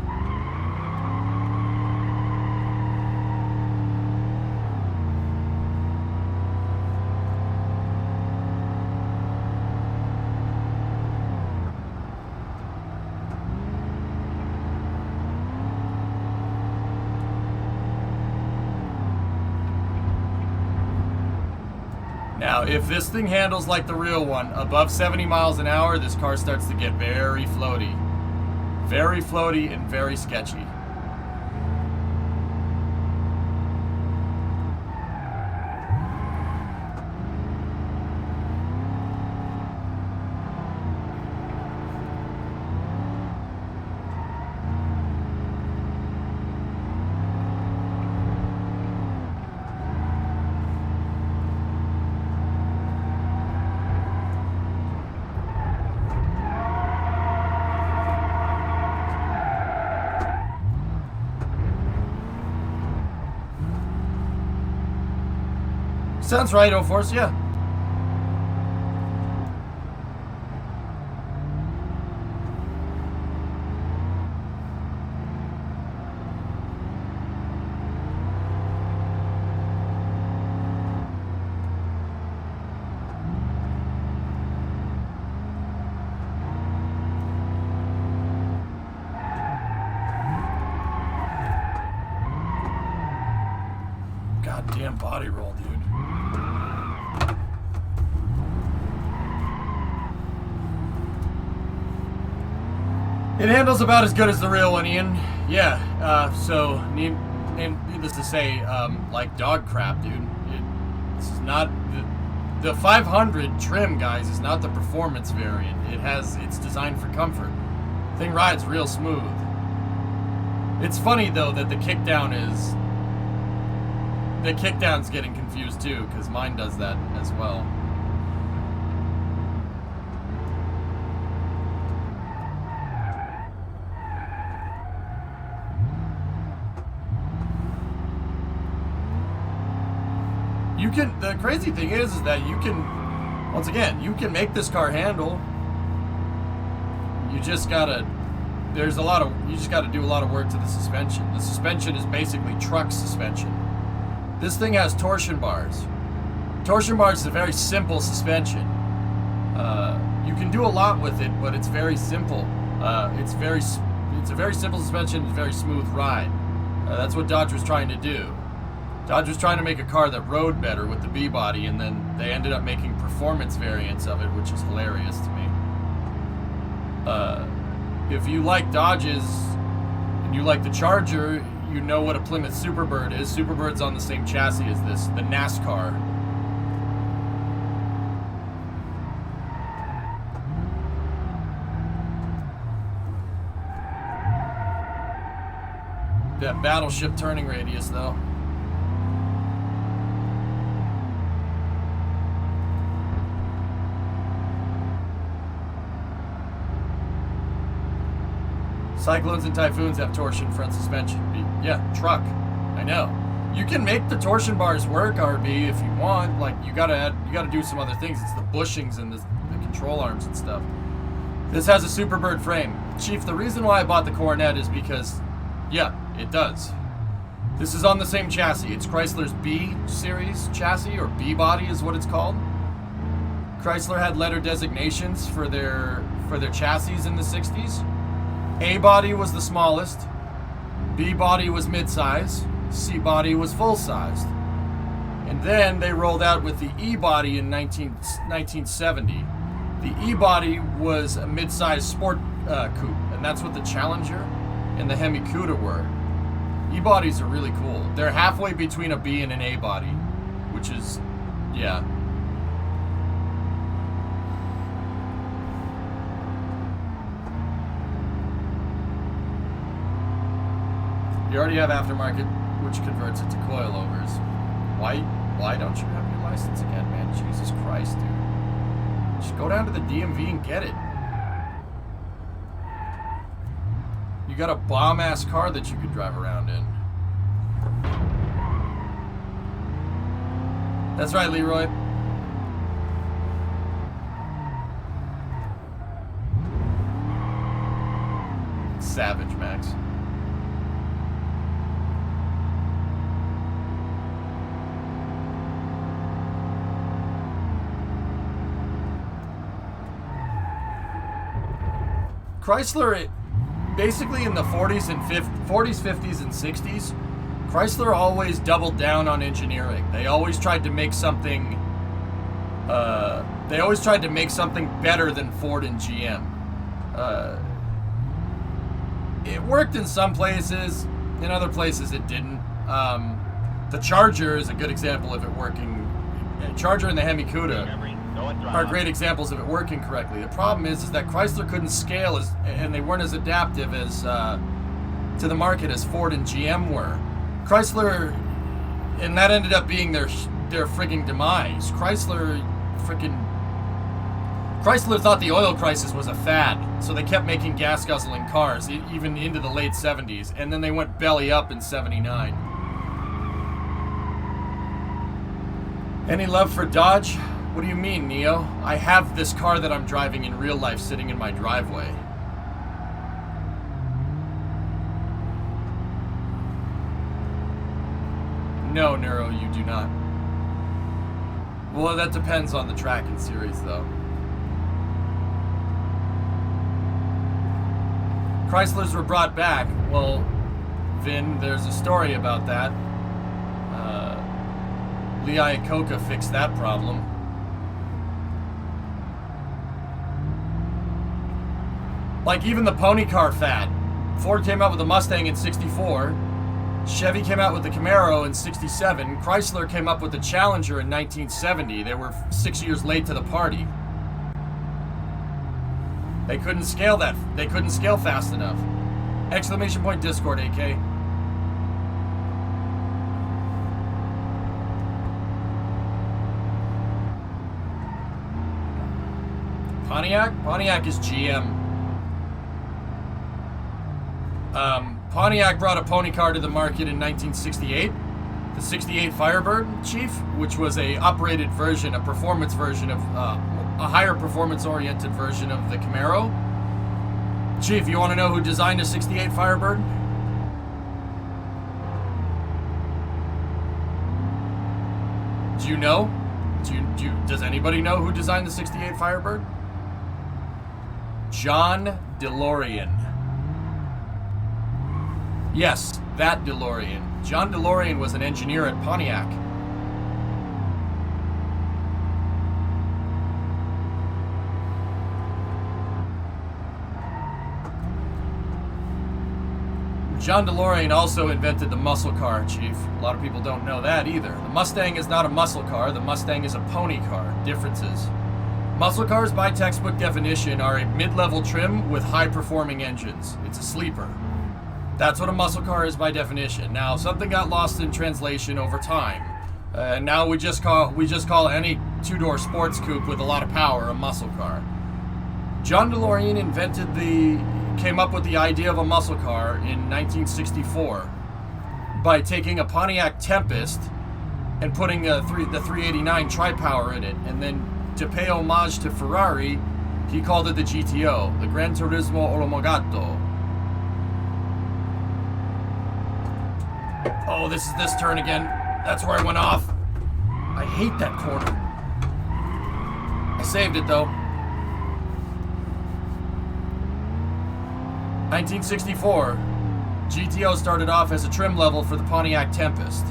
Now, if this thing handles like the real one, above 70 miles an hour, this car starts to get very floaty. Very floaty and very sketchy. Sounds right, O-Force, yeah. Goddamn body roll, dude. It handles about as good as the real one, Ian. Yeah, so, needless to say, like dog crap, dude. This is not... The 500 trim, guys, is not the performance variant. It's designed for comfort. Thing rides real smooth. It's funny though that the kickdown's getting confused too, because mine does that as well. The crazy thing is that you can, once again, you can make this car handle. You just gotta do a lot of work to the suspension. The suspension is basically truck suspension. This thing has torsion bars. Torsion bars is a very simple suspension. You can do a lot with it, but it's very simple. It's a very simple suspension, it's a very smooth ride. That's what Dodge was trying to do. Dodge was trying to make a car that rode better with the B body, and then they ended up making performance variants of it, which is hilarious to me. If you like Dodges and you like the Charger, you know what a Plymouth Superbird is. Superbird's on the same chassis as this, the NASCAR. That battleship turning radius, though. Cyclones and Typhoons have torsion front suspension. Yeah, truck. I know. You can make the torsion bars work, RB, if you want. Like, you gotta do some other things. It's the bushings and the control arms and stuff. This has a Superbird frame. Chief, the reason why I bought the Coronet is because, yeah, it does. This is on the same chassis. It's Chrysler's B series chassis, or B body is what it's called. Chrysler had letter designations for their chassis in the 60s. A body was the smallest, B body was mid-size, C body was full-sized. And then they rolled out with the E body in 1970. The E body was a mid-size sport coupe, and that's what the Challenger and the Hemi Cuda were. E bodies are really cool. They're halfway between a B and an A body, which is, yeah. You already have aftermarket, which converts it to coilovers. Why don't you have your license again, man? Jesus Christ, dude. Just go down to the DMV and get it. You got a bomb-ass car that you could drive around in. That's right, Leroy. Savage, Max. Chrysler, basically in the 40s, 50s, and 60s, Chrysler always doubled down on engineering. They always tried to make something. They always tried to make something better than Ford and GM. It worked in some places, in other places it didn't. The Charger is a good example of it working. Charger and the Hemi Cuda are great examples of it working correctly. The problem is that Chrysler couldn't scale and they weren't as adaptive as to the market as Ford and GM were. Chrysler, and that ended up being their frigging demise. Chrysler thought the oil crisis was a fad, so they kept making gas guzzling cars even into the late 70s, and then they went belly up in 79. Any love for Dodge? What do you mean, Neo? I have this car that I'm driving in real life sitting in my driveway. No, Neuro, you do not. Well, that depends on the track and series, though. Chryslers were brought back. Well, Vin, there's a story about that. Lee Iacocca fixed that problem. Like even the pony car fad. Ford came out with a Mustang in '64. Chevy came out with the Camaro in 67. Chrysler came up with the Challenger in 1970. They were 6 years late to the party. They couldn't scale that. They couldn't scale fast enough. Exclamation point Discord, AK. Pontiac? Pontiac is GM. Pontiac brought a pony car to the market in 1968. The 68 Firebird, Chief, which was a uprated version, a performance version of, a higher performance-oriented version of the Camaro. Chief, you want to know who designed a 68 Firebird? Do you know? Does anybody know who designed the 68 Firebird? John DeLorean. Yes, that DeLorean. John DeLorean was an engineer at Pontiac. John DeLorean also invented the muscle car, Chief. A lot of people don't know that either. The Mustang is not a muscle car. The Mustang is a pony car. Differences. Muscle cars, by textbook definition, are a mid-level trim with high-performing engines. It's a sleeper. That's what a muscle car is by definition. Now, something got lost in translation over time. Now we just call any two-door sports coupe with a lot of power a muscle car. John DeLorean came up with the idea of a muscle car in 1964 by taking a Pontiac Tempest and putting the 389 Tri-Power in it, and then to pay homage to Ferrari, he called it the GTO, the Gran Turismo Omologato. Oh, this is this turn again. That's where I went off. I hate that corner. I saved it though. 1964, GTO started off as a trim level for the Pontiac Tempest,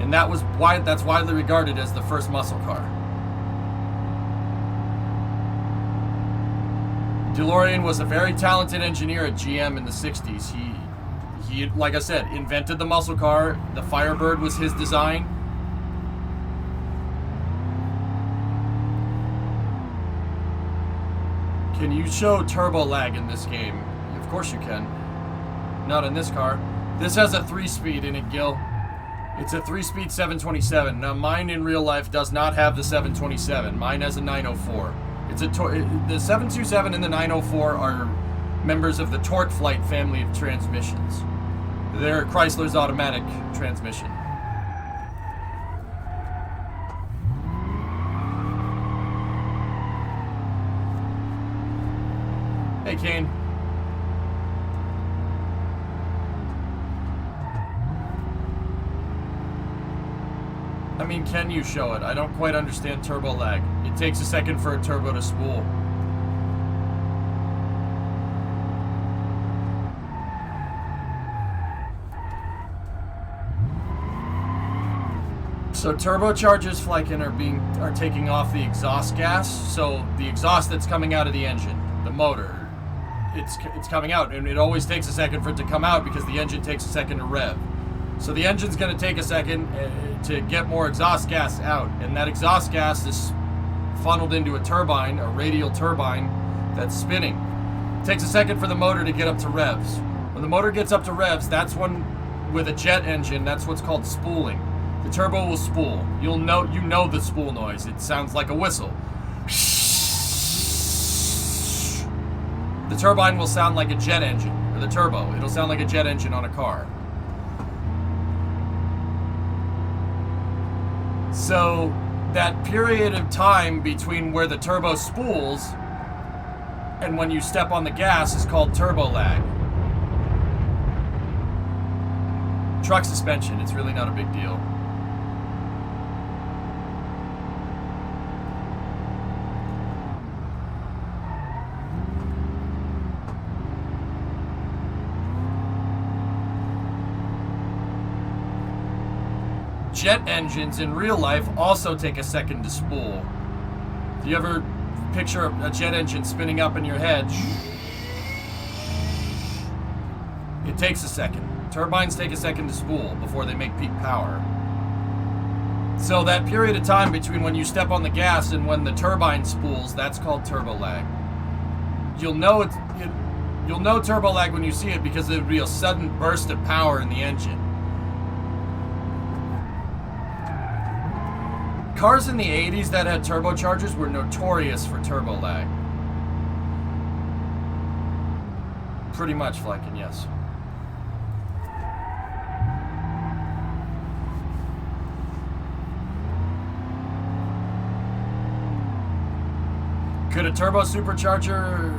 and that's widely regarded as the first muscle car. DeLorean was a very talented engineer at GM in the 60s. He, like I said, invented the muscle car. The Firebird was his design. Can you show turbo lag in this game? Of course you can. Not in this car. This has a 3-speed in it, Gil. It's a 3-speed 727. Now mine in real life does not have the 727. Mine has a 904. The 727 and the 904 are members of the Torque Flight family of transmissions. They're Chrysler's automatic transmission. Hey, Kane. I mean, can you show it? I don't quite understand turbo lag. It takes a second for a turbo to spool. So turbochargers, Flykin, are taking off the exhaust gas. So the exhaust that's coming out of the engine, the motor, it's coming out, and it always takes a second for it to come out because the engine takes a second to rev. So the engine's going to take a second to get more exhaust gas out, and that exhaust gas is funneled into a turbine, a radial turbine that's spinning. It takes a second for the motor to get up to revs. When the motor gets up to revs, that's when, with a jet engine, that's what's called spooling. The turbo will spool. You know the spool noise. It sounds like a whistle. The turbine will sound like a jet engine, or the turbo. It'll sound like a jet engine on a car. So that period of time between where the turbo spools and when you step on the gas is called turbo lag. Truck suspension, it's really not a big deal. Jet engines in real life also take a second to spool. Do you ever picture a jet engine spinning up in your head? It takes a second. Turbines take a second to spool before they make peak power. So that period of time between when you step on the gas and when the turbine spools, that's called turbo lag. You'll know you'll know turbo lag when you see it because it would be a sudden burst of power in the engine. Cars in the 80s that had turbochargers were notorious for turbo lag. Pretty much, Flykin, yes. Could a turbo supercharger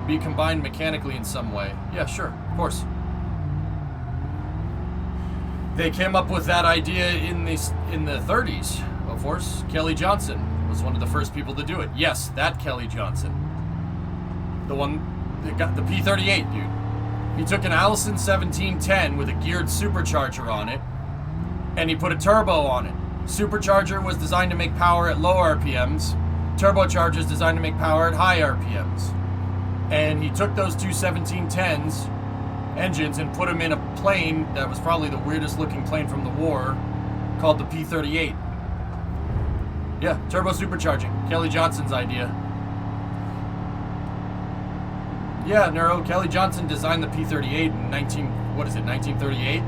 be combined mechanically in some way? Yeah, sure, of course. They came up with that idea in the 30s, of course. Kelly Johnson was one of the first people to do it. Yes, that Kelly Johnson. The one that got the P38, dude. He took an Allison 1710 with a geared supercharger on it, and he put a turbo on it. Supercharger was designed to make power at low RPMs. Turbocharger is designed to make power at high RPMs. And he took those two 1710s engines and put them in a plane that was probably the weirdest looking plane from the war, called the P38. Yeah, turbo supercharging. Kelly Johnson's idea. Yeah, Neuro. Kelly Johnson designed the P38 in 1938?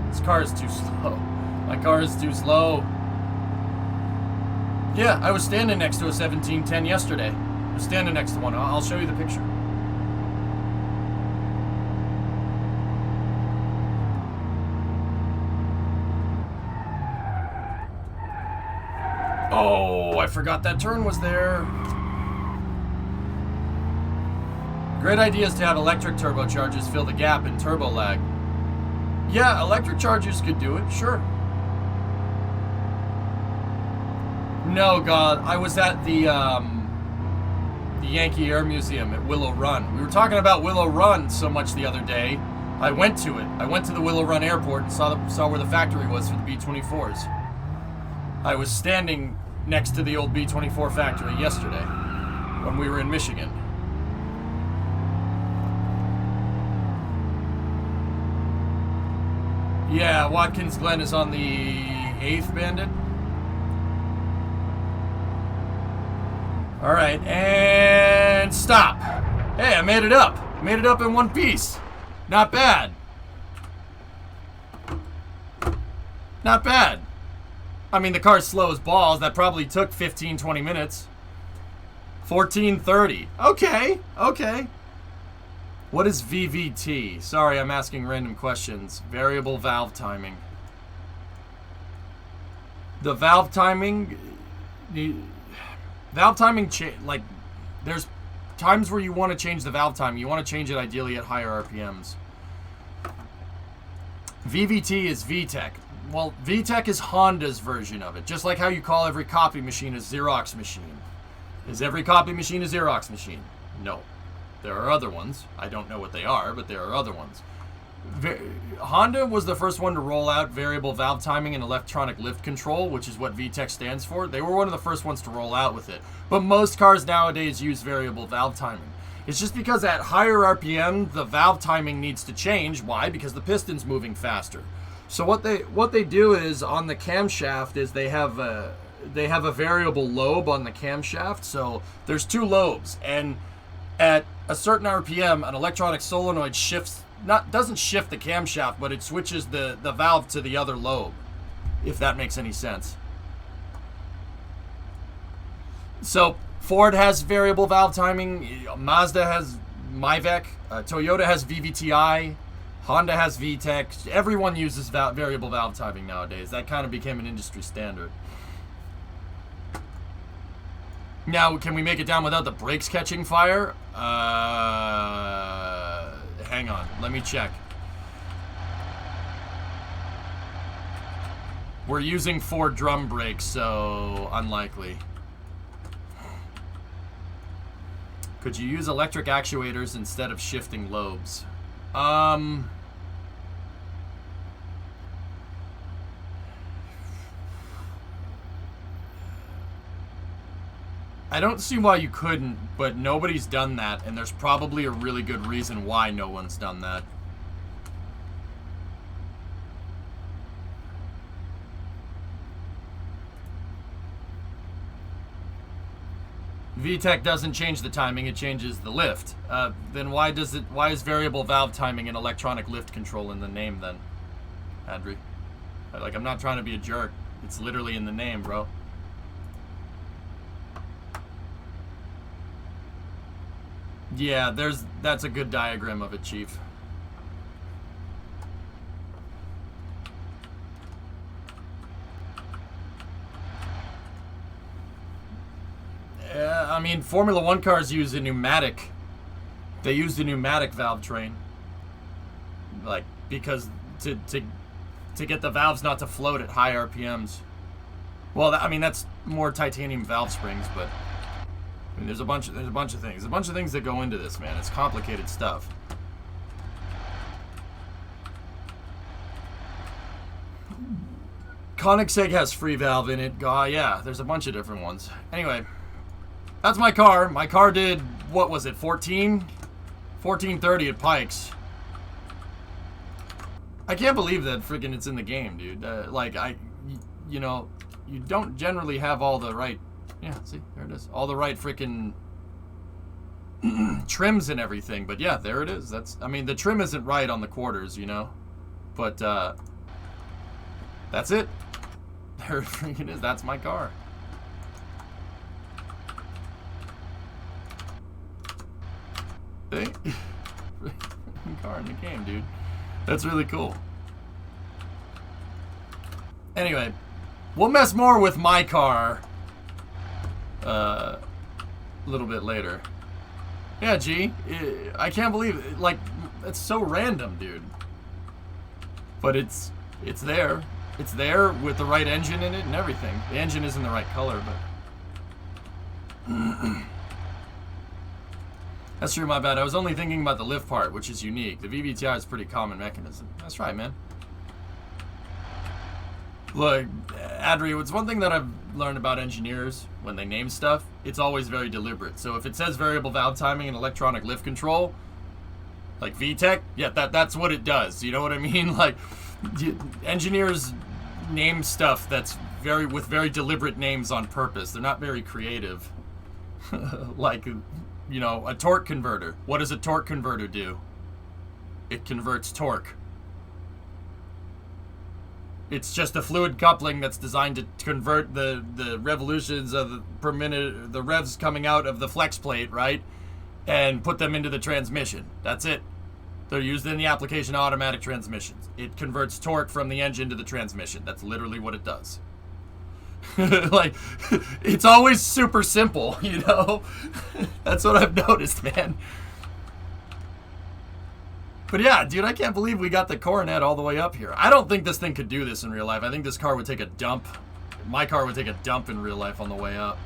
This car is too slow. My car is too slow. Yeah, I was standing next to a 1710 yesterday. I was standing next to one. I'll show you the picture. Oh, I forgot that turn was there. Great idea is to have electric turbochargers fill the gap in turbo lag. Yeah, electric chargers could do it, sure. No, God, I was at the Yankee Air Museum at Willow Run. We were talking about Willow Run so much the other day. I went to it. I went to the Willow Run airport and saw where the factory was for the B-24s. I was standing next to the old B-24 factory yesterday when we were in Michigan. Yeah, Watkins Glen is on the 8th Bandit. All right, and stop. Hey, I made it up. Made it up in one piece. Not bad. Not bad. I mean, the car's slow as balls. That probably took 15, 20 minutes. 14:30. Okay, okay. What is VVT? Sorry, I'm asking random questions. Variable valve timing. The valve timing... Valve timing, like, there's times where you want to change the valve timing. You want to change it ideally at higher RPMs. VVT is VTEC. Well, VTEC is Honda's version of it. Just like how you call every copy machine a Xerox machine. Is every copy machine a Xerox machine? No. There are other ones. I don't know what they are, but there are other ones. Honda was the first one to roll out variable valve timing and electronic lift control, which is what VTEC stands for. They were one of the first ones to roll out with it. But most cars nowadays use variable valve timing. It's just because at higher RPM, the valve timing needs to change. Why? Because the piston's moving faster. So what they do is on the camshaft is they have a variable lobe on the camshaft. So there's two lobes, and at a certain RPM, an electronic solenoid doesn't shift the camshaft, but it switches the valve to the other lobe, if that makes any sense. So Ford has variable valve timing, Mazda has MIVEC, Toyota has VVTi, Honda has VTEC. Everyone uses variable valve timing nowadays. That kind of became an industry standard. Now, can we make it down without the brakes catching fire? Hang on, let me check. We're using Ford drum brakes, so unlikely. Could you use electric actuators instead of shifting lobes? I don't see why you couldn't, but nobody's done that, and there's probably a really good reason why no one's done that. VTEC doesn't change the timing, it changes the lift. Then why is variable valve timing and electronic lift control in the name then, Adri? Like, I'm not trying to be a jerk. It's literally in the name, bro. Yeah, that's a good diagram of it, Chief. I mean, Formula One cars use a pneumatic. They use the pneumatic valve train, like, because to get the valves not to float at high RPMs. Well, I mean, that's more titanium valve springs, but I mean, there's a bunch of things. There's a bunch of things that go into this, man. It's complicated stuff. Koenigsegg has free valve in it. Yeah, there's a bunch of different ones. Anyway, that's my car. My car did, what was it, 1430 at Pikes. I can't believe that freaking it's in the game, dude. You know, you don't generally have all the right, yeah, see, there it is. All the right freaking trims and everything, but yeah, there it is. I mean, the trim isn't right on the quarters, you know, but that's it. There it freaking is. That's my car. See? Car in the game, dude. That's really cool. Anyway, we'll mess more with my car a little bit later. Yeah, G. I can't believe it. Like, it's so random, dude. But it's there. It's there with the right engine in it and everything. The engine isn't the right color, but that's true, my bad. I was only thinking about the lift part, which is unique. The VVTi is a pretty common mechanism. That's right, man. Look, Adri, it's one thing that I've learned about engineers when they name stuff. It's always very deliberate. So if it says variable valve timing and electronic lift control, like VTEC, yeah, that's what it does. You know what I mean? Like, engineers name stuff that's with very deliberate names on purpose. They're not very creative. Like, you know, a torque converter. What does a torque converter do? It converts torque. It's just a fluid coupling that's designed to convert the revolutions per minute, the revs coming out of the flex plate, right? And put them into the transmission. That's it. They're used in the application of automatic transmissions. It converts torque from the engine to the transmission. That's literally what it does. Like, it's always super simple, you know? That's what I've noticed, man. But yeah, dude, I can't believe we got the Coronet all the way up here. I don't think this thing could do this in real life. I think this car would take a dump. My car would take a dump in real life on the way up.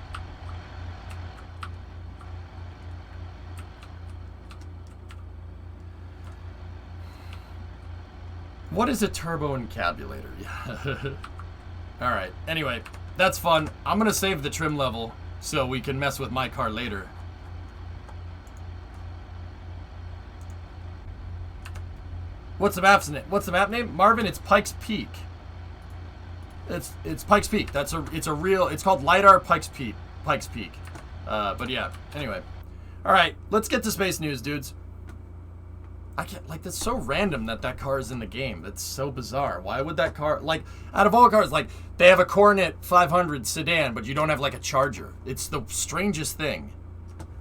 What is a turbo encabulator? Yeah. Alright, anyway, that's fun. I'm going to save the trim level so we can mess with my car later. What's the map's name? What's the map name? Marvin, it's Pikes Peak. It's Pikes Peak. It's called LiDAR Pikes Peak. But yeah, anyway. Alright, let's get to space news, dudes. I can't, like, that's so random that car is in the game. That's so bizarre. Why would that car, like, out of all cars, like, they have a Coronet 500 sedan, but you don't have, like, a Charger. It's the strangest thing.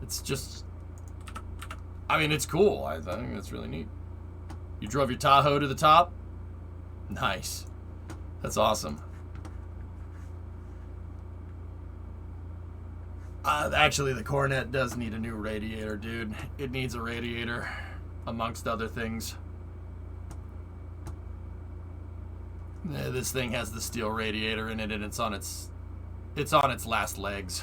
It's just, I mean, it's cool. I think that's really neat. You drove your Tahoe to the top? Nice. That's awesome. Actually, the Coronet does need a new radiator, dude. It needs a radiator, amongst other things. This thing has the steel radiator in it, and it's on its last legs.